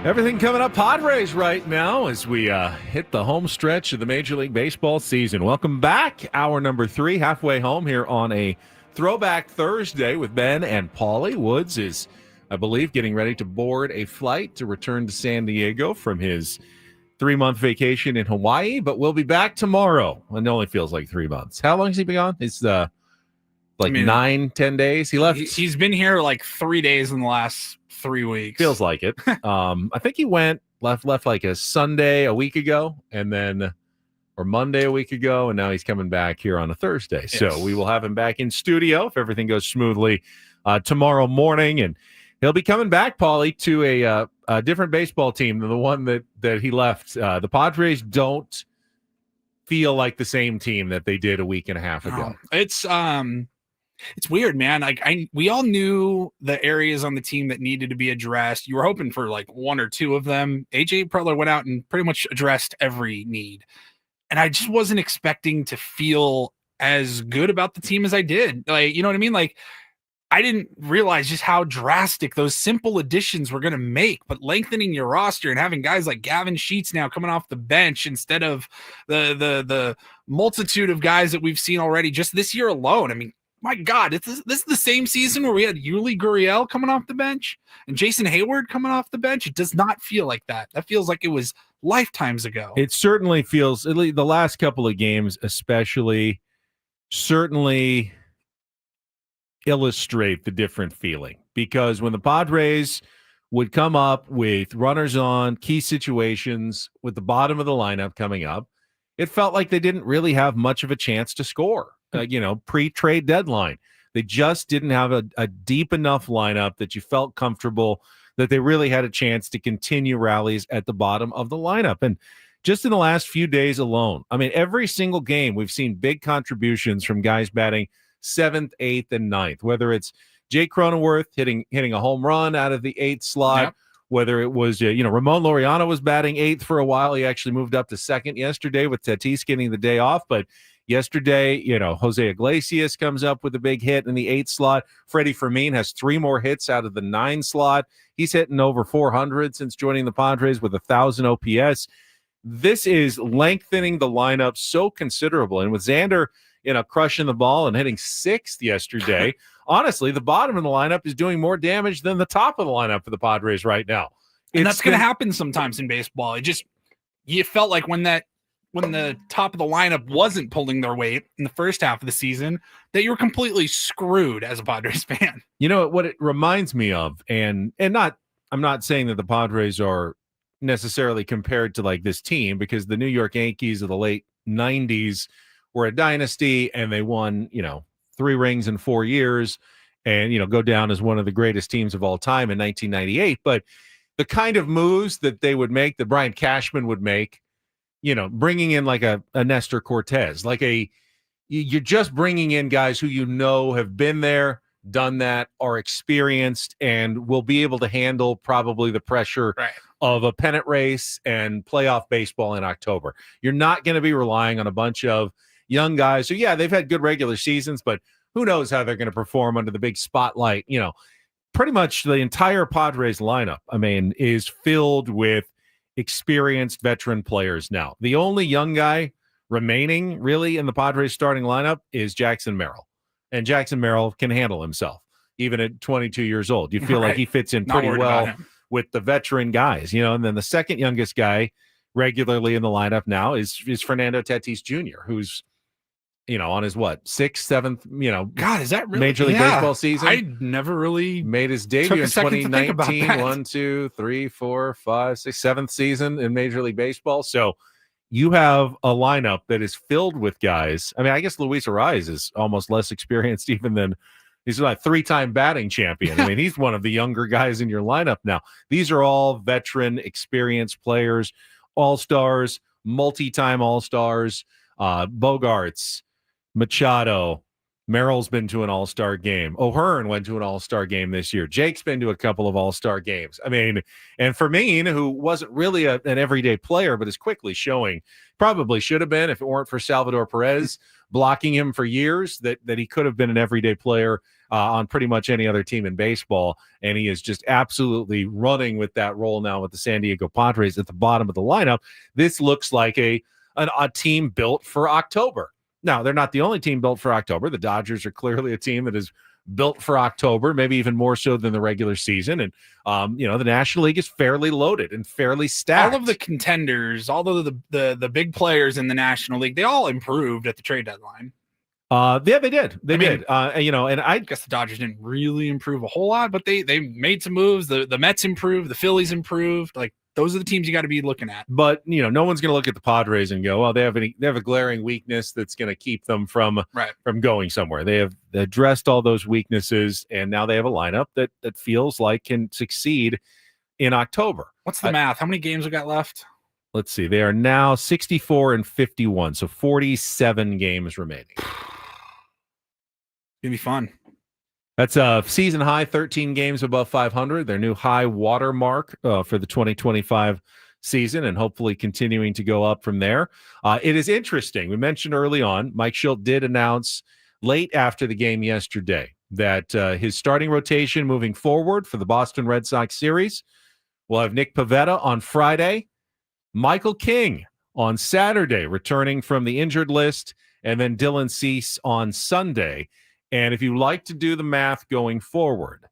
Everything coming up Padres right now as we hit the home stretch of the Major League Baseball season. Welcome back. Hour number 3, halfway home here on a Throwback Thursday with Ben and Paulie. Woods is, I believe, getting ready to board a flight to return to San Diego from his 3-month vacation in Hawaii, but we'll be back tomorrow. And it only feels like 3 months. How long has he been gone? It's 9-10 days. He left. He's been here like 3 days in the last 3 weeks. Feels like it. I think he left like a Sunday a week ago, or Monday a week ago, and now he's coming back here on a Thursday. Yes. So we will have him back in studio if everything goes smoothly tomorrow morning, and he'll be coming back, Paulie, to a different baseball team than the one that he left. The Padres don't feel like the same team that they did a week and a half ago. It's weird, man. Like we all knew the areas on the team that needed to be addressed. You were hoping for like one or two of them. AJ Preller went out and pretty much addressed every need. And I just wasn't expecting to feel as good about the team as I did. Like, you know what I mean? Like, I didn't realize just how drastic those simple additions were going to make, but lengthening your roster and having guys like Gavin Sheets now coming off the bench instead of the multitude of guys that we've seen already just this year alone. I mean, my God, this is the same season where we had Yuli Gurriel coming off the bench and Jason Hayward coming off the bench. It does not feel like that. That feels like it was lifetimes ago. It certainly feels, at least the last couple of games especially, certainly illustrate the different feeling. Because when the Padres would come up with runners on key situations with the bottom of the lineup coming up, it felt like they didn't really have much of a chance to score. Pre-trade deadline. They just didn't have a deep enough lineup that you felt comfortable that they really had a chance to continue rallies at the bottom of the lineup. And just in the last few days alone, I mean, every single game we've seen big contributions from guys batting 7th, 8th, and 9th, whether it's Jake Cronenworth hitting a home run out of the 8th slot, yep. Whether it was, Ramon Laureano was batting 8th for a while. He actually moved up to 2nd yesterday with Tatis getting the day off, but yesterday, Jose Iglesias comes up with a big hit in the 8th slot. Freddie Fermin has 3 more hits out of the 9 slot. He's hitting over 400 since joining the Padres with 1,000 OPS. This is lengthening the lineup so considerable. And with Xander, crushing the ball and hitting 6th yesterday, honestly, the bottom of the lineup is doing more damage than the top of the lineup for the Padres right now. And that's going to happen sometimes in baseball. You felt like when the top of the lineup wasn't pulling their weight in the first half of the season, that you're completely screwed as a Padres fan. You know what it reminds me of, I'm not saying that the Padres are necessarily compared to like this team, because the New York Yankees of the late 90s were a dynasty and they won, 3 rings in 4 years and, go down as one of the greatest teams of all time in 1998. But the kind of moves that they would make, that Brian Cashman would make, bringing in like a Nestor Cortez, you're just bringing in guys who have been there, done that, are experienced, and will be able to handle probably the pressure of a pennant race and playoff baseball in October. You're not going to be relying on a bunch of young guys who, they've had good regular seasons, but who knows how they're going to perform under the big spotlight. Pretty much the entire Padres lineup, is filled with experienced veteran players now. The only young guy remaining really in the Padres starting lineup is Jackson Merrill. And Jackson Merrill can handle himself, even at 22 years old. You feel like he fits in pretty well with the veteran guys, and then the second youngest guy regularly in the lineup now is Fernando Tatis Jr., who's, on his 6th, 7th, God, is that really Major League Baseball season? I never really made his debut in 2019. 1, 2, 3, 4, 5, 6, 7th season in Major League Baseball. So you have a lineup that is filled with guys. I guess Luis Arraez is almost less experienced even than he's a 3-time batting champion. He's one of the younger guys in your lineup now. These are all veteran, experienced players, all-stars, multi-time all-stars, Bogarts, Machado, Merrill's been to an all-star game. O'Hearn went to an all-star game this year. Jake's been to a couple of all-star games. I mean, and Fermin, who wasn't really an everyday player, but is quickly showing, probably should have been if it weren't for Salvador Perez blocking him for years, that he could have been an everyday player on pretty much any other team in baseball. And he is just absolutely running with that role now with the San Diego Padres at the bottom of the lineup. This looks like a team built for October. Now, they're not the only team built for October. The Dodgers are clearly a team that is built for October, maybe even more so than the regular season. And, the National League is fairly loaded and fairly stacked. All of the contenders, all of the big players in the National League, they all improved at the trade deadline. Yeah, they did. They did. And I guess the Dodgers didn't really improve a whole lot, but they made some moves. The Mets improved. The Phillies improved. Like, those are the teams you got to be looking at. But, no one's going to look at the Padres and go, well, they have a glaring weakness that's going to keep them from going somewhere. They have addressed all those weaknesses, and now they have a lineup that feels like can succeed in October. What's the math? How many games we got left? Let's see. They are now 64 and 51, so 47 games remaining. It's going to be fun. That's a season high, 13 games above 500, their new high water mark for the 2025 season, and hopefully continuing to go up from there. It is interesting. We mentioned early on, Mike Schilt did announce late after the game yesterday that his starting rotation moving forward for the Boston Red Sox series will have Nick Pivetta on Friday, Michael King on Saturday, returning from the injured list, and then Dylan Cease on Sunday. And if you like to do the math going forward,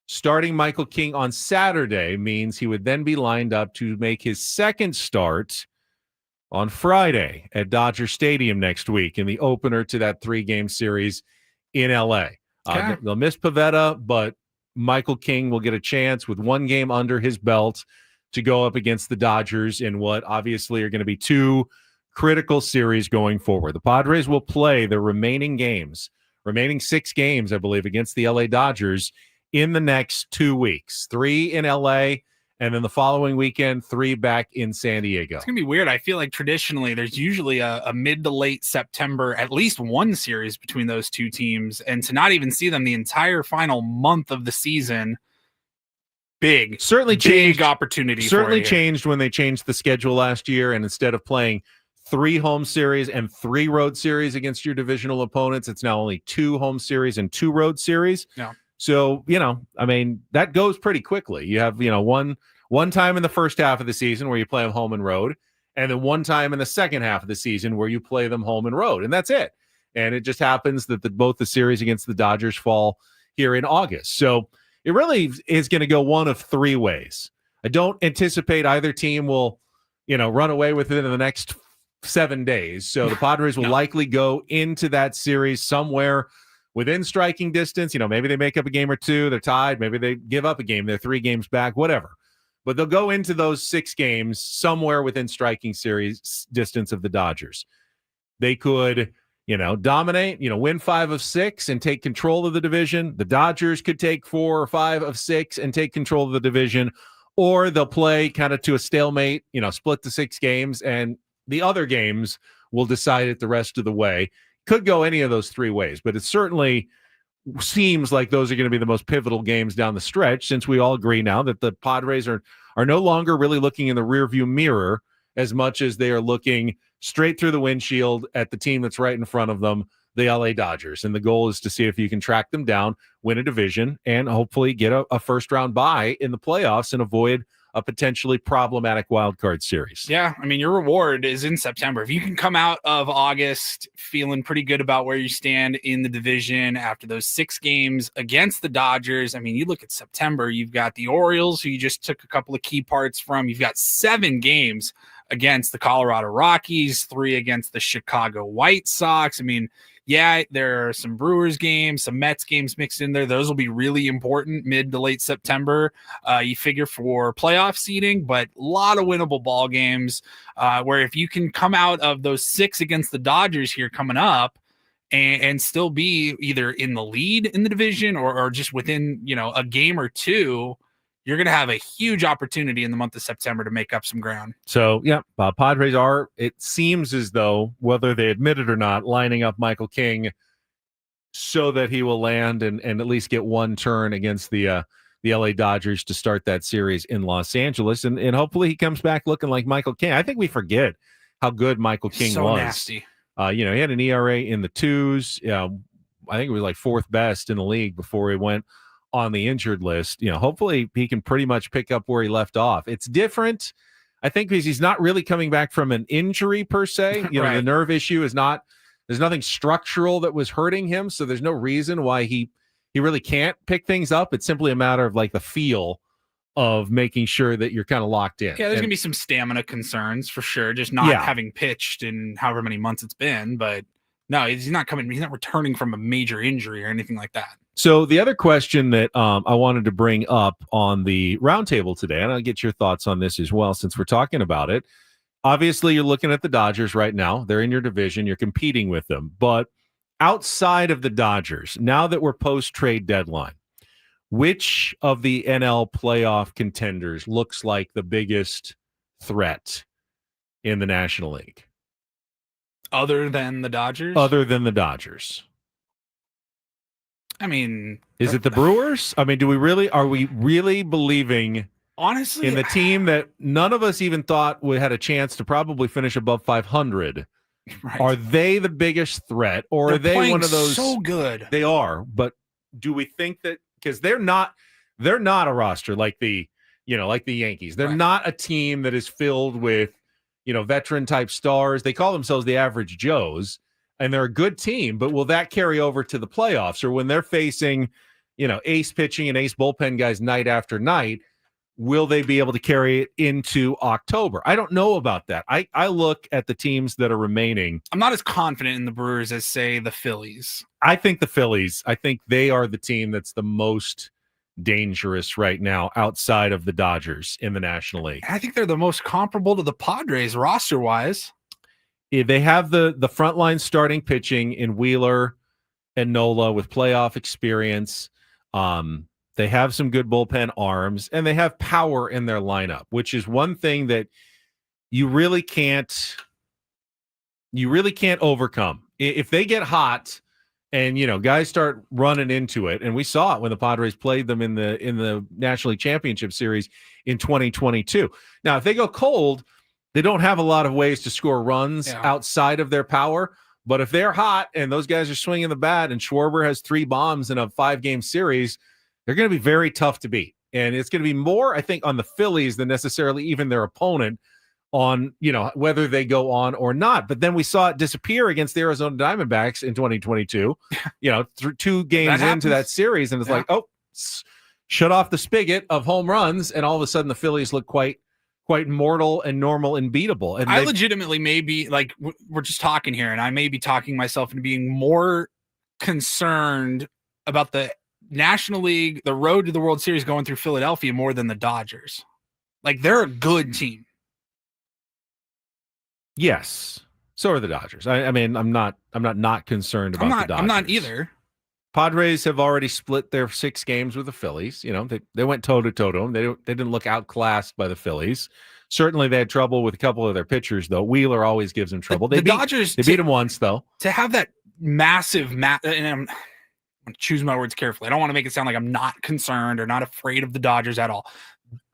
starting Michael King on Saturday means he would then be lined up to make his second start on Friday at Dodger Stadium next week in the opener to that 3-game series in L.A. Okay. They'll miss Pivetta, but Michael King will get a chance with 1 game under his belt to go up against the Dodgers in what obviously are going to be 2 critical series going forward. The Padres will play the remaining 6 games, I believe, against the LA Dodgers in the next 2 weeks. 3 in LA, and then the following weekend, 3 back in San Diego. It's going to be weird. I feel like traditionally there's usually a mid to late September, at least one series between those two teams, and to not even see them the entire final month of the season, big opportunity. Certainly changed when they changed the schedule last year, and instead of playing 3 home series and 3 road series against your divisional opponents, it's now only 2 home series and 2 road series. Yeah. So, that goes pretty quickly. You have, one time in the first half of the season where you play them home and road, and then one time in the second half of the season where you play them home and road, and that's it. And it just happens that both the series against the Dodgers fall here in August. So it really is going to go one of 3 ways. I don't anticipate either team will, run away with it in the next 7 days. So the Padres will likely go into that series somewhere within striking distance. Maybe they make up a game or 2, they're tied, maybe they give up a game, they're 3 games back, whatever. But they'll go into those 6 games somewhere within striking series distance of the Dodgers. They could, dominate, win 5 of 6 and take control of the division. The Dodgers could take 4 or 5 of 6 and take control of the division, or they'll play kind of to a stalemate, split the 6 games, and the other games will decide it the rest of the way. Could go any of those 3 ways, but it certainly seems like those are going to be the most pivotal games down the stretch, since we all agree now that the Padres are no longer really looking in the rearview mirror as much as they are looking straight through the windshield at the team that's right in front of them, the LA Dodgers. And the goal is to see if you can track them down, win a division, and hopefully get a first-round bye in the playoffs and avoid a potentially problematic wild card series. Yeah, your reward is in September. If you can come out of August feeling pretty good about where you stand in the division after those 6 games against the Dodgers, you look at September, you've got the Orioles, who you just took a couple of key parts from. You've got 7 games against the Colorado Rockies, 3 against the Chicago White Sox. Yeah, there are some Brewers games, some Mets games mixed in there. Those will be really important mid to late September. You figure for playoff seeding, but a lot of winnable ball games where if you can come out of those 6 against the Dodgers here coming up and still be either in the lead in the division or just within, a game or 2, you're going to have a huge opportunity in the month of September to make up some ground. So, yeah, Padres are, it seems as though, whether they admit it or not, lining up Michael King so that he will land and at least get one turn against the LA Dodgers to start that series in Los Angeles. And hopefully he comes back looking like Michael King. I think we forget how good Michael King So was. nasty. He had an ERA in the 2s. I think it was like 4th best in the league before he went on the injured list. Hopefully he can pretty much pick up where he left off. It's different, I think, because he's not really coming back from an injury per se. Right. The nerve issue is not, there's nothing structural that was hurting him. So there's no reason why he really can't pick things up. It's simply a matter of like the feel of making sure that you're kind of locked in. Yeah, there's going to be some stamina concerns for sure. Just not having pitched in however many months it's been. But no, he's not returning from a major injury or anything like that. So the other question that I wanted to bring up on the roundtable today, and I'll get your thoughts on this as well, since we're talking about it. Obviously, you're looking at the Dodgers right now. They're in your division. You're competing with them. But outside of the Dodgers, now that we're post-trade deadline, which of the NL playoff contenders looks like the biggest threat in the National League? Other than the Dodgers? Other than the Dodgers. I mean, is it the Brewers? I mean, are we really believing honestly in the team that none of us even thought we had a chance to probably finish above 500? Right. Are they the biggest threat, or are they one of those? So good. They are, but do we think that because they're not a roster like the Yankees. They're not a team that is filled with, veteran type stars. They call themselves the average Joes, and they're a good team, but will that carry over to the playoffs, or when they're facing, ace pitching and ace bullpen guys night after night, will they be able to carry it into October? I don't know about that. I look at the teams that are remaining. I'm not as confident in the Brewers as, say, the Phillies. I think they are the team that's the most dangerous right now outside of the Dodgers in the National League. I think they're the most comparable to the Padres roster-wise. They have the frontline starting pitching in Wheeler and Nola with playoff experience. They have some good bullpen arms, and they have power in their lineup, which is one thing that you really can't overcome. If they get hot and, guys start running into it, and we saw it when the Padres played them in the National League Championship Series in 2022. Now, if they go cold, they don't have a lot of ways to score runs outside of their power. But if they're hot and those guys are swinging the bat and Schwarber has 3 bombs in a 5-game series, they're going to be very tough to beat. And it's going to be more, I think, on the Phillies than necessarily even their opponent on, whether they go on or not. But then we saw it disappear against the Arizona Diamondbacks in 2022, through 2 games into that series. And it's like, shut off the spigot of home runs. And all of a sudden the Phillies look quite mortal and normal and beatable. And I legitimately may be, like, we're just talking here, and I may be talking myself into being more concerned about the National League, the road to the World Series going through Philadelphia more than the Dodgers. Like, they're a good team. Yes. So are the Dodgers. I mean, I'm not concerned about the Dodgers. I'm not either. Padres have already split their 6 games with the Phillies. They went toe-to-toe to them. They didn't look outclassed by the Phillies. Certainly they had trouble with a couple of their pitchers, though. Wheeler always gives them trouble. Dodgers, they beat them once, though. To have that massive and I'm going to choose my words carefully. I don't want to make it sound like I'm not concerned or not afraid of the Dodgers at all.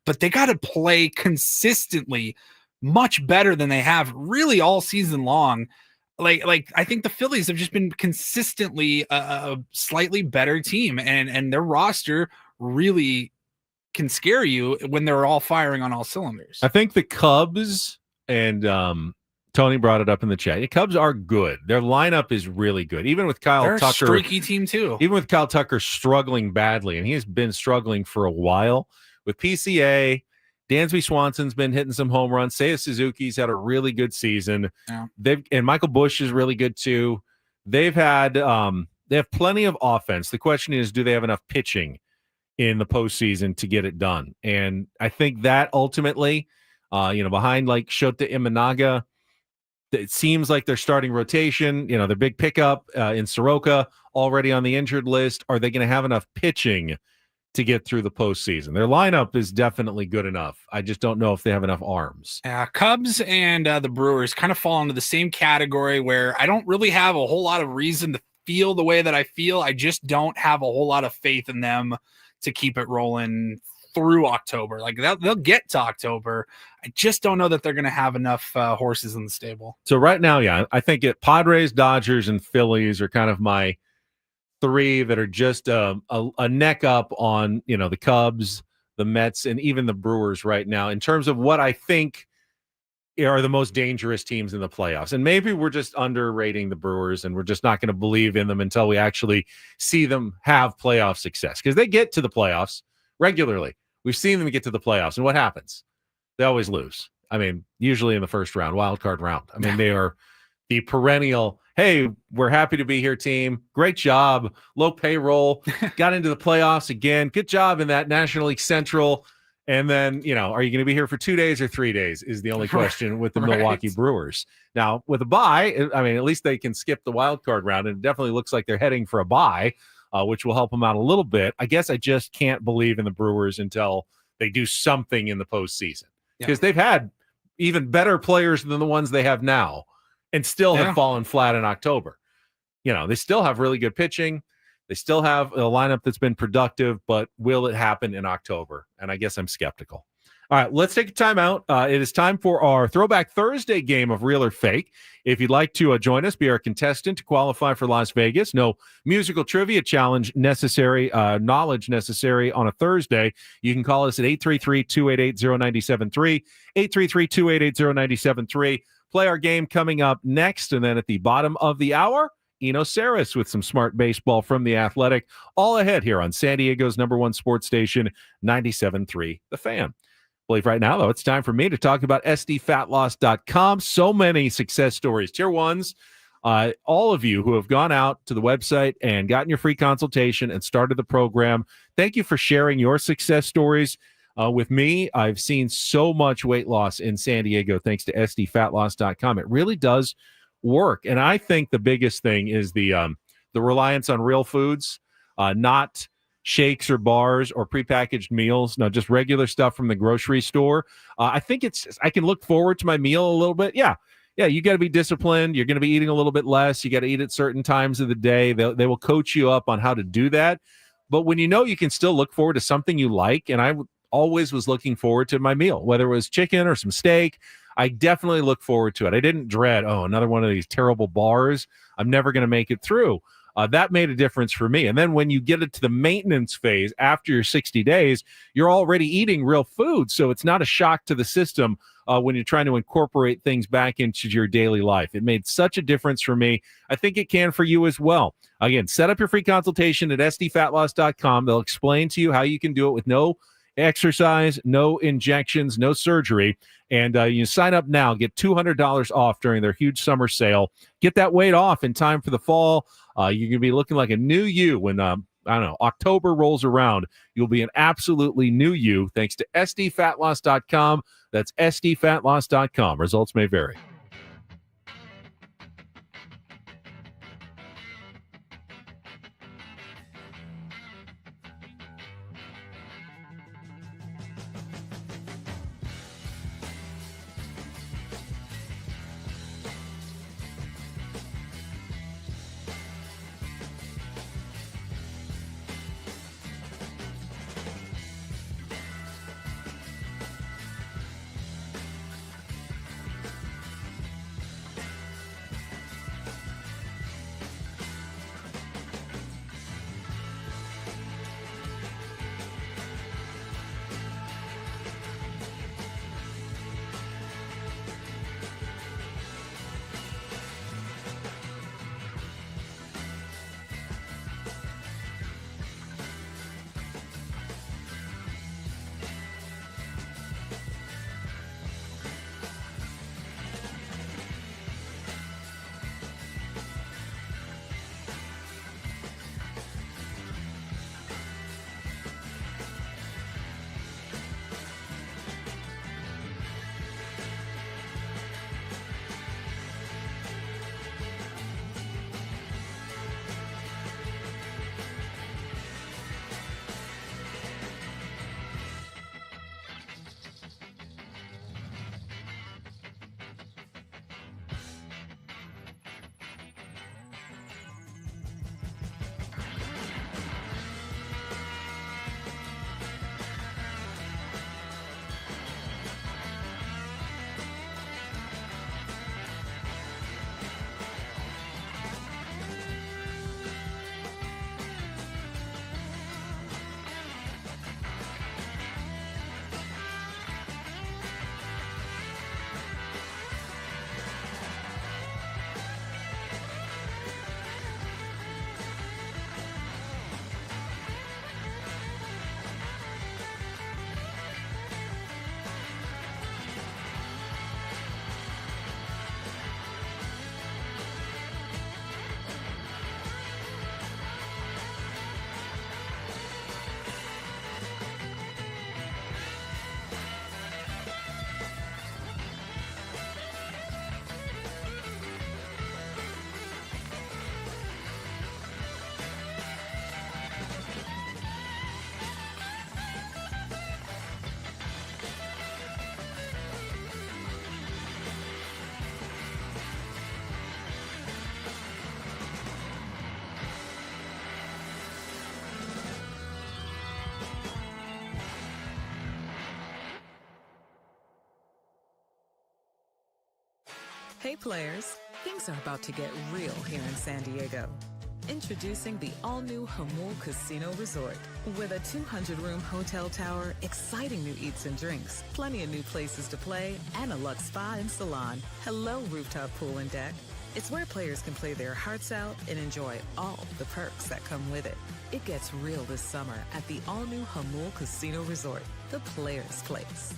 But they got to play consistently much better than they have really all season long. Like I think the Phillies have just been consistently a slightly better team, and their roster really can scare you when they're all firing on all cylinders. I think the Cubs, and Tony brought it up in the chat, the Cubs are good. Their lineup is really good. Even with Kyle Tucker, a streaky team too. Even with Kyle Tucker struggling badly, and he has been struggling for a while with PCA. Dansby Swanson's been hitting some home runs. Seiya Suzuki's had a really good season. Yeah. And Michael Busch is really good too. They have plenty of offense. The question is, do they have enough pitching in the postseason to get it done? And I think that ultimately, behind like Shota Imanaga, it seems like their starting rotation, their big pickup in Soroka already on the injured list. Are they going to have enough pitching to get through the postseason? Their lineup is definitely good enough. I just don't know if they have enough arms. Cubs and the Brewers kind of fall into the same category where I don't really have a whole lot of reason to feel the way that I feel, I just don't have a whole lot of faith in them to keep it rolling through October. Like they'll get to October. I just don't know that they're going to have enough horses in the stable. So right now, yeah, I think Padres, Dodgers, and Phillies are kind of my three that are just a neck up on, the Cubs, the Mets, and even the Brewers right now in terms of what I think are the most dangerous teams in the playoffs. And maybe we're just underrating the Brewers and we're just not going to believe in them until we actually see them have playoff success, because they get to the playoffs regularly. We've seen them get to the playoffs, and what happens? They always lose. I mean, usually in the first round, wild card round. I mean, they are the perennial, hey, we're happy to be here team. Great job. Low payroll. Got into the playoffs again. Good job in that National League Central. And then, are you going to be here for 2 days or 3 days is the only question with the Milwaukee Brewers. Now, with a bye, I mean, at least they can skip the wild card round, and it definitely looks like they're heading for a bye, which will help them out a little bit. I guess I just can't believe in the Brewers until they do something in the postseason, because they've had even better players than the ones they have now and still have fallen flat in October. They still have really good pitching. They still have a lineup that's been productive, but will it happen in October? And I guess I'm skeptical. All right, let's take a timeout. It is time for our Throwback Thursday game of Real or Fake. If you'd like to join us, be our contestant to qualify for Las Vegas. No musical trivia challenge necessary, knowledge necessary on a Thursday. You can call us at 833-288-0973, 833-288-0973. Play our game coming up next, and then at the bottom of the hour, Eno Sarris with some smart baseball from The Athletic. All ahead here on San Diego's #1 sports station, 97.3 The Fan. I believe right now, though, it's time for me to talk about sdfatloss.com. So many success stories. Tier ones, all of you who have gone out to the website and gotten your free consultation and started the program, thank you for sharing your success stories with me. I've seen so much weight loss in San Diego thanks to sdfatloss.com. It really does work. And I think the biggest thing is the reliance on real foods, not shakes or bars or prepackaged meals. No, just regular stuff from the grocery store. I think I can look forward to my meal a little bit. Yeah, you got to be disciplined. You're going to be eating a little bit less. You got to eat at certain times of the day. They will coach you up on how to do that. But when you can still look forward to something you like, and I always was looking forward to my meal, whether it was chicken or some steak. I definitely look forward to it. I didn't dread, another one of these terrible bars. I'm never going to make it through. That made a difference for me. And then when you get it to the maintenance phase after your 60 days, you're already eating real food. So it's not a shock to the system when you're trying to incorporate things back into your daily life. It made such a difference for me. I think it can for you as well. Again, set up your free consultation at sdfatloss.com. They'll explain to you how you can do it with no exercise, no injections, no surgery. And you sign up now, get $200 off during their huge summer sale. Get that weight off in time for the fall. You're going to be looking like a new you when, October rolls around. You'll be an absolutely new you thanks to sdfatloss.com. That's sdfatloss.com. Results may vary. Hey players, things are about to get real here in San Diego. Introducing the all-new Hamul Casino Resort. With a 200-room hotel tower, exciting new eats and drinks, plenty of new places to play, and a luxe spa and salon. Hello, rooftop pool and deck. It's where players can play their hearts out and enjoy all the perks that come with it. It gets real this summer at the all-new Hamul Casino Resort, the players' place.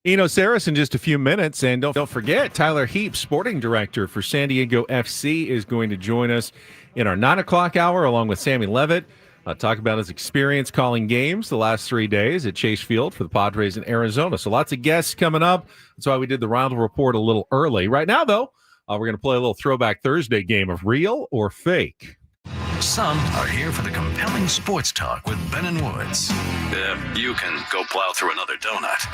Eno Sarris in just a few minutes. And don't forget, Tyler Heaps, sporting director for San Diego FC, is going to join us in our 9 o'clock hour along with Sammy Levitt. Talk about his experience calling games the last 3 days at Chase Field for the Padres in Arizona. So lots of guests coming up. That's why we did the Reindl Report a little early. Right now, though, we're going to play a little Throwback Thursday game of real or fake. Some are here for the compelling sports talk with Ben and Woods. You can go plow through another donut.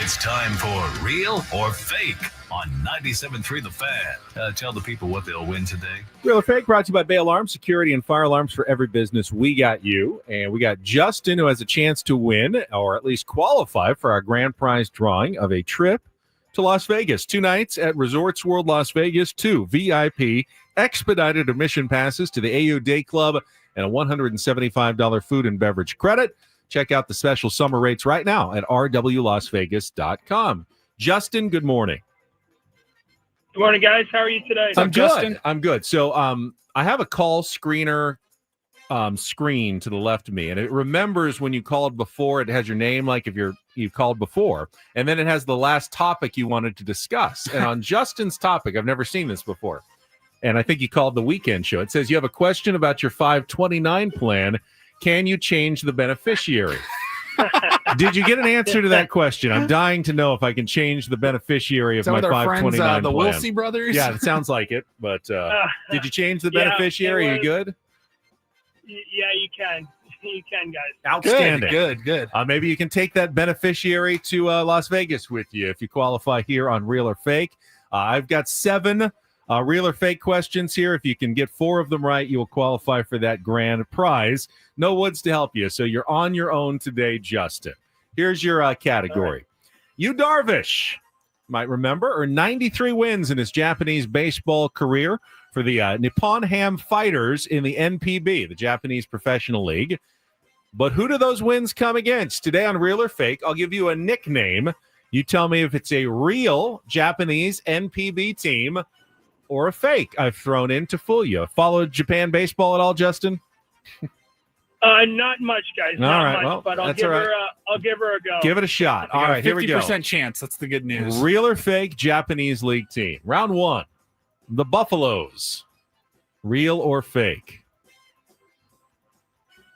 It's time for Real or Fake on 97.3 The Fan. Tell the people what they'll win today. Real or Fake brought to you by Bay Alarm, security and fire alarms for every business. We got you. And we got Justin, who has a chance to win, or at least qualify for our grand prize drawing of a trip to Las Vegas. 2 nights at Resorts World Las Vegas, 2 VIP expedited admission passes to the AU Day Club, and a $175 food and beverage credit. Check out the special summer rates right now at rwlasvegas.com. Justin, good morning. Good morning, guys. How are you today? I'm good. Justin? I'm good. So I have a call screener screen to the left of me, and it remembers when you called before. It has your name, like if you've called before, and then it has the last topic you wanted to discuss. And on Justin's topic, I've never seen this before, and I think you called the weekend show. It says you have a question about your 529 plan. Can you change the beneficiary? Did you get an answer to that question? I'm dying to know if I can change the beneficiary of my 529 plan. The Wilsey brothers? Yeah, it sounds like it. But did you change the beneficiary? Are you good? Yeah, you can. You can, guys. Outstanding. Good. Maybe you can take that beneficiary to Las Vegas with you if you qualify here on Real or Fake. I've got 7 real or fake questions here. If you can get 4 of them right, you will qualify for that grand prize. No Woods to help you, so you're on your own today, Justin. Here's your category. Right. Yu Darvish, might remember, earned 93 wins in his Japanese baseball career for the Nippon Ham Fighters in the NPB, the Japanese Professional League. But who do those wins come against? Today on Real or Fake, I'll give you a nickname. You tell me if it's a real Japanese NPB team or a fake I've thrown in to fool you. Followed Japan baseball at all, Justin? Not much, guys. Not much, well, but I'll give her a go. Give it a shot. All right, here we go. 50% chance. That's the good news. Real or fake Japanese league team. Round 1. The Buffaloes. Real or fake?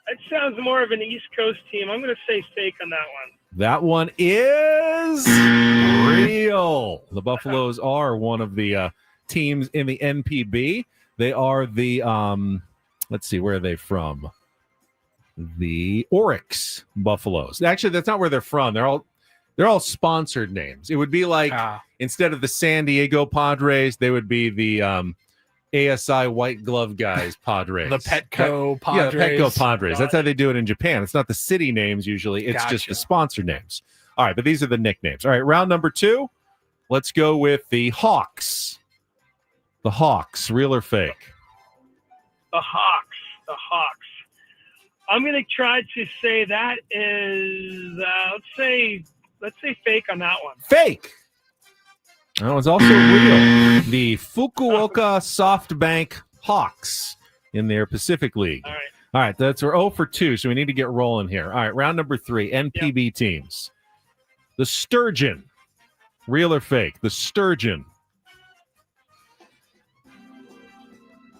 That sounds more of an East Coast team. I'm going to say fake on that one. That one is real. The Buffaloes are one of the teams in the NPB. They are the, let's see, where are they from? The Oryx Buffaloes. Actually, that's not where they're from. They're all sponsored names. It would be like instead of the San Diego Padres, they would be the ASI White Glove Guys Padres. The Petco Padres. Yeah, the Petco Padres. That's how they do it in Japan. It's not the city names usually. It's just the sponsor names. All right, but these are the nicknames. All right, round number 2. Let's go with the Hawks. The Hawks, real or fake? The Hawks. I'm going to try to say that is, let's say fake on that one. Fake. That was also real. The Fukuoka SoftBank Hawks in their Pacific League. All right, we're 0 for 2, so we need to get rolling here. All right, round number 3, NPB teams. The Sturgeon. Real or fake? The Sturgeon.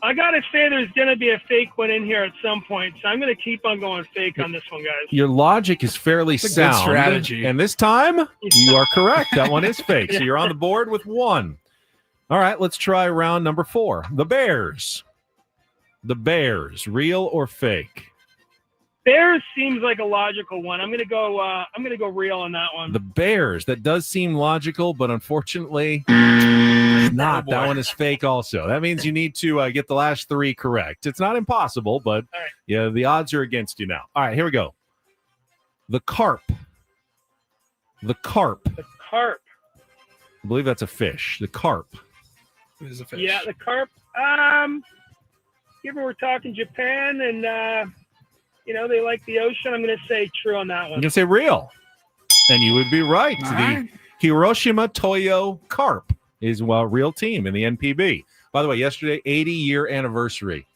I got to say there's going to be a fake one in here at some point, so I'm going to keep on going fake on this one, guys. Your logic is fairly It's a good sound. strategy. And this time, you are correct. That one is fake. So you're on the board with 1. All right, let's try round number 4. The Bears. The Bears, real or fake? Bears seems like a logical one. I'm going to go real on that one. The Bears. That does seem logical, but unfortunately, it's not. That one is fake also. That means you need to get the last 3 correct. It's not impossible, but yeah, the odds are against you now. All right, here we go. The Carp. The Carp. The Carp. I believe that's a fish. The Carp. It is a fish. Yeah, the Carp. Given we're talking Japan and they like the ocean, I'm going to say true on that one. I'm going to say real. And you would be right. All The right. Hiroshima Toyo Carp is a real team in the NPB. By the way, yesterday, 80-year anniversary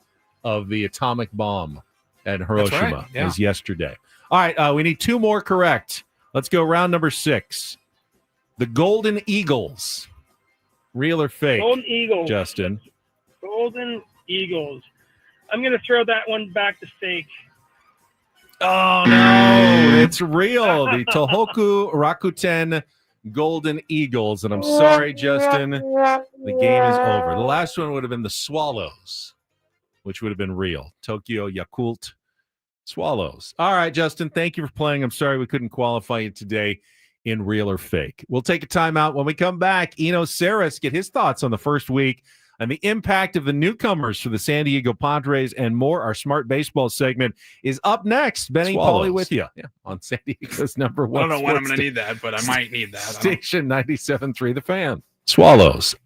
of the atomic bomb at Hiroshima was yesterday. All right, we need 2 more correct. Let's go round number 6. The Golden Eagles. Real or fake? Golden Eagles. Justin. Golden Eagles. I'm going to throw that one back to fake. Oh, no. It's real. The Tohoku Rakuten Golden Eagles. And I'm sorry, Justin. The game is over. The last one would have been the Swallows, which would have been real. Tokyo Yakult Swallows. All right, Justin, thank you for playing. I'm sorry we couldn't qualify you today in real or fake. We'll take a timeout. When we come back, Eno Sarris get his thoughts on the first week and the impact of the newcomers for the San Diego Padres and more. Our Smart Baseball segment is up next. Benny Pauly with you on San Diego's number 1. I don't know when I'm going to need that, but I might need that. Station 97.3 The Fan. Swallows.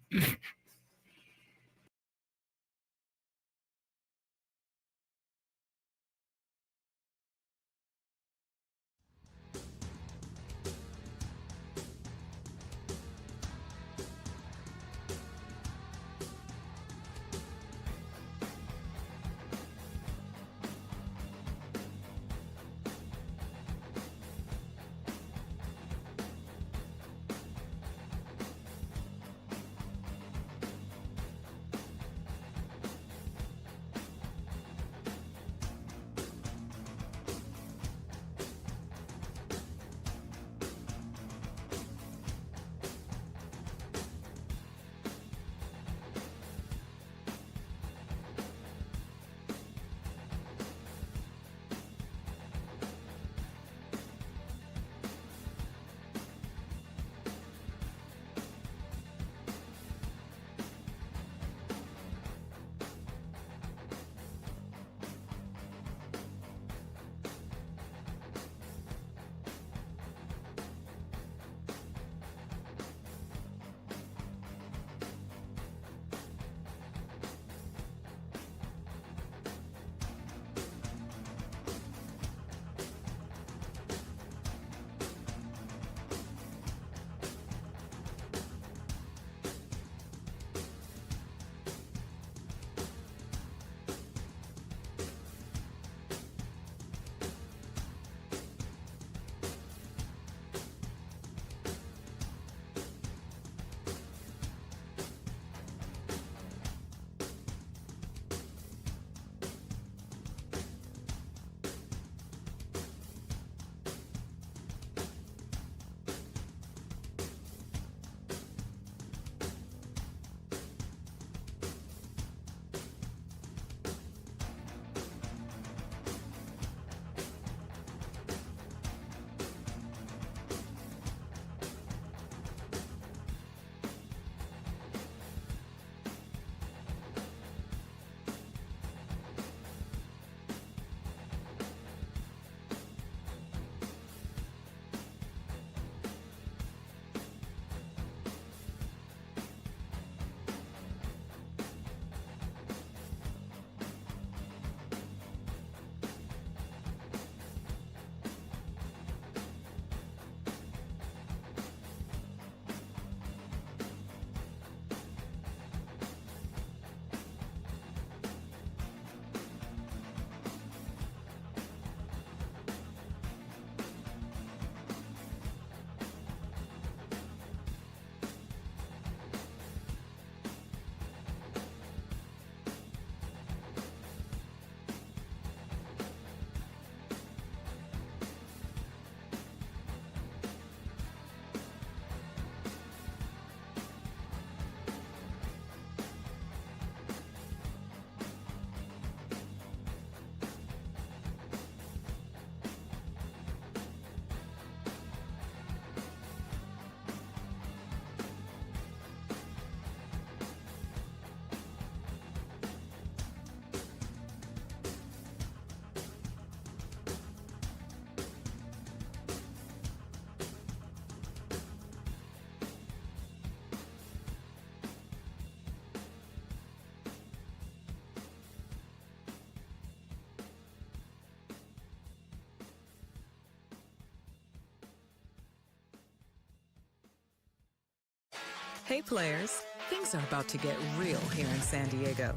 Hey players, things are about to get real here in San Diego.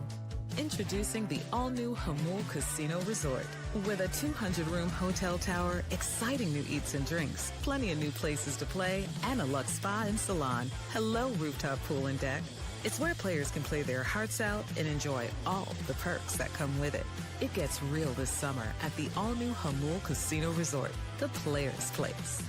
Introducing the all-new Hamul Casino Resort. With a 200-room hotel tower, exciting new eats and drinks, plenty of new places to play, and a luxe spa and salon. Hello, rooftop pool and deck. It's where players can play their hearts out and enjoy all the perks that come with it. It gets real this summer at the all-new Hamul Casino Resort, the players' place.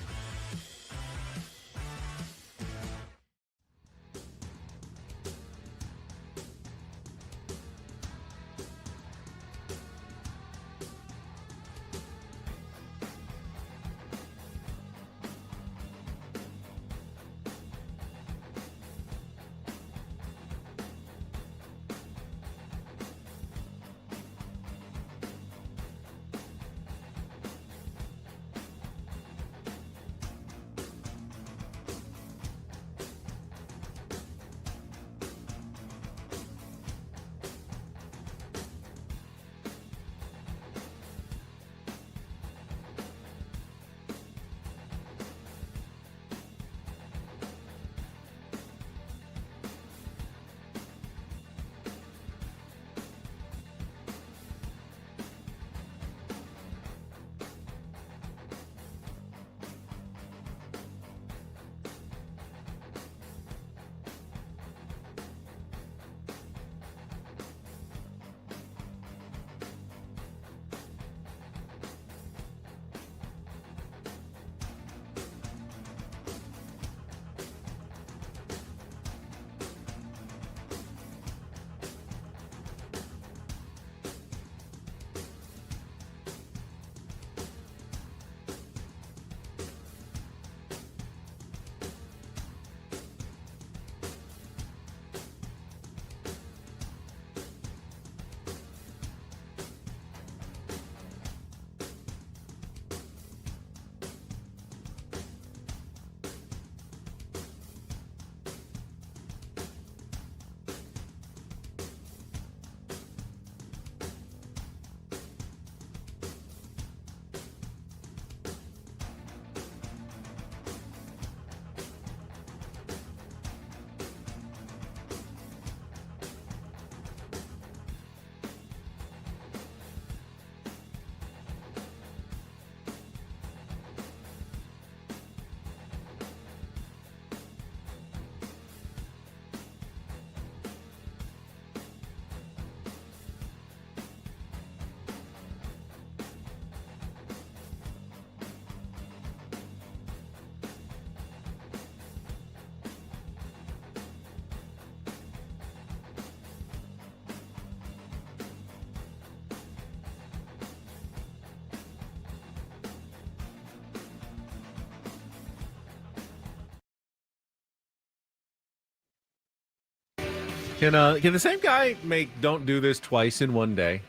Can the same guy make Don't Do This twice in one day?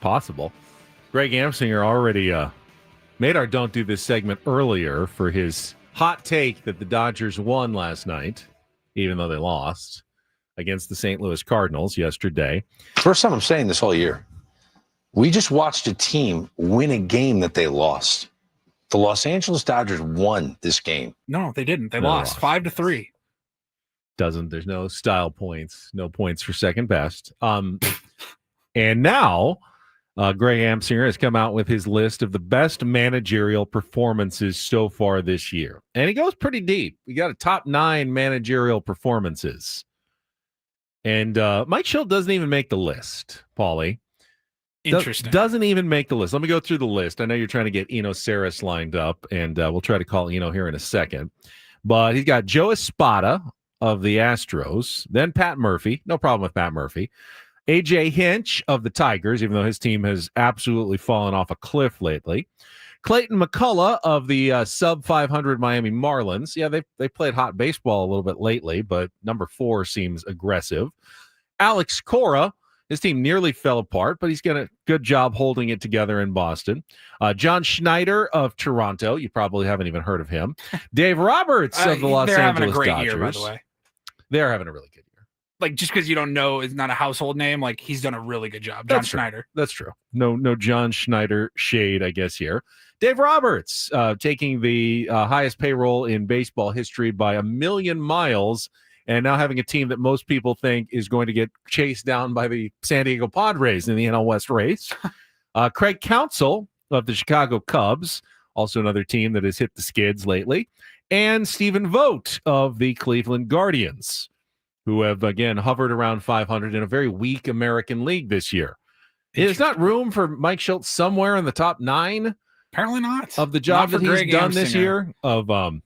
Possible. Greg Amsinger already made our Don't Do This segment earlier for his hot take that the Dodgers won last night, even though they lost against the St. Louis Cardinals yesterday. First time I'm saying this all year. We just watched a team win a game that they lost. The Los Angeles Dodgers won this game. No, they didn't. They lost 5-3. There's no style points, no points for second best. And now Greg Amsinger has come out with his list of the best managerial performances so far this year. And he goes pretty deep. We got a top 9 managerial performances. And Mike Schill doesn't even make the list, Paulie. Interesting. Doesn't even make the list. Let me go through the list. I know you're trying to get Eno Sarris lined up, and we'll try to call Eno here in a second. But he's got Joe Espada of the Astros, then Pat Murphy. No problem with Pat Murphy. A.J. Hinch of the Tigers, even though his team has absolutely fallen off a cliff lately. Clayton McCullough of the sub-500 Miami Marlins. Yeah, they played hot baseball a little bit lately, but number 4 seems aggressive. Alex Cora, his team nearly fell apart, but he's got a good job holding it together in Boston. John Schneider of Toronto. You probably haven't even heard of him. Dave Roberts of the Los Angeles Dodgers. They're having a great year, by the way. They're having a really good year. Like, just because you don't know, it's not a household name. Like, he's done a really good job. John Schneider. That's true. No John Schneider shade, I guess, here. Dave Roberts taking the highest payroll in baseball history by a million miles, and now having a team that most people think is going to get chased down by the San Diego Padres in the NL West race. Craig Counsell of the Chicago Cubs, also another team that has hit the skids lately, and Stephen Vogt of the Cleveland Guardians, who have, again, hovered around 500 in a very weak American League this year. There's not room for Mike Shildt somewhere in the top 9? Apparently not. Of the job that he's Greg done this Amsinger. year of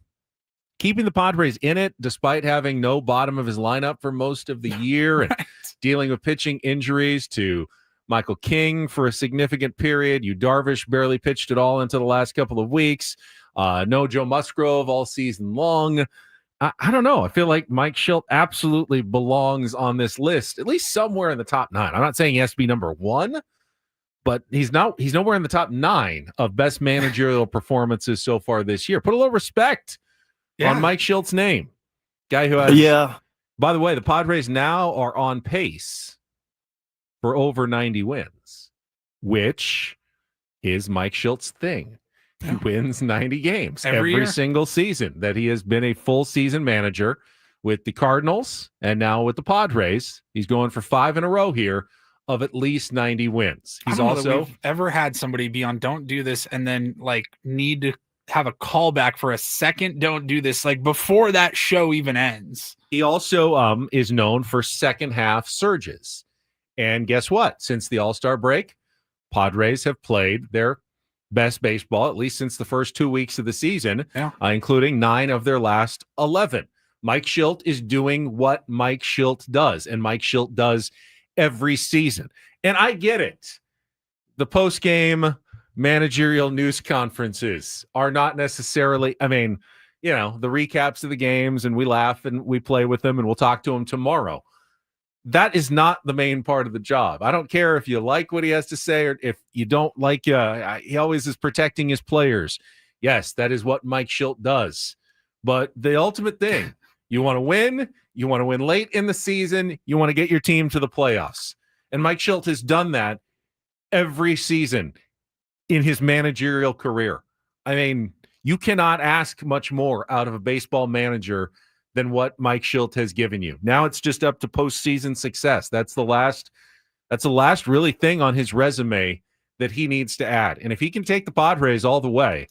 keeping the Padres in it despite having no bottom of his lineup for most of the year and dealing with pitching injuries to Michael King for a significant period. Yu Darvish barely pitched at all into the last couple of weeks. No Joe Musgrove all season long. I don't know. I feel like Mike Shildt absolutely belongs on this list, at least somewhere in the top 9. I'm not saying he has to be number 1, but he's nowhere in the top 9 of best managerial performances so far this year. Put a little respect on Mike Shildt's name. Guy who has, by the way, the Padres now are on pace for over 90 wins, which is Mike Shildt's thing. He wins 90 games every single season that he has been a full season manager with the Cardinals and now with the Padres. He's going for 5 in a row here of at least 90 wins. He's also ever had somebody be on Don't Do This and then like need to have a callback for a second Don't Do This like before that show even ends. He also is known for second half surges. And guess what? Since the All-Star break, Padres have played their best baseball, at least since the first 2 weeks of the season, including 9 of their last 11. Mike Shildt is doing what Mike Shildt does, and Mike Shildt does every season. And I get it. The post-game managerial news conferences are not necessarily, I mean, you know, the recaps of the games, and we laugh and we play with them, and we'll talk to them tomorrow. That is not the main part of the job. I don't care if you like what he has to say or if you don't like, he always is protecting his players. Yes, that is what Mike Shildt does. But the ultimate thing, you want to win late in the season, you want to get your team to the playoffs. And Mike Shildt has done that every season in his managerial career. I mean, you cannot ask much more out of a baseball manager than what Mike Shildt has given you. Now it's just up to postseason success. That's the last really thing on his resume that he needs to add. And if he can take the Padres all the way,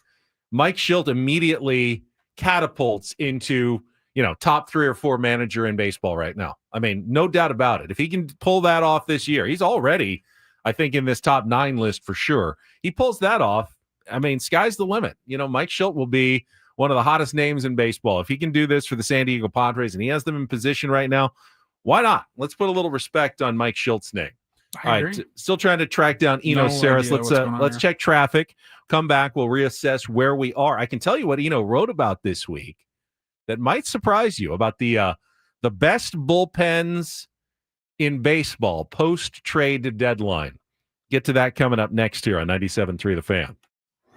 Mike Shildt immediately catapults into, you know, top 3 or 4 manager in baseball right now. I mean, no doubt about it. If he can pull that off this year, he's already, I think, in this top 9 list for sure. He pulls that off. I mean, sky's the limit. You know, Mike Shildt will be one of the hottest names in baseball. If he can do this for the San Diego Padres and he has them in position right now, why not? Let's put a little respect on Mike Shildt's name. All right, still trying to track down Eno Sarris. Let's check traffic. Come back. We'll reassess where we are. I can tell you what Eno wrote about this week that might surprise you about the best bullpens in baseball post-trade deadline. Get to that coming up next here on 97.3 The Fan.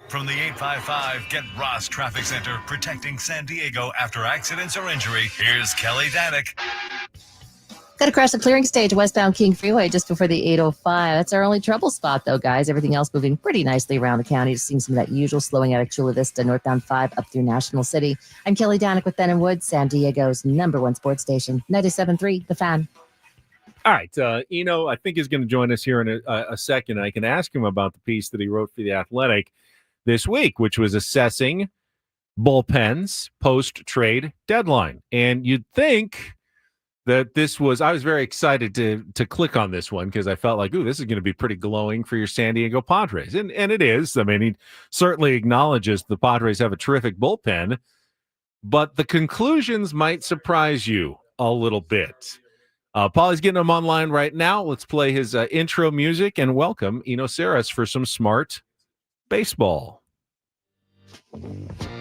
From the 855 Get Ross Traffic Center, protecting San Diego after accidents or injury, here's Kelly Danick. Got to cross the clearing stage westbound King Freeway just before the 805. That's our only trouble spot, though, guys. Everything else moving pretty nicely around the county. Just seeing some of that usual slowing out of Chula Vista, northbound 5 up through National City. I'm Kelly Danick with Ben and Wood, San Diego's #1 sports station, 97.3 The Fan. All right, Eno, I think is going to join us here in a second. I can ask him about the piece that he wrote for The Athletic this week, which was assessing bullpens post-trade deadline. And you'd think that I was very excited to click on this one because I felt like, this is going to be pretty glowing for your San Diego Padres. And it is. I mean, he certainly acknowledges the Padres have a terrific bullpen, but the conclusions might surprise you a little bit. Paulie's getting him online right now. Let's play his intro music and welcome Eno Sarris for some smart baseball.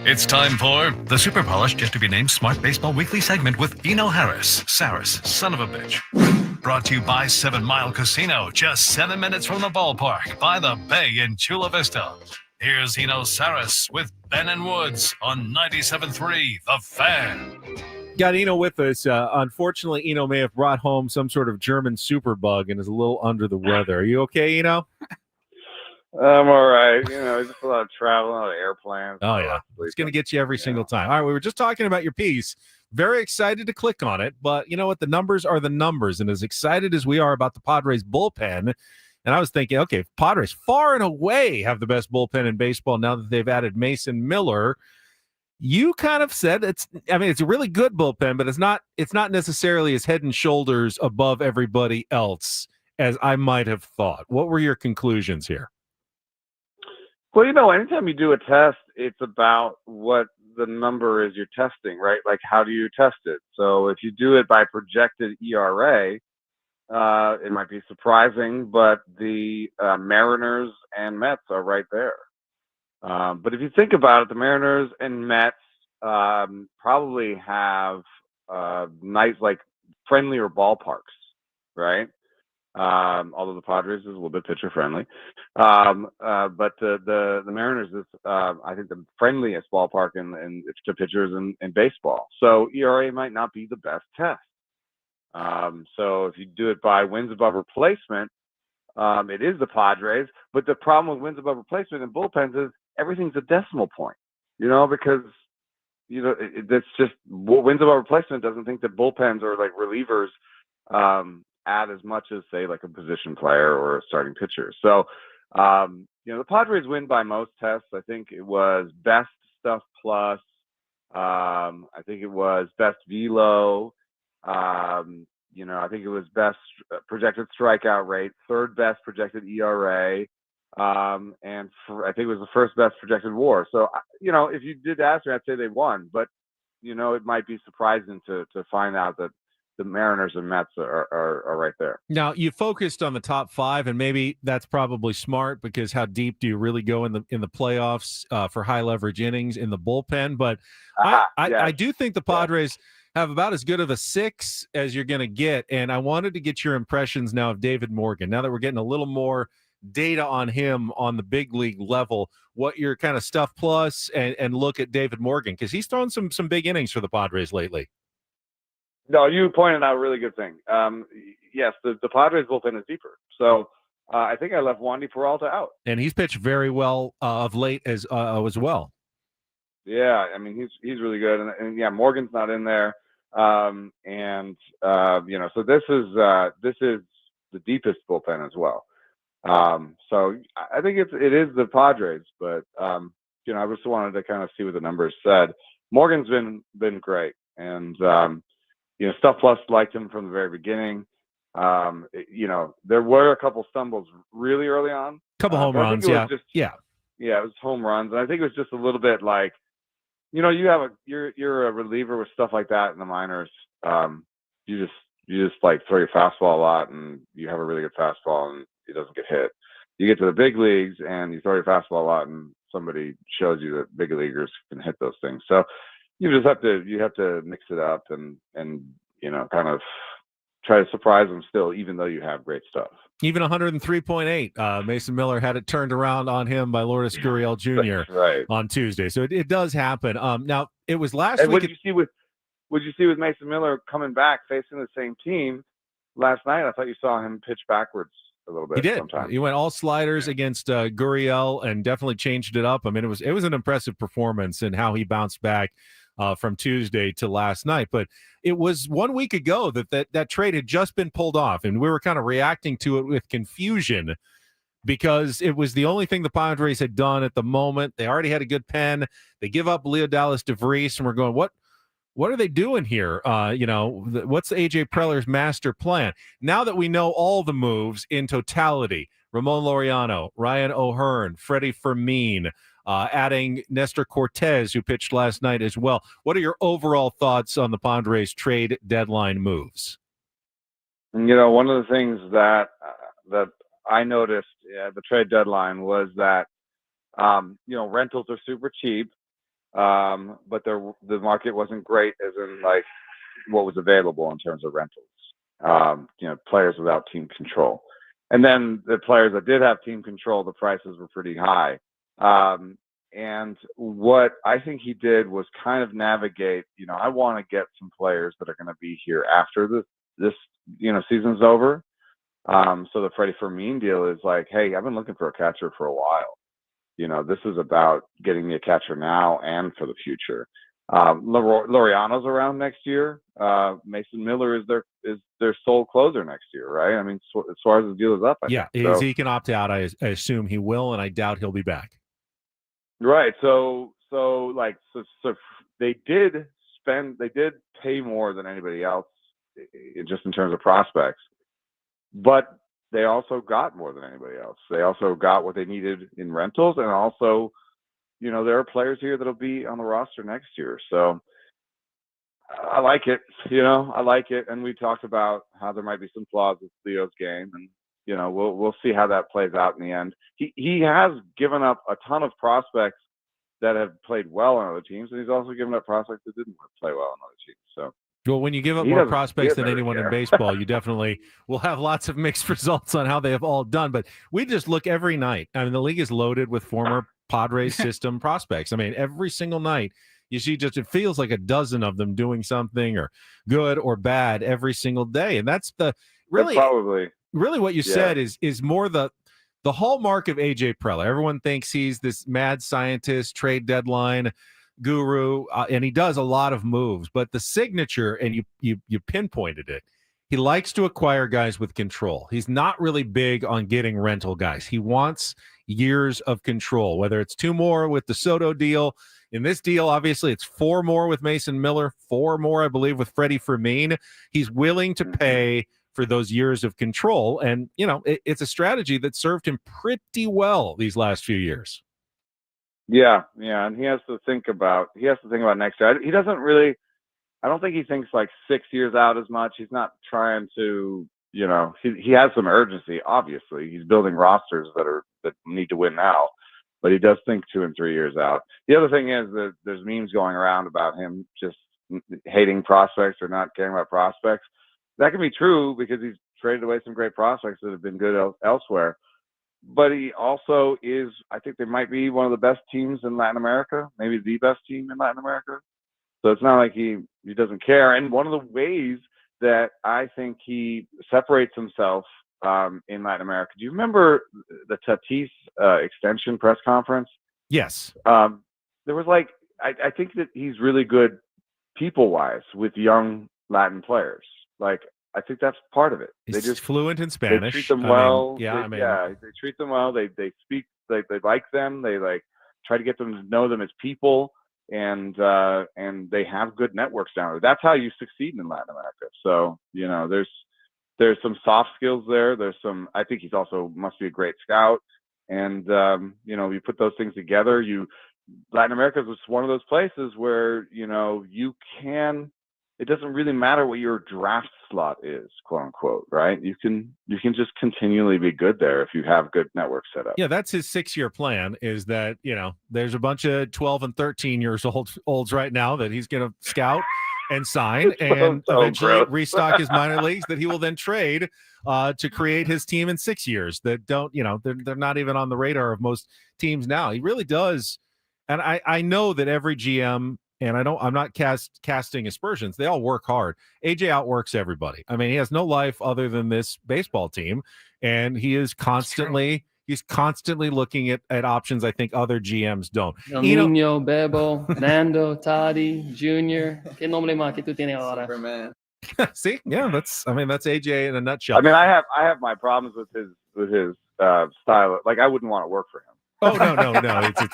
It's time for the super polished, yet to be named Smart Baseball Weekly segment with Eno Sarris, son of a bitch. Brought to you by 7 Mile Casino, just 7 minutes from the ballpark by the bay in Chula Vista. Here's Eno Sarris with Ben and Woods on 97.3 The Fan. Got Eno with us. Unfortunately, Eno may have brought home some sort of German superbug and is a little under the weather. Are you okay, Eno? I'm all right. Just a lot of traveling, a lot of airplanes. Oh, yeah. It's going to get you every single time. All right, we were just talking about your piece. Very excited to click on it, but you know what? The numbers are the numbers, and as excited as we are about the Padres bullpen, and I was thinking, okay, Padres far and away have the best bullpen in baseball now that they've added Mason Miller. You kind of said it's a really good bullpen, but it's not necessarily as head and shoulders above everybody else as I might have thought. What were your conclusions here? Well, anytime you do a test, it's about what the number is you're testing, right? Like, how do you test it? So if you do it by projected ERA, it might be surprising, but the Mariners and Mets are right there. But if you think about it, the Mariners and Mets probably have nice, like, friendlier ballparks, right? Although the Padres is a little bit pitcher friendly. But the Mariners is, I think, the friendliest ballpark to pitchers in baseball. So ERA might not be the best test. So if you do it by wins above replacement, it is the Padres. But the problem with wins above replacement in bullpens is everything's a decimal point, because, it's just wins above replacement doesn't think that bullpens or like relievers, add as much as, say, like a position player or a starting pitcher. So, the Padres win by most tests. I think it was best stuff plus. I think it was best velo. I think it was best projected strikeout rate, third best projected ERA, and I think it was the first best projected WAR. So, if you did ask me, I'd say they won. But, it might be surprising to find out that the Mariners and Mets are right there. Now, you focused on the top five, and maybe that's probably smart because how deep do you really go in the playoffs for high leverage innings in the bullpen? But I do think the Padres have about as good of a 6 as you're going to get, and I wanted to get your impressions now of David Morgan. Now that we're getting a little more data on him on the big league level, what your kind of stuff plus and look at David Morgan, because he's thrown some big innings for the Padres lately. No, you pointed out a really good thing. Yes, the Padres bullpen is deeper. So I think I left Wandy Peralta out. And he's pitched very well of late as well. Yeah, he's really good. And yeah, Morgan's not in there. So this is the deepest bullpen as well. So I think it is the Padres, but I just wanted to kind of see what the numbers said. Morgan's been great. And Stuff Plus liked him from the very beginning. There were a couple stumbles really early on. Couple home runs, yeah. Yeah, it was home runs, and I think it was just a little bit like, you're a reliever with stuff like that in the minors. You just like throw your fastball a lot, and you have a really good fastball, and it doesn't get hit. You get to the big leagues, and you throw your fastball a lot, and somebody shows you that big leaguers can hit those things. So you have to mix it up and kind of try to surprise them still, even though you have great stuff. Even 103.8. Mason Miller had it turned around on him by Lourdes Gurriel Jr. Right. on Tuesday. So it does happen. Now it was last week. What did you see with Mason Miller coming back facing the same team last night? I thought you saw him pitch backwards a little bit. He did. Sometimes. He went all sliders against Gurriel and definitely changed it up. It was an impressive performance and how he bounced back from Tuesday to last night. But it was 1 week ago that trade had just been pulled off, and we were kind of reacting to it with confusion because it was the only thing the Padres had done at the moment. They already had a good pen. They give up Leo Dallas DeVries, and we're going, what are they doing here? What's AJ Preller's master plan? Now that we know all the moves in totality, Ramon Laureano, Ryan O'Hearn, Freddie Fermin, adding Nestor Cortez, who pitched last night as well. What are your overall thoughts on the Padres trade deadline moves? One of the things that I noticed at the trade deadline was that, rentals are super cheap, but the market wasn't great as in like what was available in terms of rentals, players without team control. And then the players that did have team control, the prices were pretty high. And what I think he did was kind of navigate, I want to get some players that are going to be here after this season's over. So the Freddie Fermin deal is like, hey, I've been looking for a catcher for a while. This is about getting me a catcher now and for the future. Laureano's around next year. Mason Miller is their sole closer next year, right? I mean, as far as the deal is up, I think. If he can opt out, I assume he will, and I doubt he'll be back. Right. So they did pay more than anybody else, just in terms of prospects, but they also got more than anybody else. They also got what they needed in rentals, and also, there are players here that'll be on the roster next year. So I like it. I like it. And we talked about how there might be some flaws with Leo's game, and we'll see how that plays out in the end. He has given up a ton of prospects that have played well on other teams, and he's also given up prospects that didn't play well on other teams. So. Well, when you give up more prospects than anyone in baseball, you definitely will have lots of mixed results on how they have all done. But we just look every night. I mean, the league is loaded with former Padres system prospects. I mean, every single night you see it feels like a dozen of them doing something or good or bad every single day. And that's really what you said is more the hallmark of AJ Preller. Everyone thinks he's this mad scientist, trade deadline guru, and he does a lot of moves, but the signature, and you pinpointed it, he likes to acquire guys with control. He's not really big on getting rental guys. He wants years of control, whether it's 2 more with the Soto deal. In this deal, obviously, it's 4 more with Mason Miller, 4 more, I believe, with Freddie Fermin. He's willing to pay for those years of control, and it's a strategy that served him pretty well these last few years. Yeah, and he has to think about next year. He doesn't really. I don't think he thinks like 6 years out as much. He's not trying to. He has some urgency. Obviously, he's building rosters that need to win now, but he does think 2 and 3 years out. The other thing is that there's memes going around about him just hating prospects or not caring about prospects. That can be true because he's traded away some great prospects that have been good elsewhere. But he also is, I think they might be one of the best teams in Latin America, maybe the best team in Latin America. So it's not like he doesn't care. And one of the ways that I think he separates himself in Latin America, do you remember the Tatis extension press conference? Yes. There was I think that he's really good people-wise with young Latin players. I think that's part of it. He's just fluent in Spanish. They treat them well. They treat them well. They speak. They like them. They try to get them to know them as people, and they have good networks down there. That's how you succeed in Latin America. So there's some soft skills there. There's some. I think he's also must be a great scout, and you put those things together. Latin America is one of those places where you can. It doesn't really matter what your draft slot is, quote unquote, right? You can just continually be good there if you have good network set up. Yeah, that's his 6-year plan. Is that there's a bunch of 12 and 13 years olds right now that he's going to scout and sign, and eventually restock his minor leagues that he will then trade to create his team in 6 years. That don't they're not even on the radar of most teams now. He really does, and I know that every GM. And I'm not casting aspersions. They all work hard. AJ outworks everybody. I mean, he has no life other than this baseball team, and he is constantly looking at options. I think other GMs don't. Nino, Bebo, Nando, Toddy, Junior. ¿Qué nombre más que tú tienes ahora? Superman. See, yeah, that's AJ in a nutshell. I mean, I have my problems with his style. I wouldn't want to work for him. Oh, no.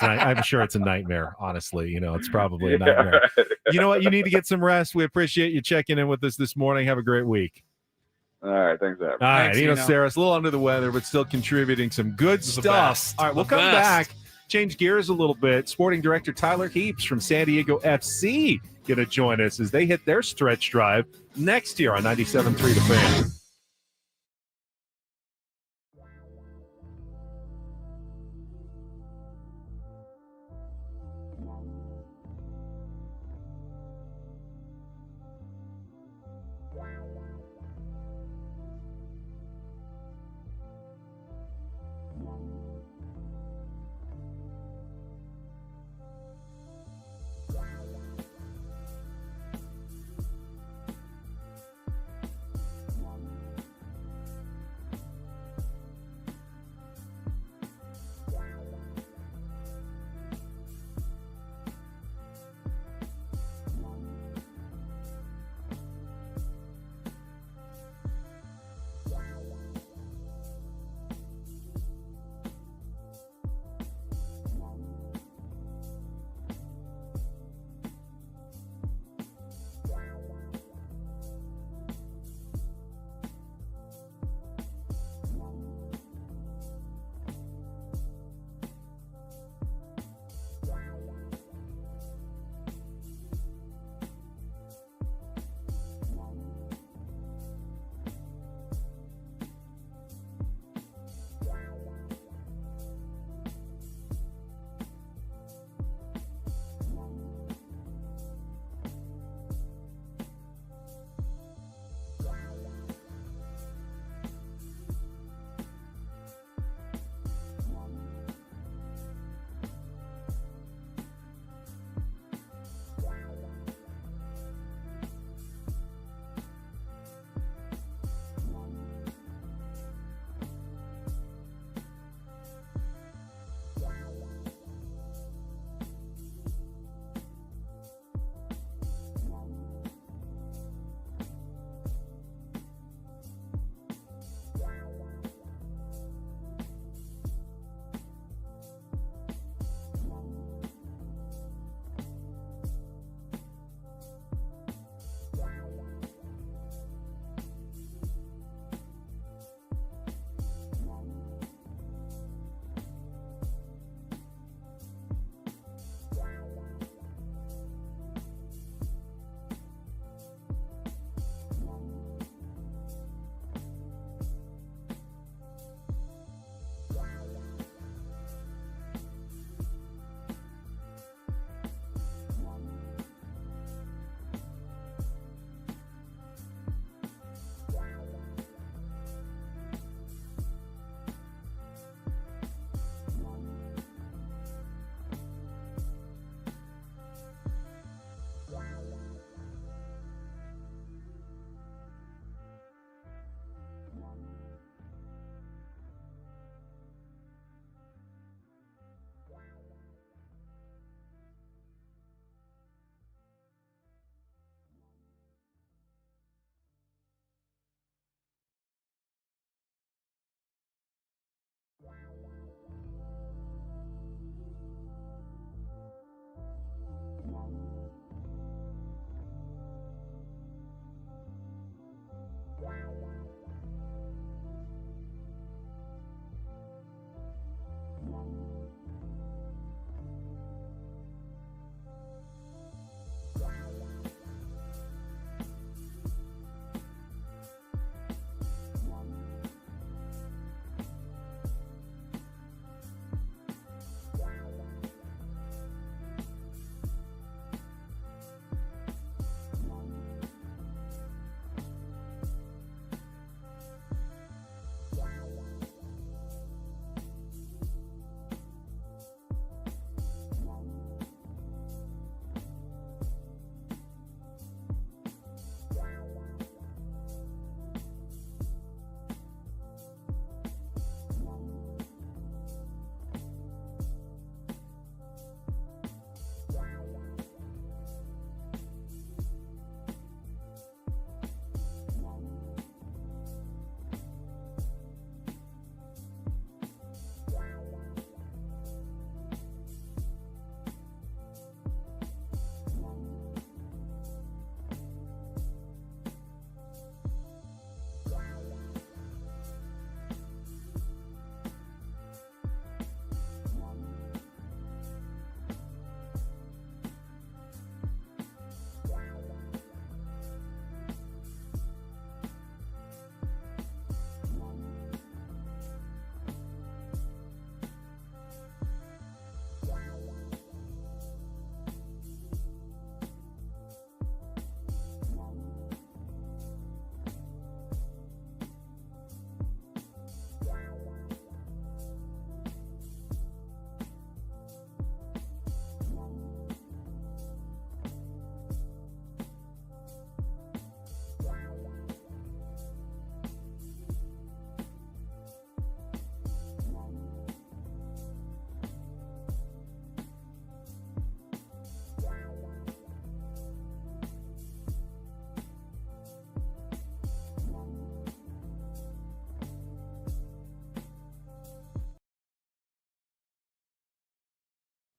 I'm sure it's a nightmare, honestly. It's probably a nightmare. You know what? You need to get some rest. We appreciate you checking in with us this morning. Have a great week. All right. Thanks, Evan. All right. Eno Sarris, a little under the weather, but still contributing some good stuff. All right. We'll come back, change gears a little bit. Sporting Director Tyler Heaps from San Diego FC going to join us as they hit their stretch drive next year on 97.3 The Fan.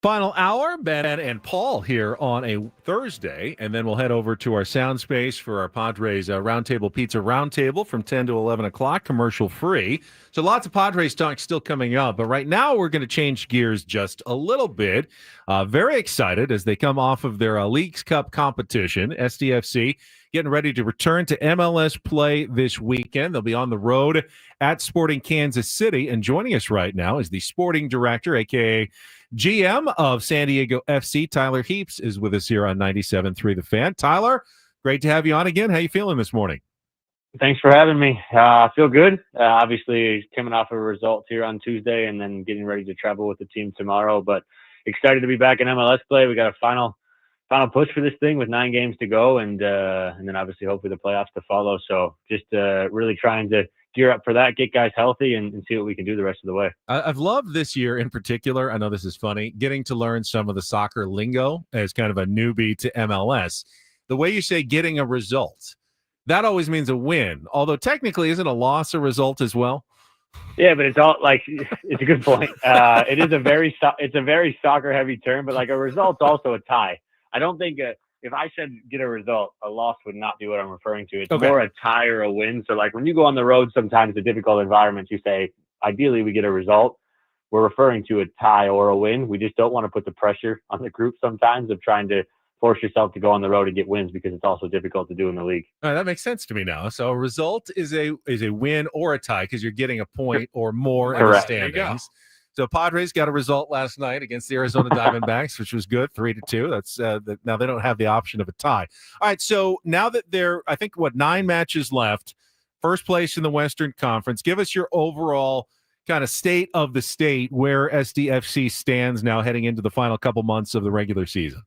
Final hour, Ben and Paul here on a Thursday, and then we'll head over to our sound space for our Padres Roundtable Pizza Roundtable from 10 to 11 o'clock, commercial free. So lots of Padres talk still coming up, but right now we're going to change gears just a little bit. Very excited as they come off of their Leagues Cup competition. SDFC getting ready to return to MLS play this weekend. They'll be on the road at Sporting Kansas City, and joining us right now is the sporting director, a.k.a. GM of San Diego FC, Tyler Heaps, is with us here on 97.3 The Fan. Tyler, great to have you on again. How you feeling this morning? Thanks for having me. I feel good. Obviously, coming off of a result here on Tuesday and then getting ready to travel with the team tomorrow. But excited to be back in MLS play. We got a final push for this thing with 9 games to go, and then obviously hopefully the playoffs to follow. So just really trying to gear up for that, get guys healthy, and see what we can do the rest of the way. I've loved this year in particular. I know this is funny, getting to learn some of the soccer lingo as kind of a newbie to MLS. The way you say getting a result, that always means a win. Although technically, isn't a loss a result as well? Yeah, but it's all like it's a good point. It is a very soccer heavy term, but like a result's also a tie. I don't think if I said get a result, a loss would not be what I'm referring to. It's more a tie or a win. So like when you go on the road, sometimes in difficult environments, you say, ideally we get a result. We're referring to a tie or a win. We just don't want to put the pressure on the group sometimes of trying to force yourself to go on the road and get wins because it's also difficult to do in the league. All right, that makes sense to me now. So a result is a win or a tie because you're getting a point or more in the standings. So Padres got a result last night against the Arizona Diamondbacks, which was good, 3-2. That's now they don't have the option of a tie. All right, so now that they're, I think, 9 matches left, first place in the Western Conference. Give us your overall kind of state of the state where SDFC stands now heading into the final couple months of the regular season.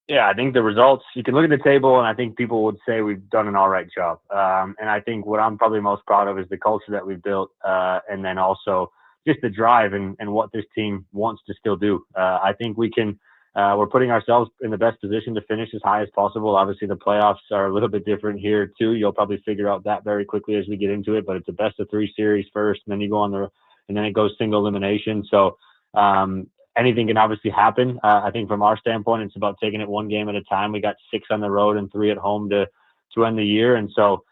Yeah, I think the results, you can look at the table, and I think people would say we've done an all right job. And I think what I'm probably most proud of is the culture that we've built, and then also just the drive and what this team wants to still do. I think we can, we're putting ourselves in the best position to finish as high as possible. Obviously, the playoffs are a little bit different here too. You'll probably figure out that very quickly as we get into it, but it's a best of 3 series first, and then you go on and then it goes single elimination. So anything can obviously happen. I think from our standpoint, it's about taking it 1 game at a time. We got 6 on the road and 3 at home to end the year. And so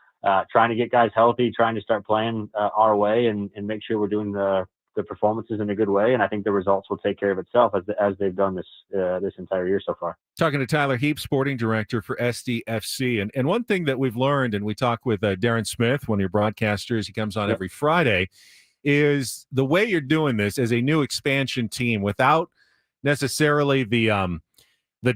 trying to get guys healthy, trying to start playing our way and make sure we're doing the performances in a good way, and I think the results will take care of itself as they've done this entire year so far. Talking to Tyler Heaps, sporting director for SDFC, and one thing that we've learned, and we talk with Darren Smith, one of your broadcasters, he comes on every Friday, is the way you're doing this as a new expansion team without necessarily the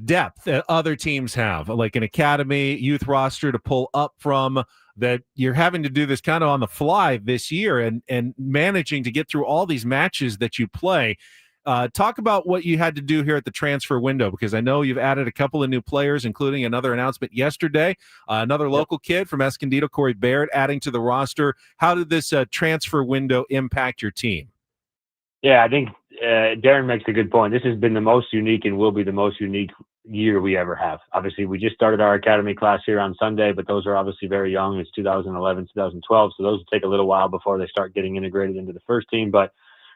depth that other teams have, like an academy youth roster to pull up from, that you're having to do this kind of on the fly this year and managing to get through all these matches that you play. Talk about what you had to do here at the transfer window, because I know you've added a couple of new players, including another announcement yesterday, another local kid from Escondido, Corey Baird, adding to the roster. How did this transfer window impact your team? Yeah, I think Darren makes a good point. This has been the most unique and will be the most unique year we ever have. Obviously, we just started our academy class here on Sunday, but those are obviously very young. It's 2011, 2012, so those will take a little while before they start getting integrated into the first team. But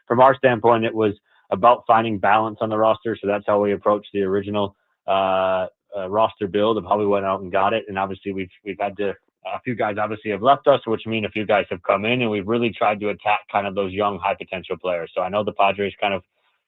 from our standpoint, it was about finding balance on the roster, so that's how we approached the original roster build of how we went out and got it. And obviously, we've had to a few guys obviously have left us, which mean a few guys have come in, and we've really tried to attack kind of those young, high potential players. So I know the Padres kind of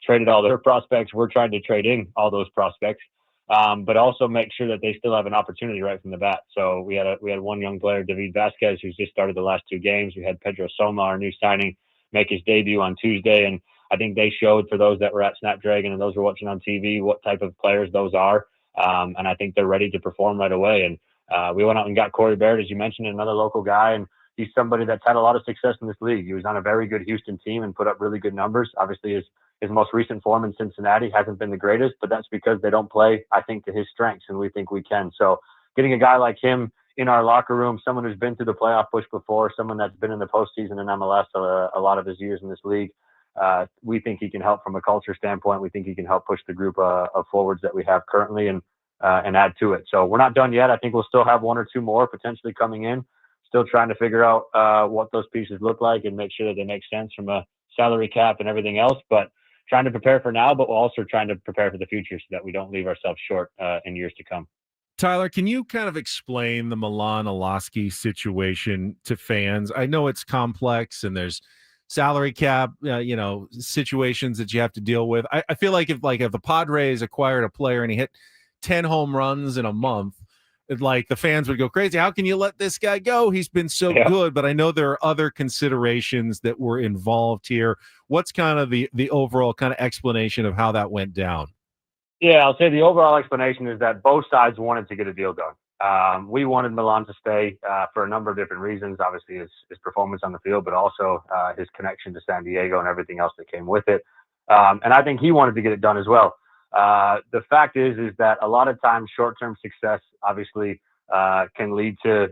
traded all their prospects. We're trying to trade in all those prospects, but also make sure that they still have an opportunity right from the bat. So we had one young player, David Vasquez, who's just started the last 2 games. We had Pedro Soma, our new signing, make his debut on Tuesday, and I think they showed for those that were at Snapdragon and those who were watching on TV what type of players those are, and I think they're ready to perform right away. And we went out and got Corey Baird, as you mentioned, another local guy, and he's somebody that's had a lot of success in this league. He was on a very good Houston team and put up really good numbers. Obviously, his most recent form in Cincinnati hasn't been the greatest, but that's because they don't play, I think, to his strengths, and we think we can. So getting a guy like him in our locker room, someone who's been through the playoff push before, someone that's been in the postseason in MLS a lot of his years in this league, we think he can help from a culture standpoint. We think he can help push the group of forwards that we have currently and add to it. So we're not done yet. I think we'll still have 1 or 2 more potentially coming in. Still trying to figure out what those pieces look like and make sure that they make sense from a salary cap and everything else. But trying to prepare for now, but we're also trying to prepare for the future so that we don't leave ourselves short in years to come. Tyler, can you kind of explain the Milan Olaski situation to fans? I know it's complex and there's salary cap, situations that you have to deal with. I feel like if the Padres acquired a player and he hit 10 home runs in a month, the fans would go crazy. How can you let this guy go? He's been so good. But I know there are other considerations that were involved here. What's kind of the overall kind of explanation of how that went down? Yeah, I'll say the overall explanation is that both sides wanted to get a deal done. We wanted Milan to stay for a number of different reasons. Obviously, his performance on the field, but also his connection to San Diego and everything else that came with it. And I think he wanted to get it done as well. The fact is that a lot of times short-term success obviously can lead to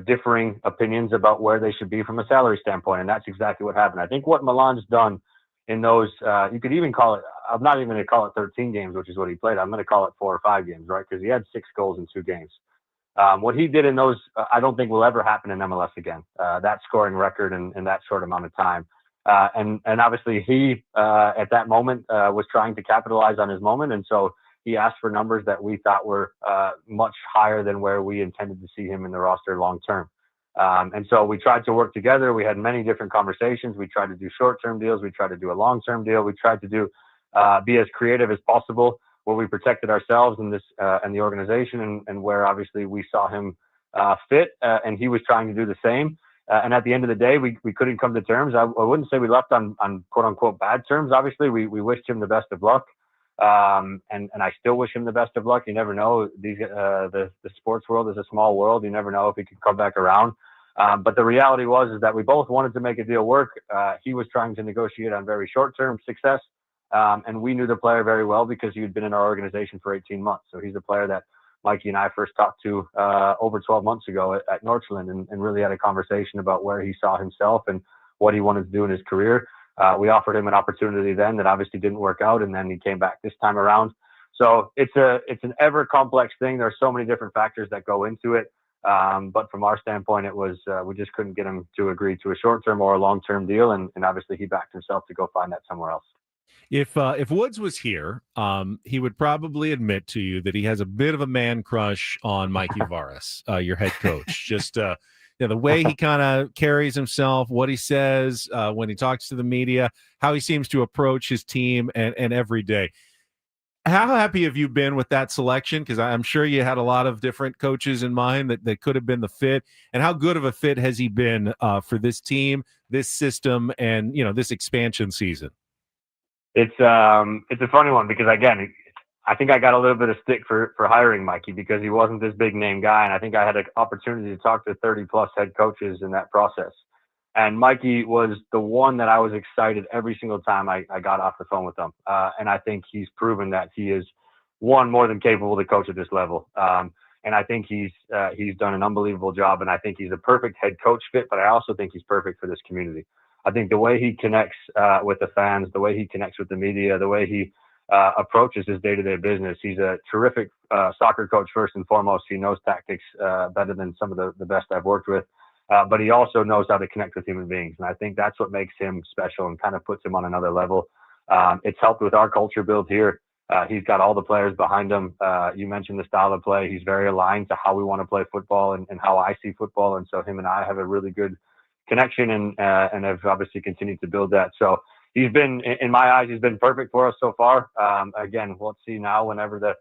differing opinions about where they should be from a salary standpoint, and that's exactly what happened. I think what Milan's done in those, you could even call it, I'm not even going to call it 13 games, which is what he played. I'm going to call it 4 or 5 games, right? Because he had 6 goals in 2 games. What he did in those, I don't think will ever happen in MLS again. That scoring record in that short amount of time. And obviously he, at that moment, was trying to capitalize on his moment. And so he asked for numbers that we thought were much higher than where we intended to see him in the roster long term. And so we tried to work together. We had many different conversations. We tried to do short-term deals. We tried to do a long-term deal. We tried to do be as creative as possible, where we protected ourselves and the organization, and where obviously we saw him fit, and he was trying to do the same. And at the end of the day, we couldn't come to terms. I wouldn't say we left on quote unquote bad terms. Obviously, we wished him the best of luck, and I still wish him the best of luck. You never know. The sports world is a small world. You never know if he could come back around. But the reality is that we both wanted to make a deal work. He was trying to negotiate on very short-term success. And we knew the player very well because he had been in our organization for 18 months. So he's a player that Mikey and I first talked to over 12 months ago at Northland, and really had a conversation about where he saw himself and what he wanted to do in his career. We offered him an opportunity then that obviously didn't work out, and then he came back this time around. So it's an ever complex thing. There are so many different factors that go into it. But from our standpoint, it was we just couldn't get him to agree to a short-term or a long-term deal, and obviously he backed himself to go find that somewhere else. If Woods was here, he would probably admit to you that he has a bit of a man crush on Mikey Varas, your head coach. Just the way he kind of carries himself, what he says when he talks to the media, how he seems to approach his team and every day. How happy have you been with that selection? Because I'm sure you had a lot of different coaches in mind that could have been the fit. And how good of a fit has he been for this team, this system, and this expansion season? It's a funny one because, again, I think I got a little bit of stick for hiring Mikey because he wasn't this big name guy. And I think I had an opportunity to talk to 30 plus head coaches in that process. And Mikey was the one that I was excited every single time I got off the phone with him. And I think he's proven that he is more than capable to coach at this level. And I think he's done an unbelievable job. And I think he's a perfect head coach fit, but I also think he's perfect for this community. I think the way he connects with the fans, the way he connects with the media, the way he approaches his day-to-day business, he's a terrific soccer coach first and foremost. He knows tactics better than some of the best I've worked with, but he also knows how to connect with human beings. And I think that's what makes him special and kind of puts him on another level. It's helped with our culture build here. He's got all the players behind him. You mentioned the style of play. He's very aligned to how we want to play football and how I see football. And so him and I have a really good connection and have obviously continued to build that. So he's been, in my eyes, he's been perfect for us so far. Again, we'll see now whenever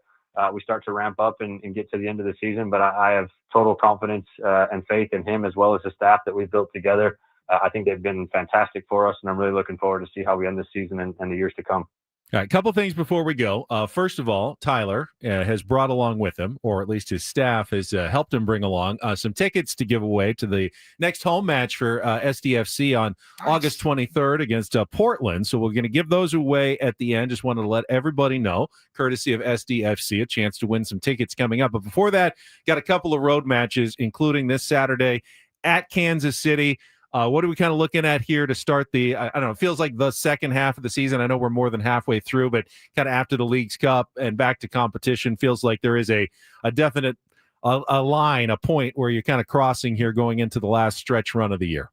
we start to ramp up and get to the end of the season. But I have total confidence and faith in him as well as the staff that we've built together. I think they've been fantastic for us, and I'm really looking forward to see how we end this season and the years to come. All right, a couple things before we go. First of all, Tyler has brought along with him, or at least his staff has helped him bring along some tickets to give away to the next home match for SDFC on August 23rd against Portland. So we're going to give those away at the end. Just wanted to let everybody know, courtesy of SDFC, a chance to win some tickets coming up. But before that, got a couple of road matches, including this Saturday at Kansas City. What are we kind of looking at here to start the, I don't know, it feels like the second half of the season. I know we're more than halfway through, but kind of after the Leagues Cup and back to competition, feels like there is a definite a line, a point where you're kind of crossing here going into the last stretch run of the year.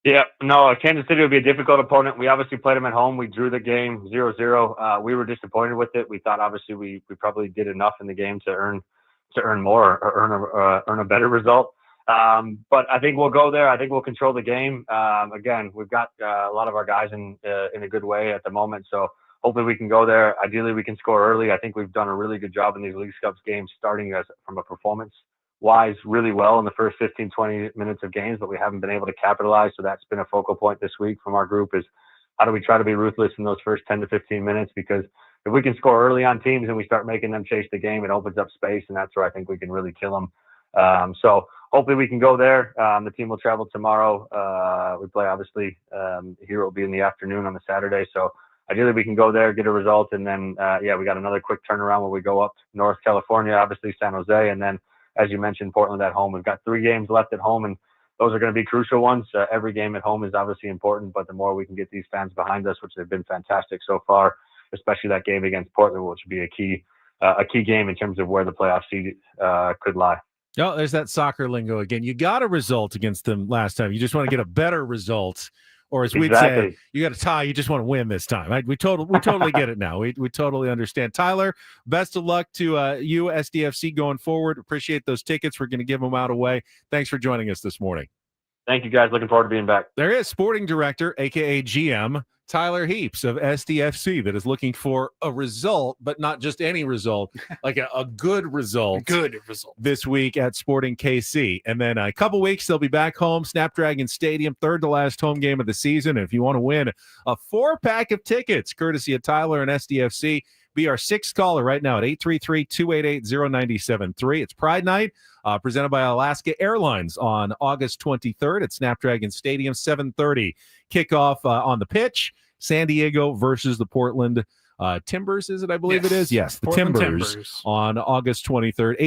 Yeah, no, Kansas City will be a difficult opponent. We obviously played them at home. We drew the game 0-0. We were disappointed with it. We thought obviously we probably did enough in the game to earn more or earn a better result. But I think we'll go there. I think we'll control the game. Again, we've got a lot of our guys in a good way at the moment. So hopefully we can go there. Ideally, we can score early. I think we've done a really good job in these League Cups games, starting us from a performance-wise really well in the first 15, 20 minutes of games, but we haven't been able to capitalize. So that's been a focal point this week from our group is how do we try to be ruthless in those first 10 to 15 minutes? Because if we can score early on teams and we start making them chase the game, it opens up space, and that's where I think we can really kill them. So hopefully we can go there. The team will travel tomorrow. We play, obviously, here it will be in the afternoon on the Saturday. So ideally we can go there, get a result, and then, we got another quick turnaround where we go up North California, obviously San Jose, and then, as you mentioned, Portland at home. We've got 3 games left at home, and those are going to be crucial ones. Every game at home is obviously important, but the more we can get these fans behind us, which they've been fantastic so far, especially that game against Portland, which would be a key game in terms of where the playoff seed could lie. Oh, there's that soccer lingo again. You got a result against them last time. You just want to get a better result. Or as we'd say, you got a tie. You just want to win this time. Right? We totally get it now. We totally understand. Tyler, best of luck to you, SDFC, going forward. Appreciate those tickets. We're going to give them out away. Thanks for joining us this morning. Thank you, guys. Looking forward to being back. There is sporting director, a.k.a. GM, Tyler Heaps of SDFC, that is looking for a result, but not just any result, like a good result. Good result this week at Sporting KC. And then a couple weeks, they'll be back home, Snapdragon Stadium, third to last home game of the season. And if you want to win a 4-pack of tickets, courtesy of Tyler and SDFC, be our 6th caller right now at 833-288-0973. It's Pride Night, presented by Alaska Airlines on August 23rd at Snapdragon Stadium, 7:30 kickoff on the pitch. San Diego versus the Portland Timbers, is it? I believe it is. Yes, the Timbers on August 23rd.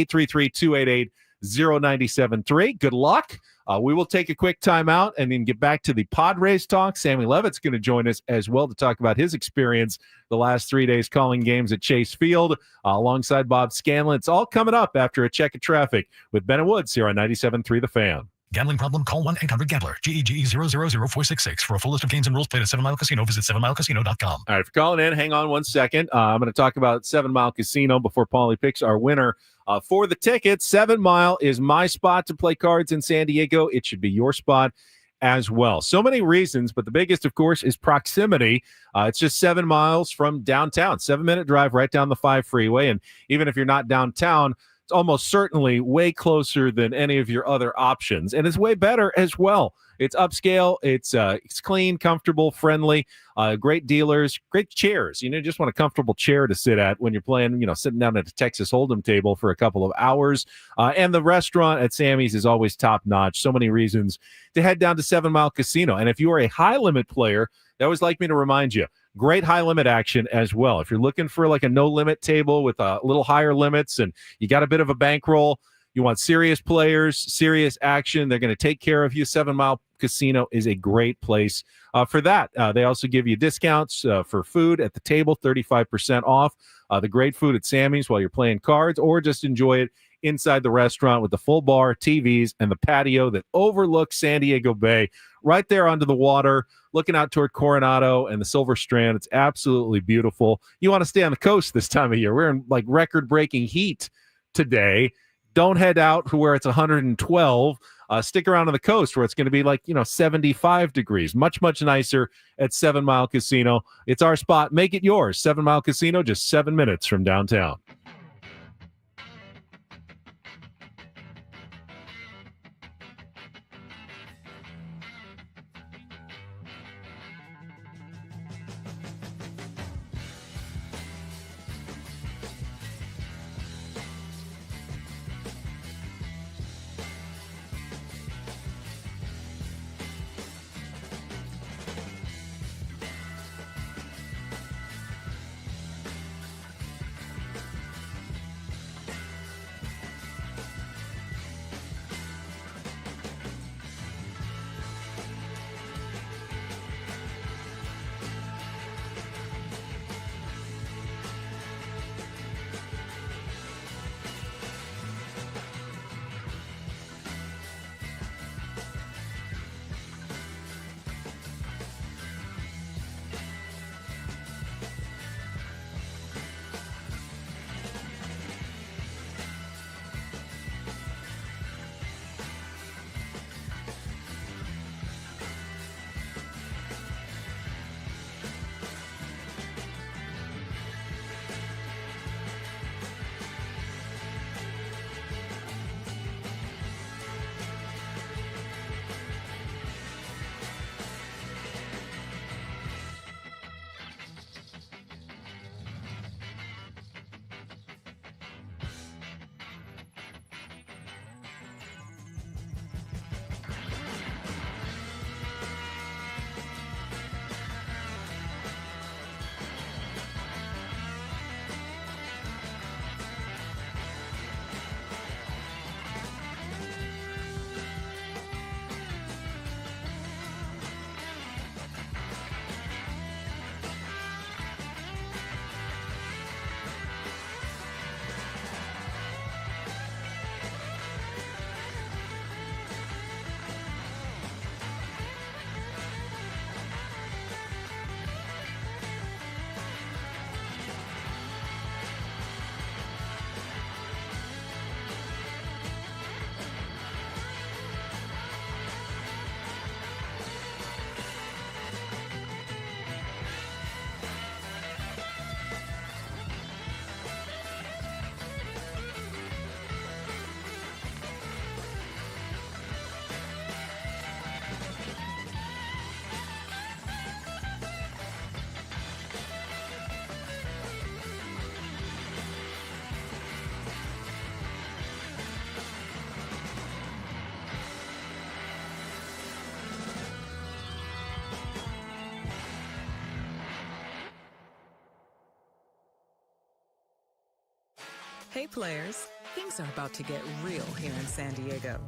833-288-0973. Good luck. We will take a quick timeout and then get back to the Padres talk. Sammy Levitt's going to join us as well to talk about his experience the last 3 days calling games at Chase Field alongside Bob Scanlon. It's all coming up after a check of traffic with Ben and Woods here on 97.3 The Fan. Gambling problem? Call 1-800-GAMBLER. GEGE 000-466. For a full list of games and rules, play at 7 Mile Casino. Visit 7milecasino.com. All right, for calling in, hang on 1 second. I'm going to talk about 7 Mile Casino before Paulie picks our winner for the tickets. 7 Mile is my spot to play cards in San Diego. It should be your spot as well. So many reasons, but the biggest, of course, is proximity. It's just 7 miles from downtown. 7-minute drive right down the 5 freeway. And even if you're not downtown, it's almost certainly way closer than any of your other options, and it's way better as well. It's upscale, it's clean, comfortable, friendly, great dealers, great chairs. You just want a comfortable chair to sit at when you're playing, sitting down at a Texas Hold'em table for a couple of hours. And the restaurant at Sammy's is always top notch. So many reasons to head down to 7 Mile Casino. And if you are a high limit player, they always like me to remind you, great high limit action as well. If you're looking for like a no limit table with a little higher limits and you got a bit of a bankroll, you want serious players, serious action, they're going to take care of you. 7 Mile Casino is a great place for that. They also give you discounts for food at the table, 35% off the great food at Sammy's while you're playing cards, or just enjoy it inside the restaurant with the full bar, TVs, and the patio that overlooks San Diego Bay, right there onto the water, looking out toward Coronado and the Silver Strand. It's absolutely beautiful. You want to stay on the coast this time of year. We're in like record-breaking heat today. Don't head out to where it's 112. Stick around on the coast where it's going to be like, 75 degrees. Much, much nicer at 7 Mile Casino. It's our spot. Make it yours. 7 Mile Casino, just 7 minutes from downtown. Hey players, things are about to get real here in San Diego.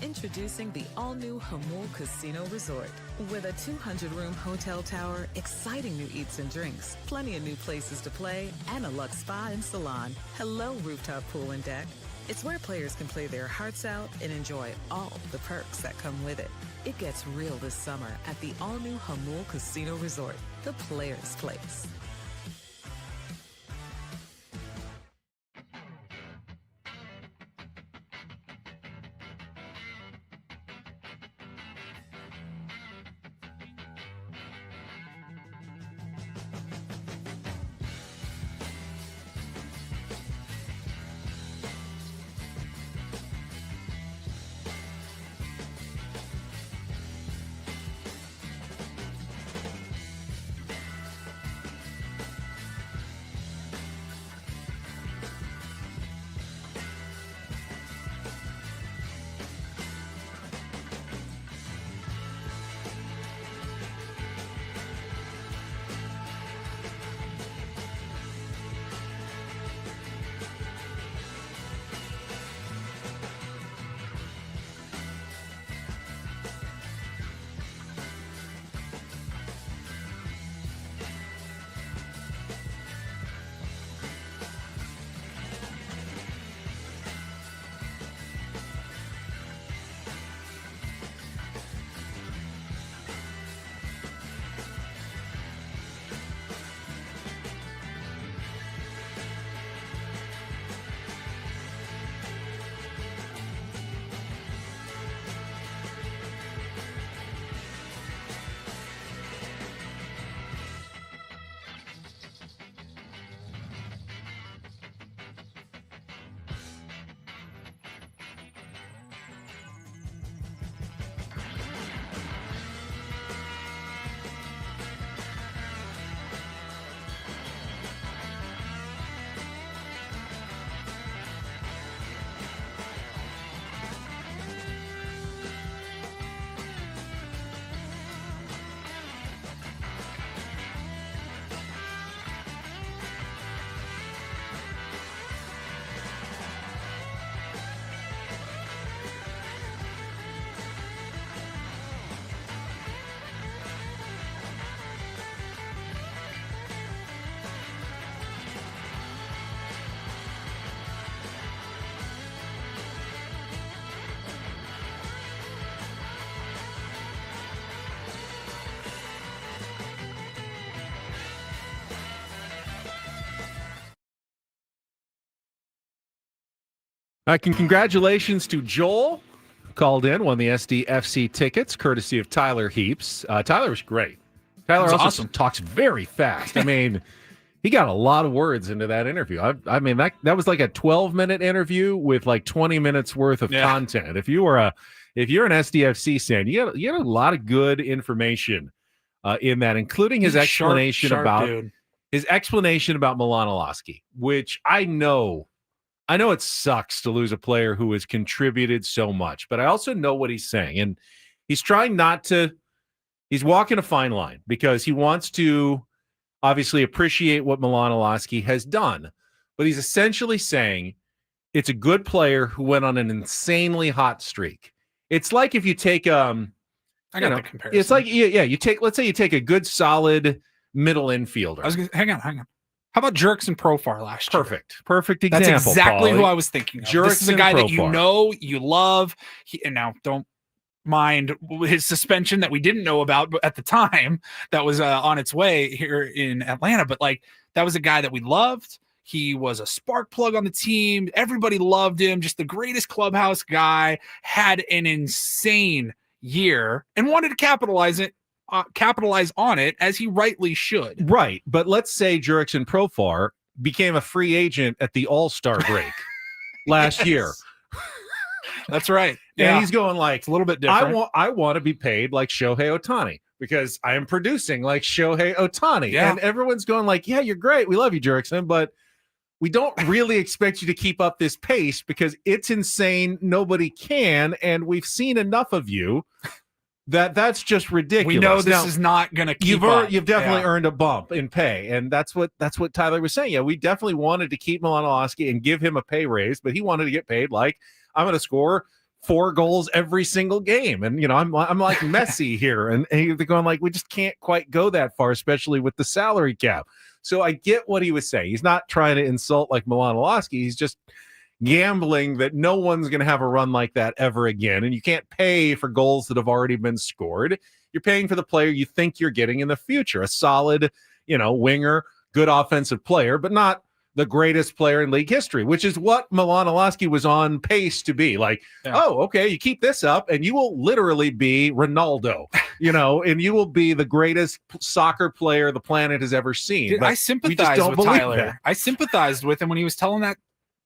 Introducing the all-new Jamul Casino Resort. With a 200-room hotel tower, exciting new eats and drinks, plenty of new places to play, and a luxe spa and salon. Hello, rooftop pool and deck. It's where players can play their hearts out and enjoy all the perks that come with it. It gets real this summer at the all-new Jamul Casino Resort, the players' place. Congratulations to Joel. Called in, won the SDFC tickets, courtesy of Tyler Heaps. Tyler was great. Tyler also talks very fast. I mean, he got a lot of words into that interview. I mean, that was like a 12-minute interview with like 20 minutes worth of content. If you're an SDFC fan, you had a lot of good information in that, including his explanation about Milan-Olaski, which I know it sucks to lose a player who has contributed so much, but I also know what he's saying. And he's trying not to, he's walking a fine line because he wants to obviously appreciate what Milan-Olaski has done. But he's essentially saying it's a good player who went on an insanely hot streak. It's like if you take, I got the comparison. It's like, let's say you take a good, solid middle infielder. Hang on. How about Jurickson Profar last year? Perfect example. That's exactly Paulie. who I was thinking of. This is a guy that you know, you love. And now don't mind his suspension that we didn't know about at the time that was on its way here in Atlanta. But like, that was a guy that we loved. He was a spark plug on the team. Everybody loved him. Just the greatest clubhouse guy. Had an insane year and wanted to capitalize on it as he rightly should. Right. But let's say Jurickson Profar became a free agent at the All-Star break last year. That's right. And he's going like, it's a little bit different. I want to be paid like Shohei Ohtani because I am producing like Shohei Ohtani. Yeah. And everyone's going like, yeah, you're great. We love you, Jurickson, but we don't really expect you to keep up this pace because it's insane. Nobody can. And we've seen enough of you That's just ridiculous. We know this Now, is not going to keep up. You've definitely Yeah. earned a bump in pay, and that's what Tyler was saying. Yeah, we definitely wanted to keep Milanowski and give him a pay raise, but he wanted to get paid like I'm going to score 4 goals every single game, and I'm like Messi here, and they're going like we just can't quite go that far, especially with the salary cap. So I get what he was saying. He's not trying to insult like Milanowski. He's just gambling that no one's going to have a run like that ever again, and you can't pay for goals that have already been scored. You're paying for the player you think you're getting in the future, a solid, winger, good offensive player, but not the greatest player in league history, which is what Milanowski was on pace to be. Like, oh, okay, you keep this up, and you will literally be Ronaldo, and you will be the greatest soccer player the planet has ever seen. Dude, But I we just sympathize don't with believe Tyler. that. I sympathized with him when he was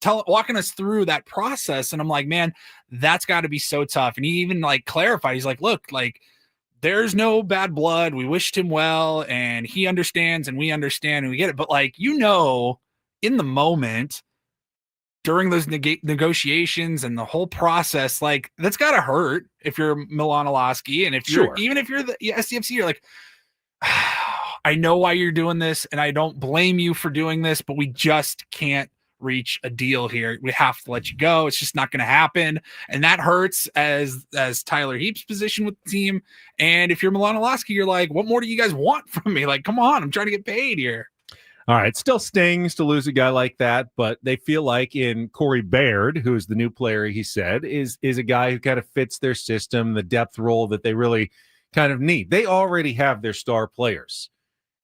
walking us through that process, and I'm like, man, that's got to be so tough. And he even like clarified. He's like, look, like there's no bad blood. We wished him well, and he understands, and we understand, and we get it. But like, in the moment, during those negotiations and the whole process, like that's got to hurt if you're Milanowski, and if you're even if you're the SCFC, you're like, I know why you're doing this, and I don't blame you for doing this, but we just can't reach a deal here. We have to let you go. It's just not going to happen, and that hurts as Tyler Heaps' position with the team. And if you're Milanowski, you're like, what more do you guys want from me? Like, come on, I'm trying to get paid here. All right, still stings to lose a guy like that, but they feel like in Corey Baird, who is the new player, he said, is a guy who kind of fits their system, the depth role that they really kind of need. They already have their star players,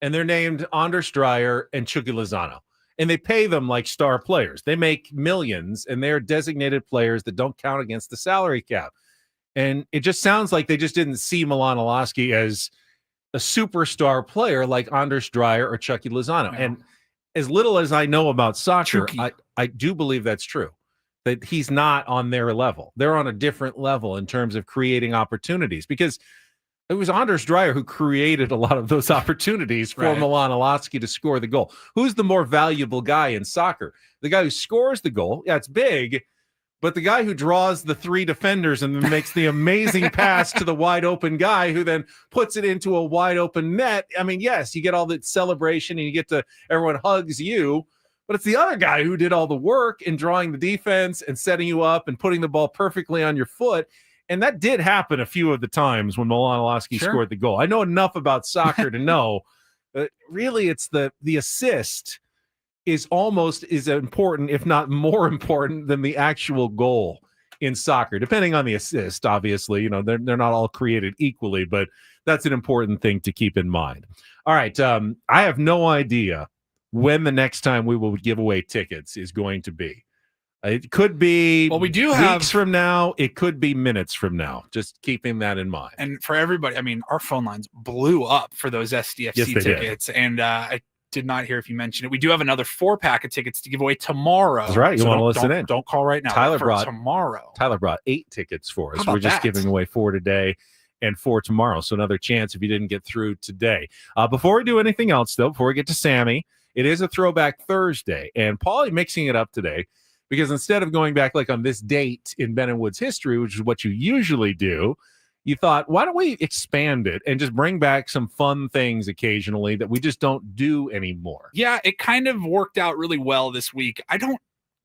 and they're named Anders Dreyer and Chucky Lozano, and they pay them like star players. They make millions, and they're designated players that don't count against the salary cap. And it just sounds like they just didn't see Milanowski as a superstar player like Anders Dreyer or Chucky Lozano. Yeah. And as little as I know about soccer, I do believe that's true, that he's not on their level. They're on a different level in terms of creating opportunities, because it was Anders Dreyer who created a lot of those opportunities for Milanowski to score the goal. Who's the more valuable guy in soccer? The guy who scores the goal, yeah, it's big, but the guy who draws the 3 defenders and then makes the amazing pass to the wide open guy who then puts it into a wide open net. I mean, yes, you get all the celebration and you get to everyone hugs you, but it's the other guy who did all the work in drawing the defense and setting you up and putting the ball perfectly on your foot. And that did happen a few of the times when Milanowski scored the goal. I know enough about soccer to know that really it's the assist is almost as important, if not more important, than the actual goal in soccer, depending on the assist. Obviously, they're not all created equally, but that's an important thing to keep in mind. All right. I have no idea when the next time we will give away tickets is going to be. It could be we do weeks from now. It could be minutes from now. Just keeping that in mind. And for everybody, I mean, our phone lines blew up for those SDFC tickets. And I did not hear if you mentioned it. We do have another 4-pack of tickets to give away tomorrow. That's right. You want to listen in. Don't call right now. Tyler brought 8 tickets for us. How about We're just that? giving away 4 today and 4 tomorrow. So another chance if you didn't get through today. Before we do anything else, though, before we get to Sammy, it is a Throwback Thursday. And Paulie mixing it up today because instead of going back like on this date in Ben and Wood's history, which is what you usually do, you thought, why don't we expand it and just bring back some fun things occasionally that we just don't do anymore? Yeah, it kind of worked out really well this week. I don't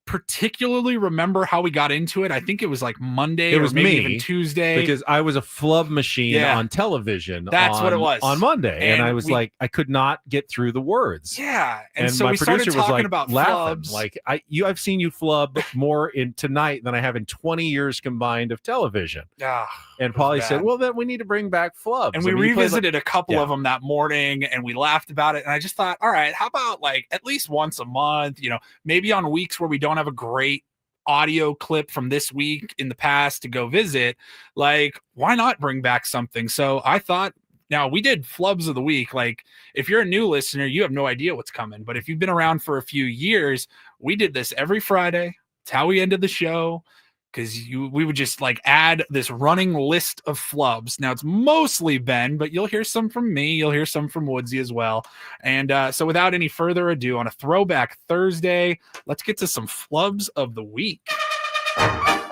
particularly remember how we got into it. I think it was like Monday or maybe even Tuesday. Because I was a flub machine on television. That's what it was. On Monday. And I was like, I could not get through the words. Yeah. And And so my we started producer was talking like about laughing. flubs. Like I've seen you flub more in tonight than I have in 20 years combined of television. And Paulie said, well, then we need to bring back flubs. And we I mean, you played revisited a couple of them that morning and we laughed about it. And I just thought, all right, how about like at least once a month, maybe on weeks where we don't have a great audio clip from this week in the past to go visit, like why not bring back something? So I thought, now we did flubs of the week. Like if you're a new listener, you have no idea what's coming, but if you've been around for a few years, we did this every Friday. It's how we ended the show, because we would just like add this running list of flubs. Now it's mostly Ben, but you'll hear some from me. You'll hear some from Woodsy as well. And so without any further ado, on a Throwback Thursday, let's get to some flubs of the week.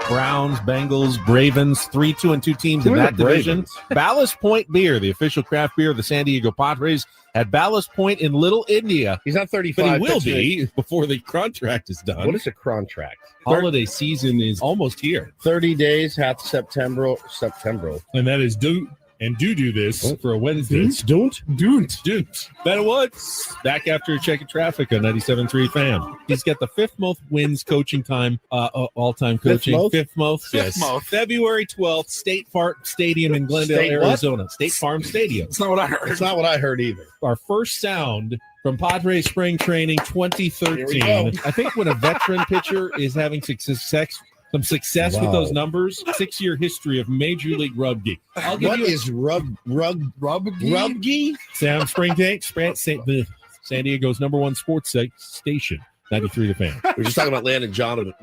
Browns, Bengals, Ravens, 3-2-2 teams in that division. Ballast Point Beer, the official craft beer of the San Diego Padres, at Ballast Point in Little India. He's not 35. But he will be before the contract is done. What is a contract? Holiday season is almost here. 30 days, half September. And that is do this for a Wednesday. Don't. Better what? Back after a check of traffic on 97.3 Fan. He's got the fifth most wins coaching time, all-time coaching. Fifth most. February 12th, State Farm Stadium in Glendale, Arizona. State Farm Stadium. That's not what I heard. It's not what I heard either. Our first sound from Padres Spring Training 2013. I think when a veteran pitcher is having success with those numbers, 6-year history of Major League Rugby. What is rugby? Sam San Diego's number one sports station, 93 The Fan. We're just talking about Landon Jonovan.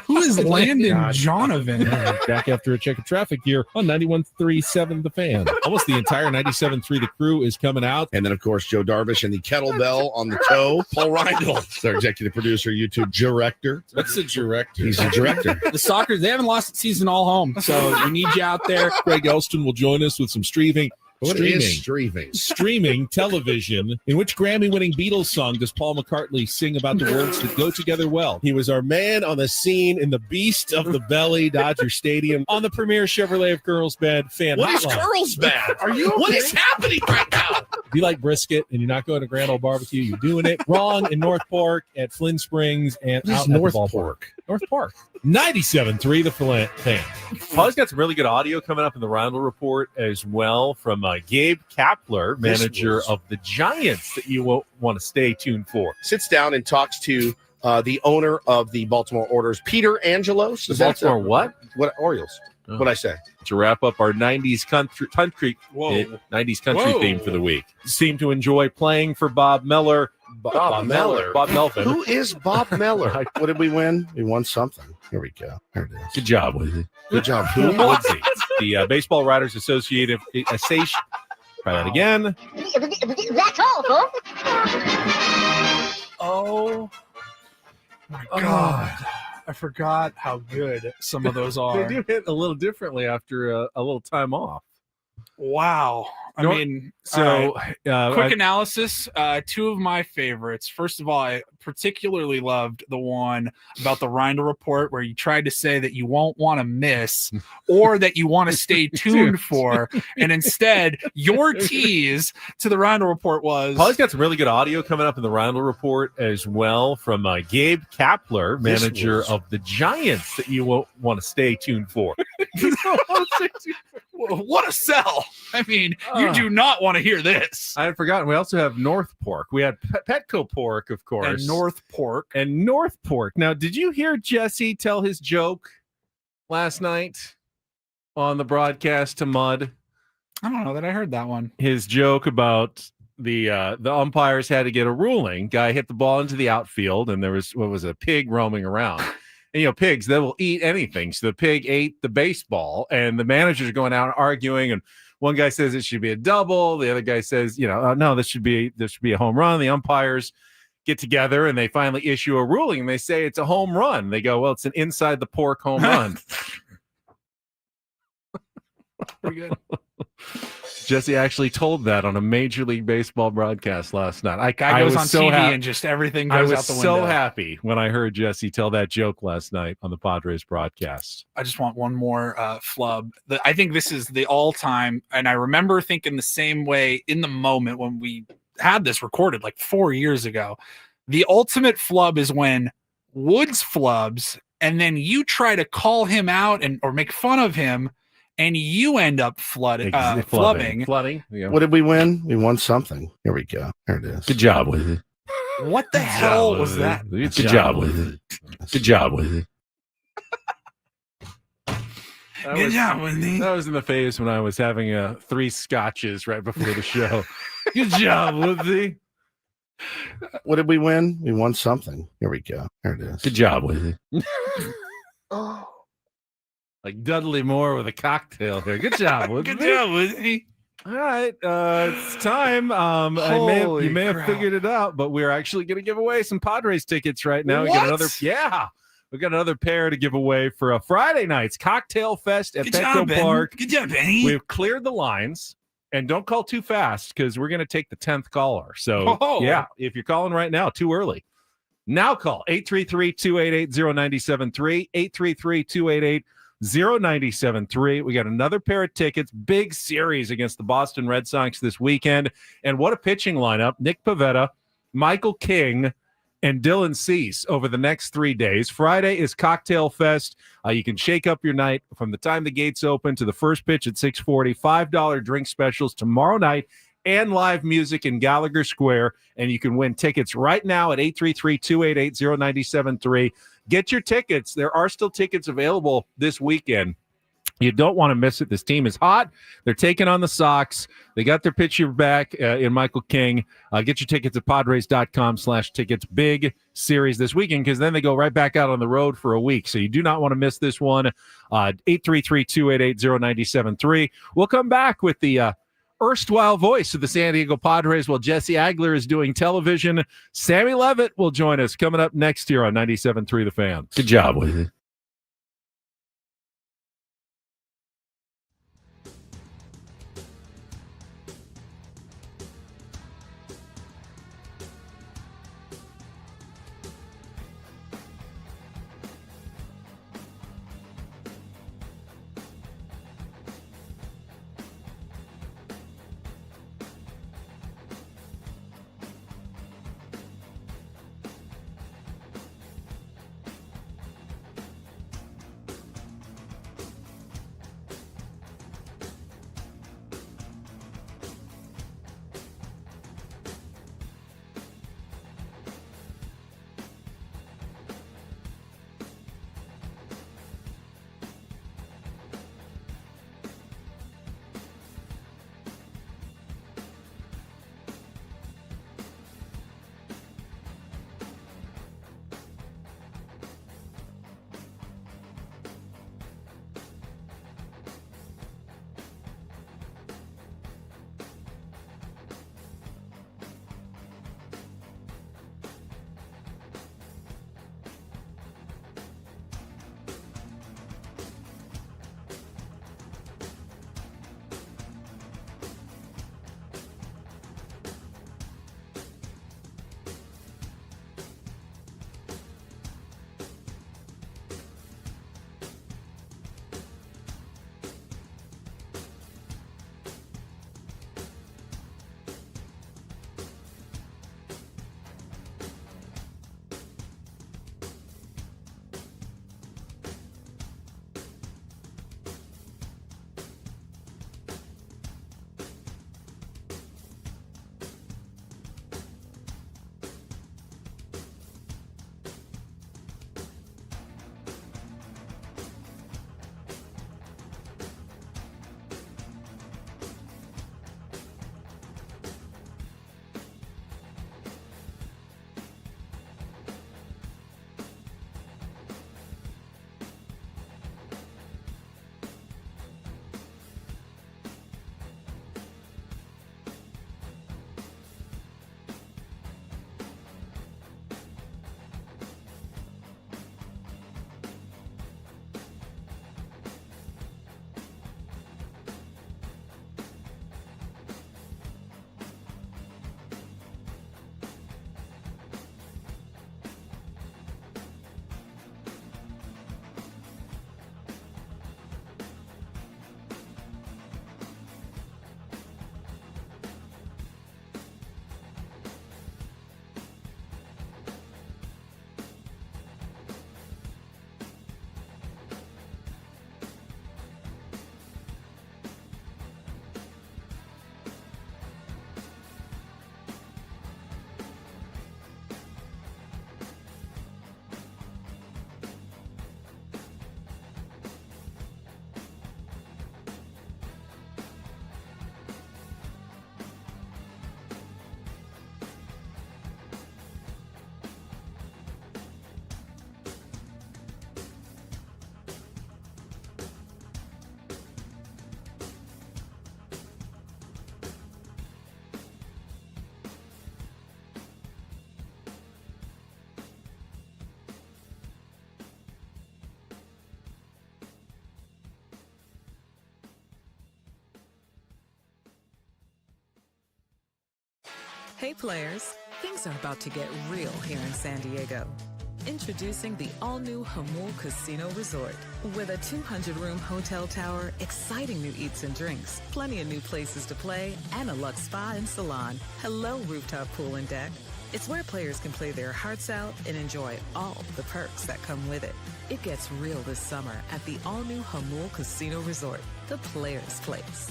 Who is Landon Jonovan? Back after a check of traffic here on 91.37 The Fan. Almost the entire 97.3 The Crew is coming out. And then, of course, Joe Darvish and the kettlebell on the toe. Paul Reindl is our executive producer, YouTube director. What's a director? He's a director. The Sockers, they haven't lost a season all home, so we need you out there. Greg Elston will join us with some streaming television. In which Grammy-winning Beatles song does Paul McCartney sing about the words that go together well? He was our man on the scene in the Beast of the Belly, Dodger Stadium, on the premier Chevrolet of Carlsbad fan What is hotline. Carlsbad? Are you okay? What is happening right now? If you like brisket and you're not going to Grand Ole Barbecue, you're doing it wrong in North Park, at Flynn Springs, and out at the ballpark. North Park. 97.3 The Fan. Paul's got some really good audio coming up in the Reindl Report as well from Gabe Kapler, manager of the Giants, that you won't want to stay tuned for. Sits down and talks to the owner of the Baltimore Orioles, Peter Angelos. The Baltimore what? What Orioles? Oh. What'd I say? To wrap up our 90s country 90s country theme for the week. Seem to enjoy playing for Bob Melvin. Bob Melvin. Who is Bob Melvin? What did we win? We won something. Here we go. There it is. Good job, Woodsy. Good job. Who? Woodsy. The Baseball Writers Association. Try that again. That's all, folks. Oh, my God. I forgot how good some of those are. They do hit a little differently after a little time off. Wow. I mean, so quick analysis. Two of my favorites. First of all, I particularly loved the one about the Reindl Report, where you tried to say that you won't want to miss or that you want to stay tuned for. And instead, your tease to the Reindl Report was. Paul's got some really good audio coming up in the Reindl Report as well from Gabe Kapler, manager of the Giants, that you won't want to stay tuned for. What a sell. I mean, you do not want to hear this. I had forgotten. We also have North Pork. We had Petco Pork, of course. And North Pork. Now, did you hear Jesse tell his joke last night on the broadcast to Mud? I don't know that I heard that one. His joke about the umpires had to get a ruling. Guy hit the ball into the outfield, and there was a pig roaming around. And, pigs, they will eat anything. So the pig ate the baseball, and the managers are going out and arguing. And one guy says it should be a double. The other guy says, no, this should be a home run. The umpires get together, and they finally issue a ruling, and they say it's a home run. They go, well, it's an inside the pork home run. Pretty good. Jesse actually told that on a Major League Baseball broadcast last night. Guy goes on TV and just everything goes out the window. I was so happy when I heard Jesse tell that joke last night on the Padres broadcast. I just want one more flub. I think this is the all-time, and I remember thinking the same way in the moment when we had this recorded like 4 years ago. The ultimate flub is when Woods flubs, and then you try to call him out or make fun of him, and you end up flubbing. Yeah. What did we win? We won something. Here we go. There it is. Good job with it. What the hell was that? Good job with it. Good job with it. Good job with me. That was in the phase when I was having 3 scotches right before the show. Good job, Woodsy. What did we win? We won something. Here we go. There it is. Good job with it. Like Dudley Moore with a cocktail here. Good job, Woodsy. Good job, Woodsy. All right, it's time. You may have figured it out, but we're actually going to give away some Padres tickets right now. We got We got another pair to give away for a Friday night's Cocktail Fest at Good Petco job, Ben. Park. Good job, Benny. We've cleared the lines. And don't call too fast because we're going to take the 10th caller. So, yeah, if you're calling right now, too early. Now call 833-288-0973, 833-288-0973. We got another pair of tickets, big series against the Boston Red Sox this weekend. And what a pitching lineup. Nick Pivetta, Michael King, and Dylan Cease over the next 3 days. Friday is Cocktail Fest. You can shake up your night from the time the gates open to the first pitch at 6:40. $5 drink specials tomorrow night and live music in Gallagher Square. And you can win tickets right now at 833-288-0973. Get your tickets. There are still tickets available this weekend. You don't want to miss it. This team is hot. They're taking on the Sox. They got their pitcher back in Michael King. Get your tickets at Padres.com/tickets. Big series this weekend because then they go right back out on the road for a week. So you do not want to miss this one. 833-288-0973. We'll come back with the erstwhile voice of the San Diego Padres while Jesse Agler is doing television. Sammy Levitt will join us coming up next year on 97.3 The Fan. Good job with it. Hey players, things are about to get real here in San Diego. Introducing the all-new Hamul Casino Resort. With a 200-room hotel tower, exciting new eats and drinks, plenty of new places to play, and a luxe spa and salon. Hello, rooftop pool and deck. It's where players can play their hearts out and enjoy all the perks that come with it. It gets real this summer at the all-new Hamul Casino Resort, the players' place.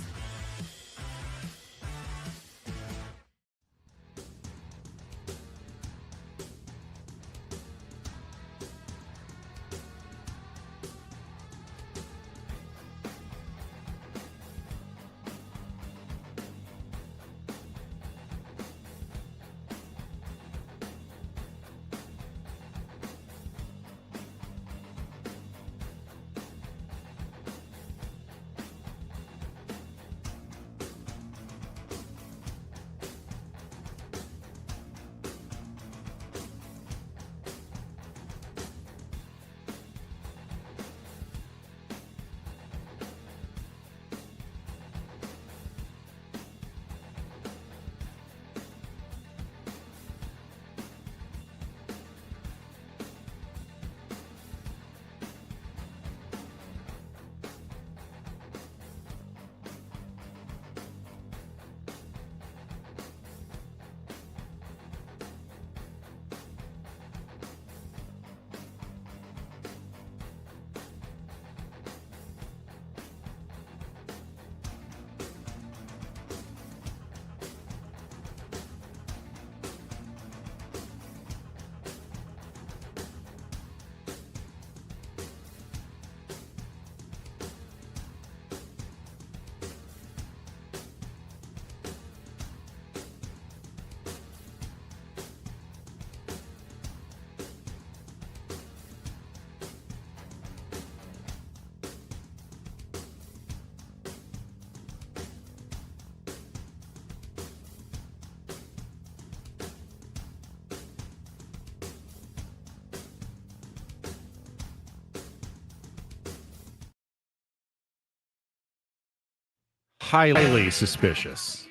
Highly suspicious.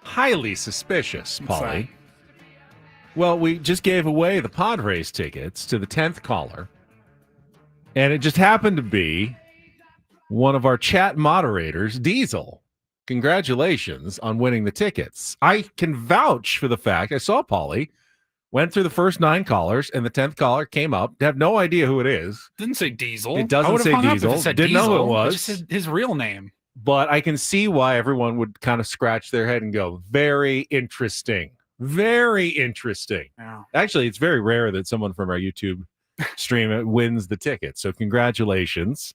Highly suspicious, Paulie. Well, we just gave away the Padres tickets to the 10th caller, and it just happened to be one of our chat moderators, Diesel. Congratulations on winning the tickets. I can vouch for the fact I saw Paulie, went through the first 9 callers, and the 10th caller came up. Have no idea who it is. Didn't say Diesel. It doesn't say Diesel. Didn't know who it was. It's just his real name. But I can see why everyone would kind of scratch their head and go, very interesting. Very interesting. Yeah. Actually, it's very rare that someone from our YouTube stream wins the ticket. So congratulations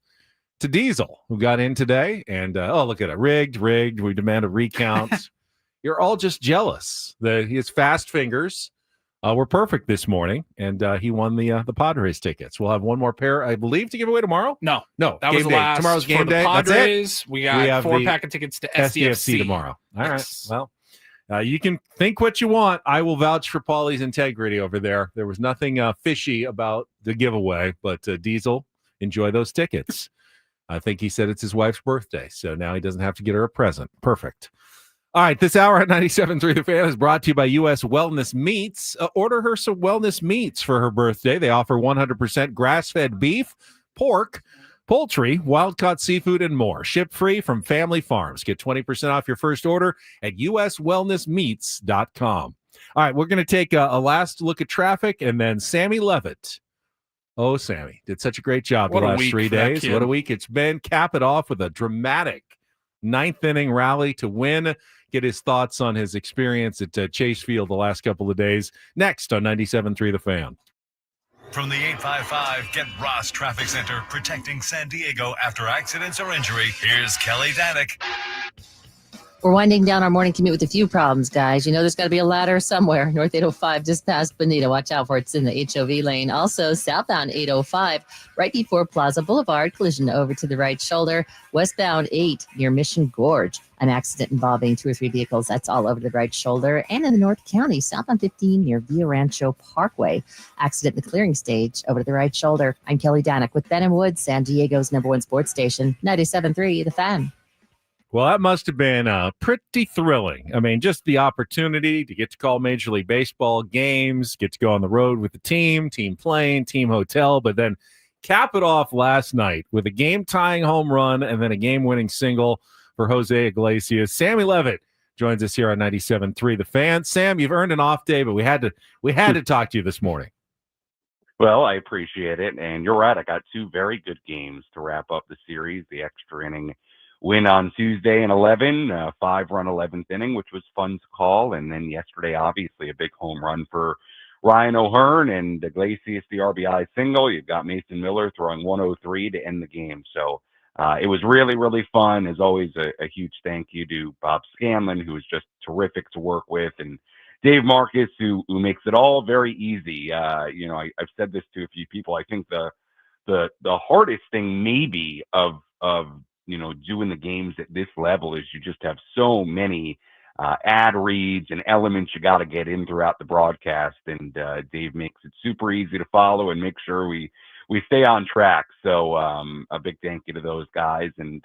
to Diesel, who got in today. And, look at it. Rigged. We demand a recount. You're all just jealous. His fast fingers were perfect this morning, and he won the Padres tickets. We'll have one more pair, I believe, to give away tomorrow. No, that was game the day. last. Tomorrow's game for the day. Padres, That's it. we got 4-pack of tickets to SDFC tomorrow. All Yes. right. Well, you can think what you want. I will vouch for Paulie's integrity over there. There was nothing fishy about the giveaway, but Diesel, enjoy those tickets. I think he said it's his wife's birthday, so now he doesn't have to get her a present. Perfect. All right, this hour at 97.3 The Fan is brought to you by U.S. Wellness Meats. Order her some Wellness Meats for her birthday. They offer 100% grass-fed beef, pork, poultry, wild-caught seafood, and more. Ship free from family farms. Get 20% off your first order at uswellnessmeats.com. All right, we're going to take a last look at traffic, and then Sammy Levitt. Oh, Sammy, did such a great job the last 3 days. What a week it's been. Cap it off with a dramatic 9th-inning rally to win. Get his thoughts on his experience at Chase Field the last couple of days. Next on 97.3 The Fan. From the 855 Get Ross Traffic Center, protecting San Diego after accidents or injury, here's Kelly Danick. We're winding down our morning commute with a few problems, guys. You know there's got to be a ladder somewhere. North 805 just past Bonita. Watch out for it. It's in the HOV lane. Also, southbound 805, right before Plaza Boulevard. Collision over to the right shoulder. Westbound 8 near Mission Gorge. An accident involving 2 or 3 vehicles. That's all over the right shoulder. And in the North County, southbound 15 near Via Rancho Parkway. Accident in the clearing stage over to the right shoulder. I'm Kelly Danick with Ben and Woods, San Diego's #1 sports station, 97.3 The Fan. Well, that must have been pretty thrilling. I mean, just the opportunity to get to call Major League Baseball games, get to go on the road with the team plane, team hotel, but then cap it off last night with a game-tying home run and then a game-winning single for Jose Iglesias. Sammy Levitt joins us here on 97.3 The Fan. Sam, you've earned an off day, but we had to talk to you this morning. Well, I appreciate it, and you're right. I got two very good games to wrap up the series. The extra inning win on Tuesday in 11, 5-run 11th inning, which was fun to call. And then yesterday, obviously, a big home run for Ryan O'Hearn and Iglesias, the RBI single. You've got Mason Miller throwing 103 to end the game. So it was really, really fun. As always, a huge thank you to Bob Scanlon, who was just terrific to work with, and Dave Marcus, who makes it all very easy. I've said this to a few people. I think the hardest thing maybe of doing the games at this level is you just have so many ad reads and elements you got to get in throughout the broadcast, and Dave makes it super easy to follow and make sure we stay on track. So a big thank you to those guys and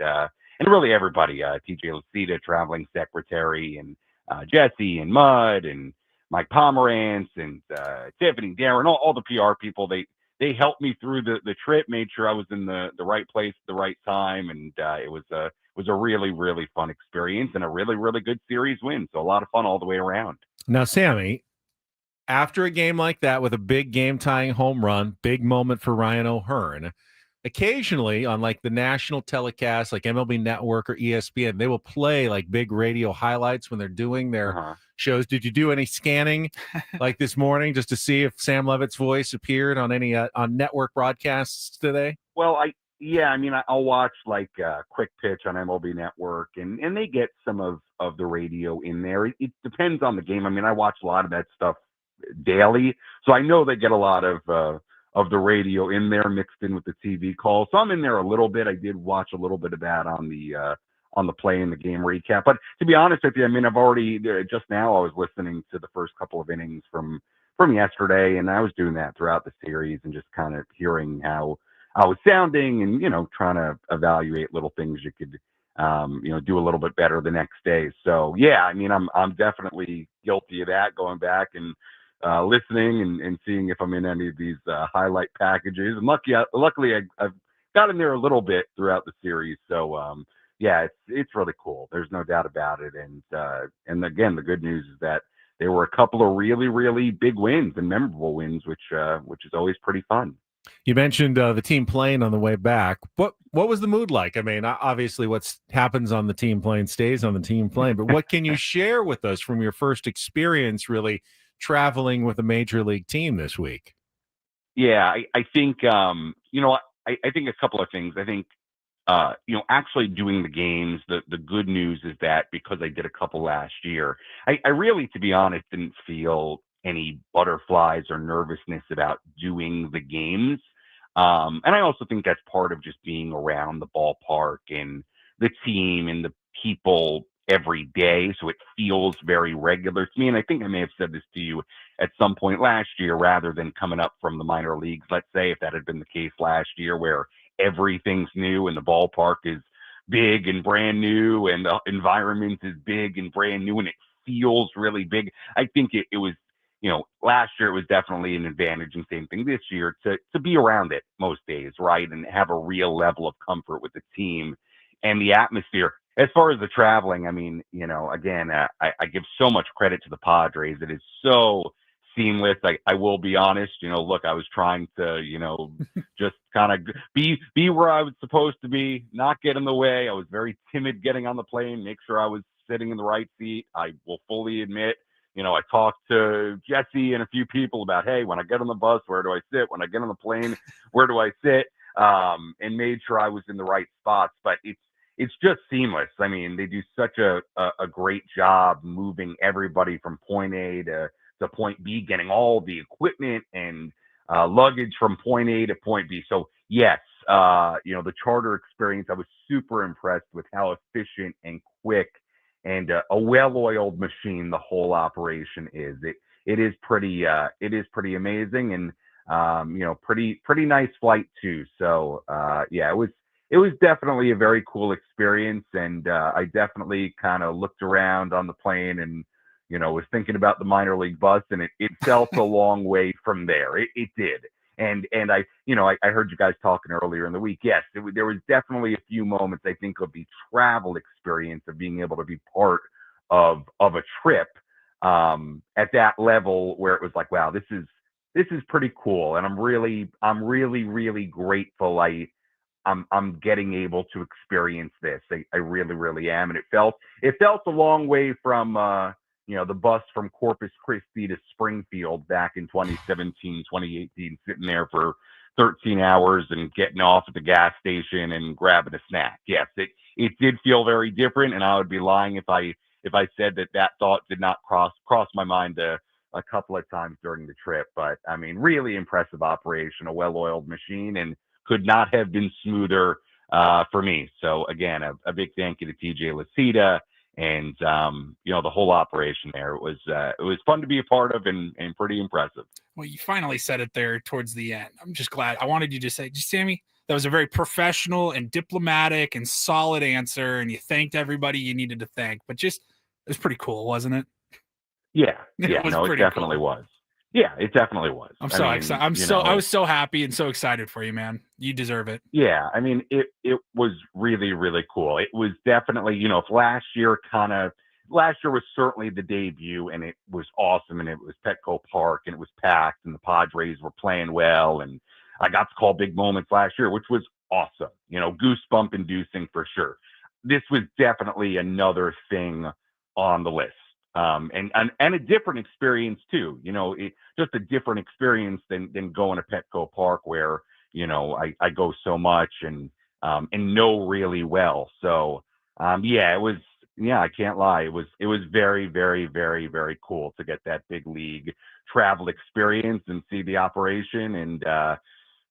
really everybody, TJ Lucida, traveling secretary, and Jesse and Mudd and Mike Pomerantz and Tiffany, Darren, all the PR people. They helped me through the trip, made sure I was in the right place at the right time, and it was a really, really fun experience and a really, really good series win. So a lot of fun all the way around. Now, Sammy, after a game like that with a big game-tying home run, big moment for Ryan O'Hearn, occasionally on like the national telecast, like MLB Network or ESPN, they will play like big radio highlights when they're doing their shows. Did you do any scanning like this morning just to see if Sam Levitt's voice appeared on any on network broadcasts today? Well, I'll watch like Quick Pitch on MLB Network, and they get some of the radio in there. It depends on the game. I mean, I watch a lot of that stuff daily, so I know they get a lot of the radio in there mixed in with the TV call. So I'm in there a little bit. I did watch a little bit of that on the play and the game recap. But to be honest with you, I mean, I've already just now I was listening to the first couple of innings from yesterday, and I was doing that throughout the series and just kind of hearing how I was sounding and, trying to evaluate little things you could, do a little bit better the next day. So, yeah, I mean, I'm definitely guilty of that, going back and listening and seeing if I'm in any of these highlight packages. And luckily, I've got in there a little bit throughout the series. So, yeah, it's really cool. There's no doubt about it. And again, the good news is that there were a couple of really, really big wins and memorable wins, which is always pretty fun. You mentioned the team plane on the way back. What was the mood like? I mean, obviously what happens on the team plane stays on the team plane, but what can you share with us from your first experience really traveling with a major league team this week? Yeah, I think, I think a couple of things. I think, actually doing the games, the good news is that because I did a couple last year, I really, to be honest, didn't feel any butterflies or nervousness about doing the games. And I also think that's part of just being around the ballpark and the team and the people every day. So it feels very regular to me. And I think I may have said this to you at some point last year, rather than coming up from the minor leagues, let's say, if that had been the case last year, where everything's new and the ballpark is big and brand new and the environment is big and brand new and it feels really big. I think it was, last year it was definitely an advantage, and same thing this year, to be around it most days, right? And have a real level of comfort with the team and the atmosphere. As far as the traveling, I mean, again, I give so much credit to the Padres. It is so seamless. I will be honest, look, I was trying to, just kind of be where I was supposed to be, not get in the way. I was very timid getting on the plane, make sure I was sitting in the right seat. I will fully admit, I talked to Jesse and a few people about, hey, when I get on the bus, where do I sit? When I get on the plane, where do I sit? And made sure I was in the right spots. But it's just seamless. I mean, they do such a great job moving everybody from point A to point B, getting all the equipment and luggage from point A to point B. So yes, the charter experience, I was super impressed with how efficient and quick and a well-oiled machine the whole operation is. It is pretty amazing, and pretty nice flight too. So yeah, it was definitely a very cool experience, and I definitely kind of looked around on the plane and was thinking about the minor league bus, and it felt a long way from there. It did. And I heard you guys talking earlier in the week. Yes, there was definitely a few moments, I think, of the travel experience of being able to be part of a trip at that level where it was like, wow, this is pretty cool. And I'm really, really grateful I'm getting able to experience this. I really, really am. And it felt a long way from the bus from Corpus Christi to Springfield back in 2017, 2018, sitting there for 13 hours and getting off at the gas station and grabbing a snack. Yes, it did feel very different, and I would be lying if I said that thought did not cross my mind a couple of times during the trip. But I mean, really impressive operation, a well-oiled machine, and could not have been smoother for me. So again, a big thank you to TJ Lasita and the whole operation there. It was fun to be a part of and pretty impressive. Well, you finally said it there towards the end. I'm just glad. I wanted you to say, Sammy, that was a very professional and diplomatic and solid answer, and you thanked everybody you needed to thank. But it was pretty cool, wasn't it? Yeah, it definitely cool. was. Yeah, it definitely was. I'm so excited. I was so happy and so excited for you, man. You deserve it. Yeah, I mean, it was really, really cool. It was definitely, if last year was certainly the debut, and it was awesome, and it was Petco Park, and it was packed, and the Padres were playing well, and I got to call big moments last year, which was awesome. Goosebump inducing for sure. This was definitely another thing on the list. And a different experience too, just a different experience than going to Petco Park where, I go so much and know really well. So, I can't lie. It was very, very, very, very cool to get that big league travel experience and see the operation. And,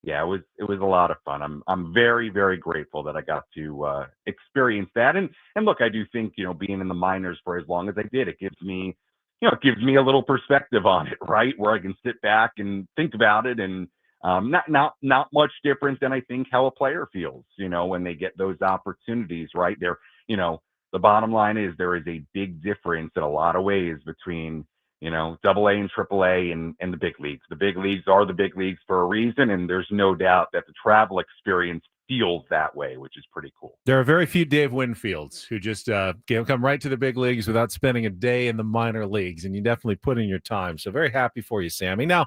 it was a lot of fun. I'm very, very grateful that I got to experience that. And look, I do think, being in the minors for as long as I did, it gives me a little perspective on it, right? Where I can sit back and think about it, and not much different than I think how a player feels, when they get those opportunities, right? The bottom line is there is a big difference in a lot of ways between AA and AAA and the big leagues. The big leagues are the big leagues for a reason, and there's no doubt that the travel experience feels that way, which is pretty cool. There are very few Dave Winfields who just come right to the big leagues without spending a day in the minor leagues, and you definitely put in your time. So very happy for you, Sammy. Now,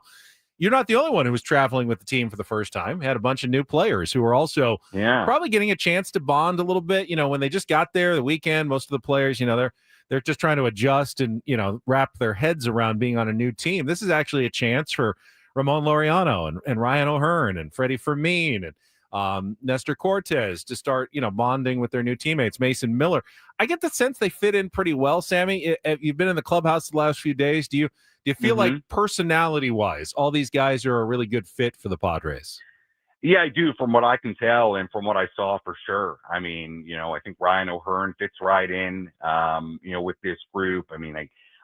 you're not the only one who was traveling with the team for the first time. We had a bunch of new players who were also probably getting a chance to bond a little bit. When they just got there the weekend, most of the players, they're just trying to adjust and, wrap their heads around being on a new team. This is actually a chance for Ramon Laureano and Ryan O'Hearn and Freddie Fermin and Nestor Cortez to start, bonding with their new teammates, Mason Miller. I get the sense they fit in pretty well, Sammy. You've been in the clubhouse the last few days. Do you feel like personality-wise, all these guys are a really good fit for the Padres? Yeah, I do, from what I can tell and from what I saw for sure. I mean, I think Ryan O'Hearn fits right in, with this group. I mean,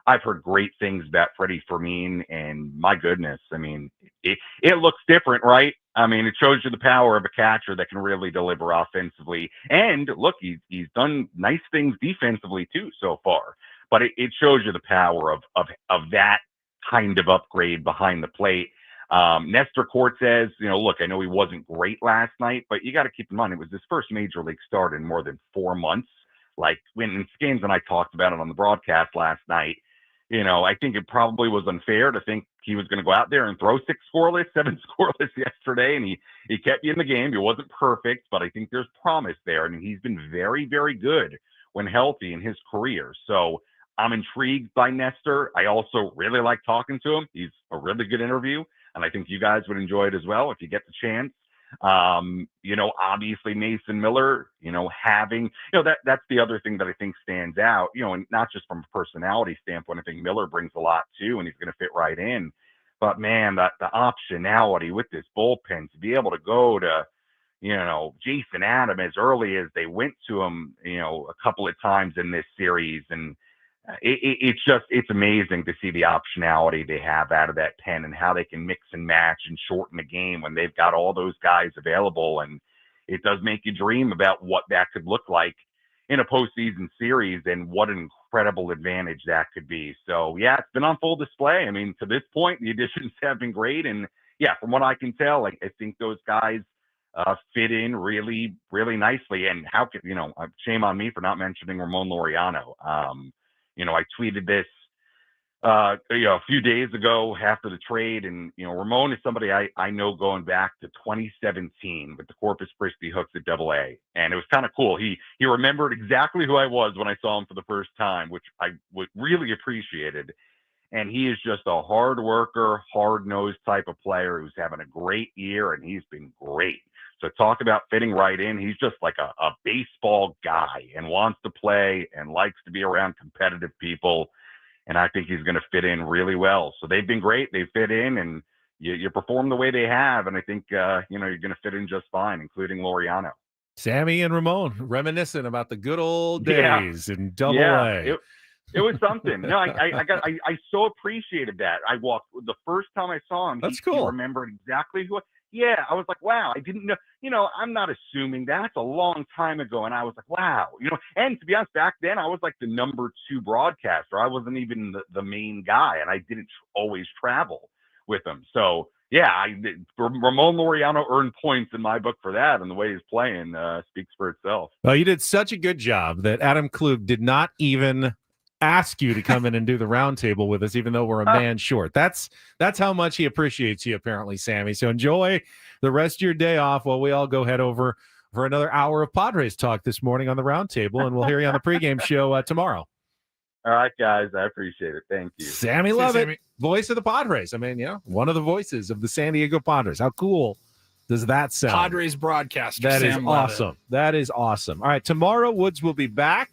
I've heard great things about Freddie Fermin, and my goodness, I mean, it looks different, right? I mean, it shows you the power of a catcher that can really deliver offensively. And look, he's done nice things defensively too so far. But it shows you the power of that kind of upgrade behind the plate. Nestor Cortez, look, I know he wasn't great last night, but you got to keep in mind it was his first major league start in more than 4 months. Like when Skins and I talked about it on the broadcast last night, I think it probably was unfair to think he was going to go out there and throw 7 scoreless yesterday, and he kept you in the game. He wasn't perfect, but I think there's promise there. I mean, he's been very, very good when healthy in his career. So I'm intrigued by Nestor. I also really like talking to him. He's a really good interview, and I think you guys would enjoy it as well if you get the chance. Obviously Mason Miller, having, that's the other thing that I think stands out, and not just from a personality standpoint. I think Miller brings a lot too, and he's going to fit right in. But man, the optionality with this bullpen to be able to go to, Jason Adam as early as they went to him, a couple of times in this series. And it's amazing to see the optionality they have out of that pen and how they can mix and match and shorten the game when they've got all those guys available. And it does make you dream about what that could look like in a postseason series and what an incredible advantage that could be. So, yeah, it's been on full display. I mean, to this point, the additions have been great. And, yeah, from what I can tell, I think those guys fit in really, really nicely. And how could, shame on me for not mentioning Ramon Laureano. I tweeted this, a few days ago after the trade, and Ramon is somebody I know going back to 2017 with the Corpus Christi Hooks at AA, and it was kind of cool. He remembered exactly who I was when I saw him for the first time, which I really appreciated. And he is just a hard worker, hard-nosed type of player who's having a great year, and he's been great. So talk about fitting right in. He's just like a baseball guy and wants to play and likes to be around competitive people. And I think he's going to fit in really well. So they've been great. They fit in, and you perform the way they have. And I think, you're going to fit in just fine, including Laureano. Sammy and Ramon reminiscing about the good old days in AA. It was something. No, I so appreciated that. I walked the first time I saw him. That's cool. He remembered exactly who. Yeah, I was like, wow, I didn't know. I'm not assuming that's a long time ago. And I was like, wow, and to be honest, back then I was like the number 2 broadcaster. I wasn't even the main guy, and I didn't always travel with him. So yeah, Ramon Laureano earned points in my book for that, and the way he's playing speaks for itself. Well, you did such a good job that Adam Klug did not even ask you to come in and do the roundtable with us, even though we're a man short. That's how much he appreciates you, apparently, Sammy. So enjoy the rest of your day off while we all go head over for another hour of Padres talk this morning on the roundtable, and we'll hear you on the pregame show tomorrow. All right, guys. I appreciate it. Thank you. Sammy Levitt, voice of the Padres. I mean, one of the voices of the San Diego Padres. How cool does that sound? Padres broadcaster. That Sam is awesome. Levitt. That is awesome. All right, tomorrow Woods will be back.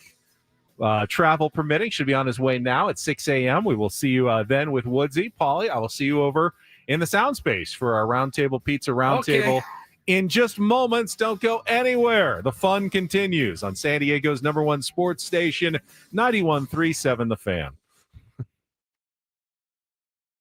Travel permitting, should be on his way now at 6 a.m. We will see you then with Woodsy. Paulie, I will see you over in the sound space for our Roundtable Pizza Roundtable in just moments. Don't go anywhere. The fun continues on San Diego's #1 sports station, 91.3.7 The Fan.